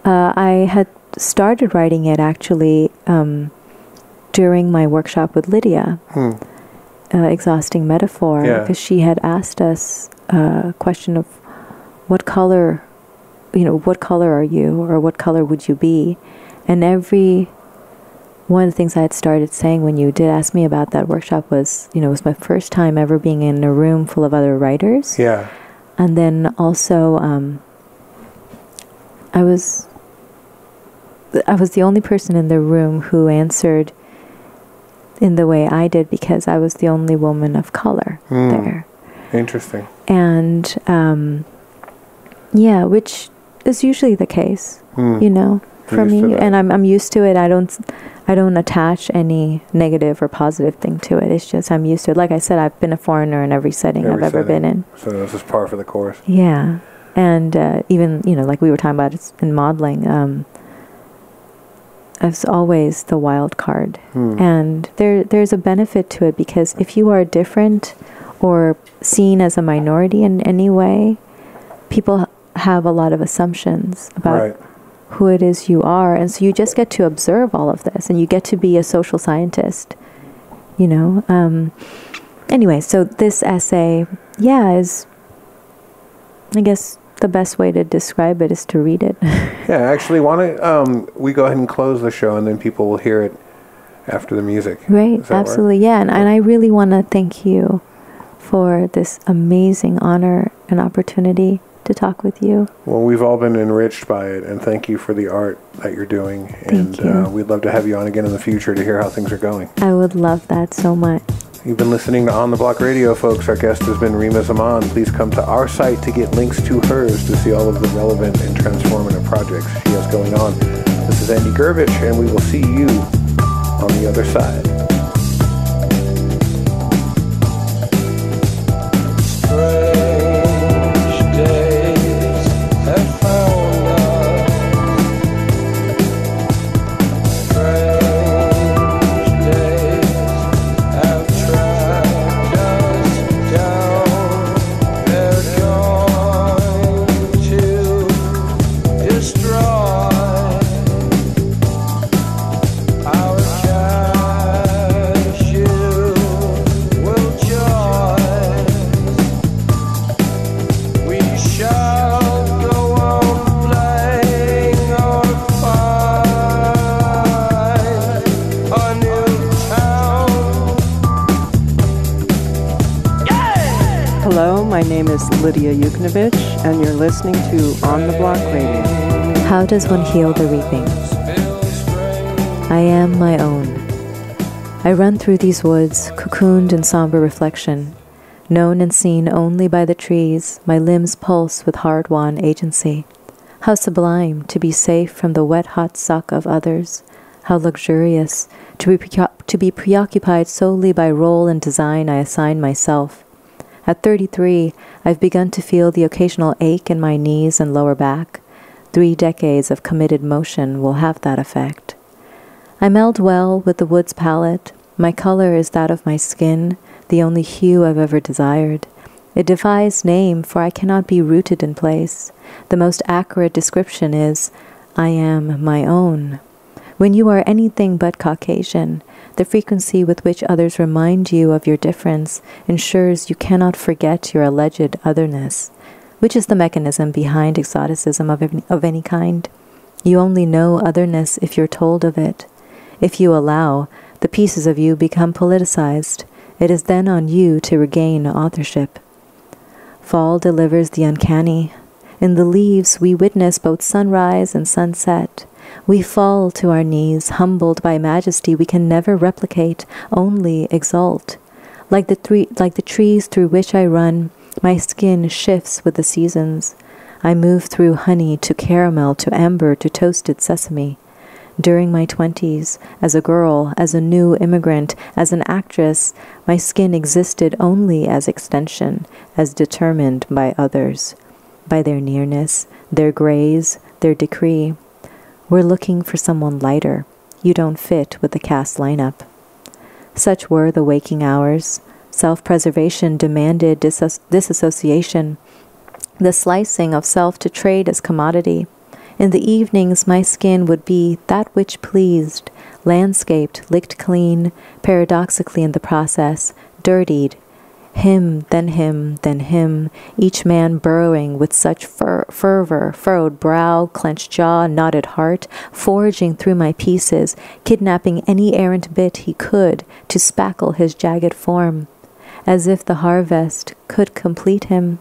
I had started writing it actually during my workshop with Lydia, Exhausting Metaphor, because she had asked us a question of what color what color are you, or what color would you be? And one of the things I had started saying when you did ask me about that workshop was, it was my first time ever being in a room full of other writers. Yeah. And then also, I was the only person in the room who answered in the way I did, because I was the only woman of color there. Interesting. And which is usually the case, for me. And I'm used to it. I don't attach any negative or positive thing to it. It's just I'm used to it. Like I said, I've been a foreigner in every setting I've ever been in. So this is par for the course. Yeah. And even, like we were talking about in modeling, it's always the wild card. And there's a benefit to it, because if you are different or seen as a minority in any way, people have a lot of assumptions about who it is you are. And so you just get to observe all of this, and you get to be a social scientist, Anyway, so this essay, is, I guess, the best way to describe it is to read it. Yeah, actually, we go ahead and close the show, and then people will hear it after the music. Right, absolutely, yeah. And I really want to thank you for this amazing honor and opportunity to talk with you. Well, we've all been enriched by it, and thank you for the art that you're doing. Thank you. We'd love to have you on again in the future to hear how things are going. I would love that so much. You've been listening to On the Block Radio, folks. Our guest has been Rima Zaman. Please come to our site to get links to hers to see all of the relevant and transformative projects she has going on. This is Andy Gurvich, and we will see you on the other side. Strange days have found us. Strange days have tracked us down. They're going to destroy our cashew will joy. We shall go on playing or find a new town. Hello, my name is Lydia Yuknovich, and you're listening to On the Block Radio. How does one heal the reaping? I am my own. I run through these woods, cocooned in somber reflection. Known and seen only by the trees, my limbs pulse with hard-won agency. How sublime to be safe from the wet-hot suck of others. How luxurious to be preoccupied solely by role and design I assign myself. At 33, I've begun to feel the occasional ache in my knees and lower back. 3 decades of committed motion will have that effect. I meld well with the wood's palette. My color is that of my skin, the only hue I've ever desired. It defies name, for I cannot be rooted in place. The most accurate description is, I am my own. When you are anything but Caucasian, the frequency with which others remind you of your difference ensures you cannot forget your alleged otherness, which is the mechanism behind exoticism of any kind. You only know otherness if you're told of it. If you allow, the pieces of you become politicized. It is then on you to regain authorship. Fall delivers the uncanny. In the leaves we witness both sunrise and sunset. We fall to our knees, humbled by majesty we can never replicate, only exalt. Like the trees through which I run, my skin shifts with the seasons. I move through honey to caramel to amber to toasted sesame. During my 20s, as a girl, as a new immigrant, as an actress, my skin existed only as extension, as determined by others, by their nearness, their graze, their decree. We're looking for someone lighter. You don't fit with the cast lineup. Such were the waking hours. Self-preservation demanded disassociation, the slicing of self to trade as commodity. In the evenings, my skin would be that which pleased, landscaped, licked clean, paradoxically in the process, dirtied, Him, then him, then him, each man burrowing with such fervor, furrowed brow, clenched jaw, knotted heart, foraging through my pieces, kidnapping any errant bit he could to spackle his jagged form, as if the harvest could complete him.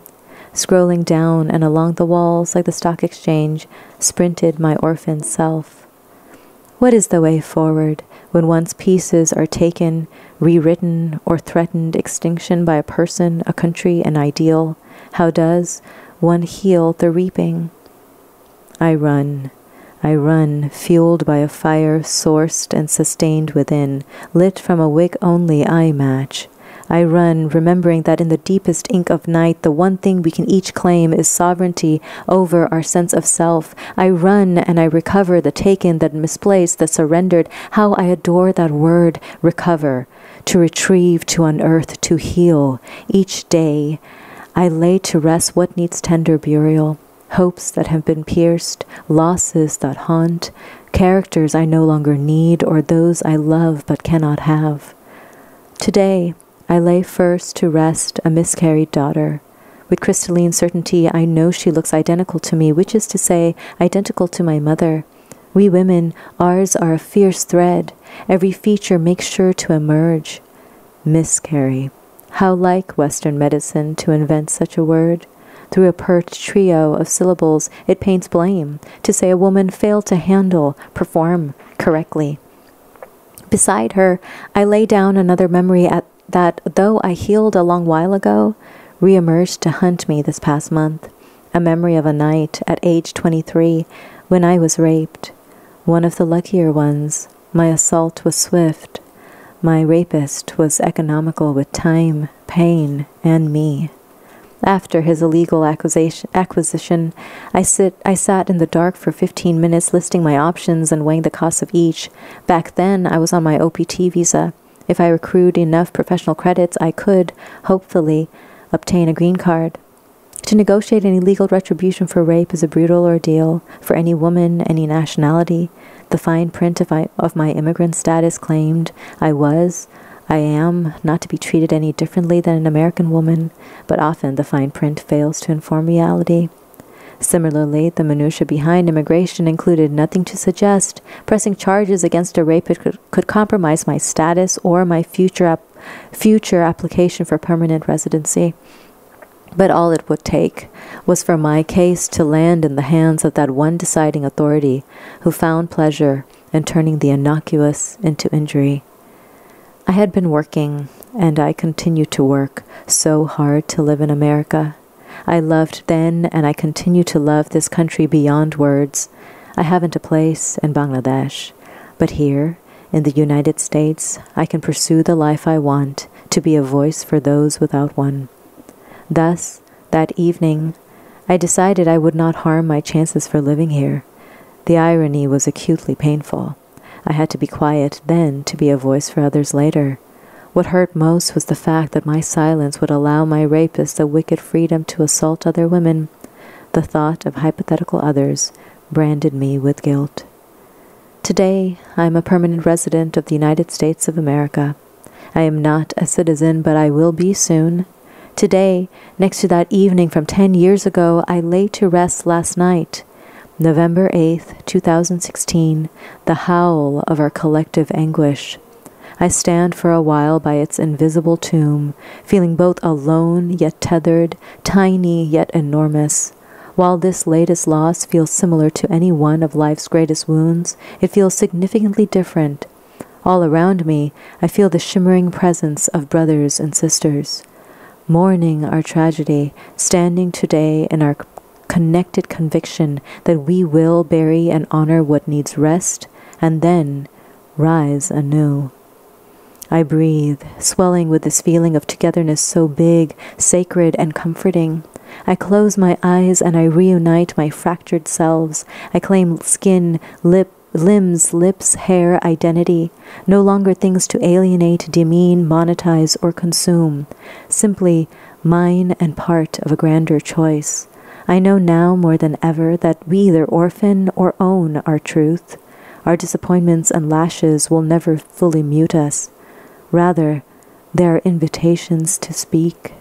Scrolling down and along the walls like the stock exchange, sprinted my orphan self. What is the way forward when one's pieces are taken, rewritten, or threatened extinction by a person, a country, an ideal? How does one heal the reaping? I run, fueled by a fire sourced and sustained within, lit from a wick only I match. I run, remembering that in the deepest ink of night, the one thing we can each claim is sovereignty over our sense of self. I run and I recover the taken, that misplaced, the surrendered. How I adore that word, recover, to retrieve, to unearth, to heal. Each day, I lay to rest what needs tender burial, hopes that have been pierced, losses that haunt, characters I no longer need, or those I love but cannot have. Today, I lay first to rest a miscarried daughter. With crystalline certainty, I know she looks identical to me, which is to say, identical to my mother. We women, ours are a fierce thread. Every feature makes sure to emerge. Miscarry. How like Western medicine to invent such a word. Through a pert trio of syllables, it paints blame, to say a woman failed to handle, perform correctly. Beside her, I lay down another memory that, though I healed a long while ago, re-emerged to hunt me this past month. A memory of a night at age 23 when I was raped. One of the luckier ones. My assault was swift. My rapist was economical with time, pain, and me. After his illegal acquisition, I sat in the dark for 15 minutes listing my options and weighing the cost of each. Back then, I was on my OPT visa. If I accrued enough professional credits, I could, hopefully, obtain a green card. To negotiate any legal retribution for rape is a brutal ordeal for any woman, any nationality. The fine print of my immigrant status claimed I am, not to be treated any differently than an American woman, but often the fine print fails to inform reality. Similarly, the minutiae behind immigration included nothing to suggest pressing charges against a rapist could compromise my status or my future application for permanent residency. But all it would take was for my case to land in the hands of that one deciding authority who found pleasure in turning the innocuous into injury. I had been working, and I continue to work so hard to live in America. I loved then, and I continue to love this country beyond words. I haven't a place in Bangladesh, but here, in the United States, I can pursue the life I want, to be a voice for those without one. Thus, that evening, I decided I would not harm my chances for living here. The irony was acutely painful. I had to be quiet then to be a voice for others later. What hurt most was the fact that my silence would allow my rapist a wicked freedom to assault other women. The thought of hypothetical others branded me with guilt. Today, I am a permanent resident of the United States of America. I am not a citizen, but I will be soon. Today, next to that evening from 10 years ago, I lay to rest last night. November 8th, 2016, the howl of our collective anguish. I stand for a while by its invisible tomb, feeling both alone yet tethered, tiny yet enormous. While this latest loss feels similar to any one of life's greatest wounds, it feels significantly different. All around me, I feel the shimmering presence of brothers and sisters. Mourning our tragedy, standing today in our connected conviction that we will bury and honor what needs rest, and then rise anew. I breathe, swelling with this feeling of togetherness so big, sacred, and comforting. I close my eyes and I reunite my fractured selves. I claim skin, limbs, lips, hair, identity. No longer things to alienate, demean, monetize, or consume. Simply mine and part of a grander choice. I know now more than ever that we either orphan or own our truth. Our disappointments and lashes will never fully mute us. Rather, There are invitations to speak.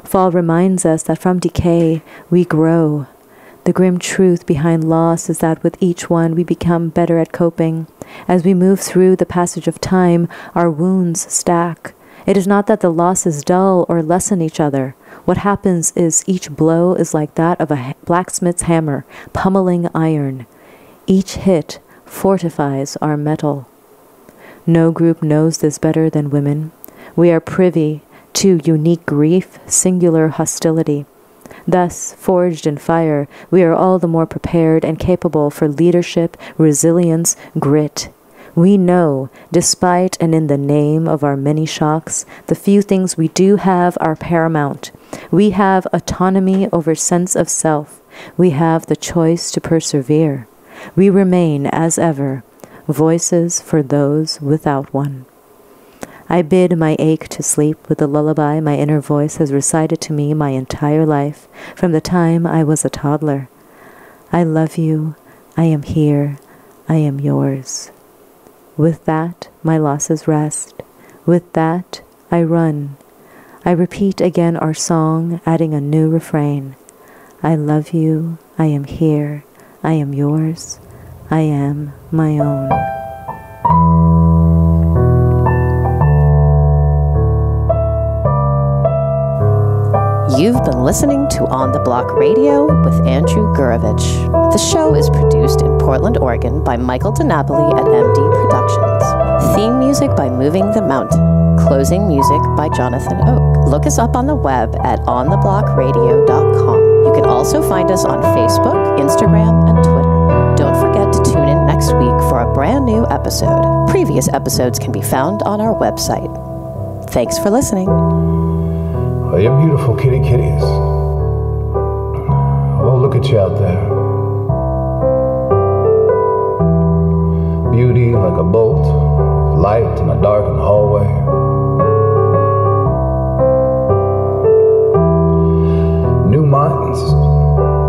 Fall reminds us that from decay we grow. The grim truth behind loss is that with each one we become better at coping. As we move through the passage of time, our wounds stack. It is not that the losses dull or lessen each other. What happens is each blow is like that of a blacksmith's hammer, pummeling iron. Each hit fortifies our metal. No group knows this better than women. We are privy to unique grief, singular hostility. Thus, forged in fire, we are all the more prepared and capable for leadership, resilience, grit. We know, despite and in the name of our many shocks, the few things we do have are paramount. We have autonomy over sense of self. We have the choice to persevere. We remain, as ever, voices for those without one. I bid my ache to sleep with the lullaby my inner voice has recited to me my entire life, from the time I was a toddler. I love you. I am here. I am yours. With that, my losses rest. With that, I run. I repeat again our song, adding a new refrain. I love you. I am here. I am yours. I am my own. You've been listening to On the Block Radio with Andrew Gurovich. The show is produced in Portland, Oregon by Michael DiNapoli at MD Productions. Theme music by Moving the Mountain. Closing music by Jonathan Oak. Look us up on the web at ontheblockradio.com. You can also find us on Facebook, Instagram, and Twitter. Don't forget to tune in next week for a brand new episode. Previous episodes can be found on our website. Thanks for listening. Oh, you're beautiful kitty kitties. Oh, look at you out there. Beauty like a bolt, light in a darkened hallway. New minds,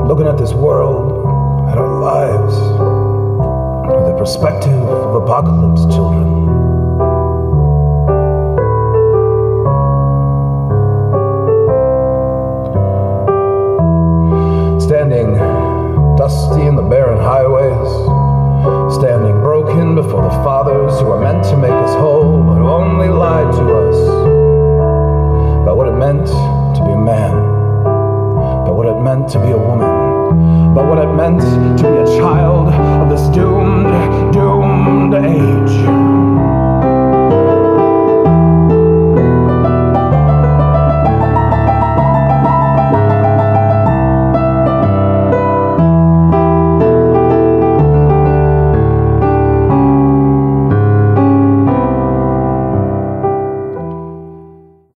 looking at this world, at our lives, with the perspective of apocalypse children. Standing dusty in the barren highways, standing broken before the fathers who were meant to make us whole, but who only lied to us about what it meant to be a man, about what it meant to be a woman, about what it meant to be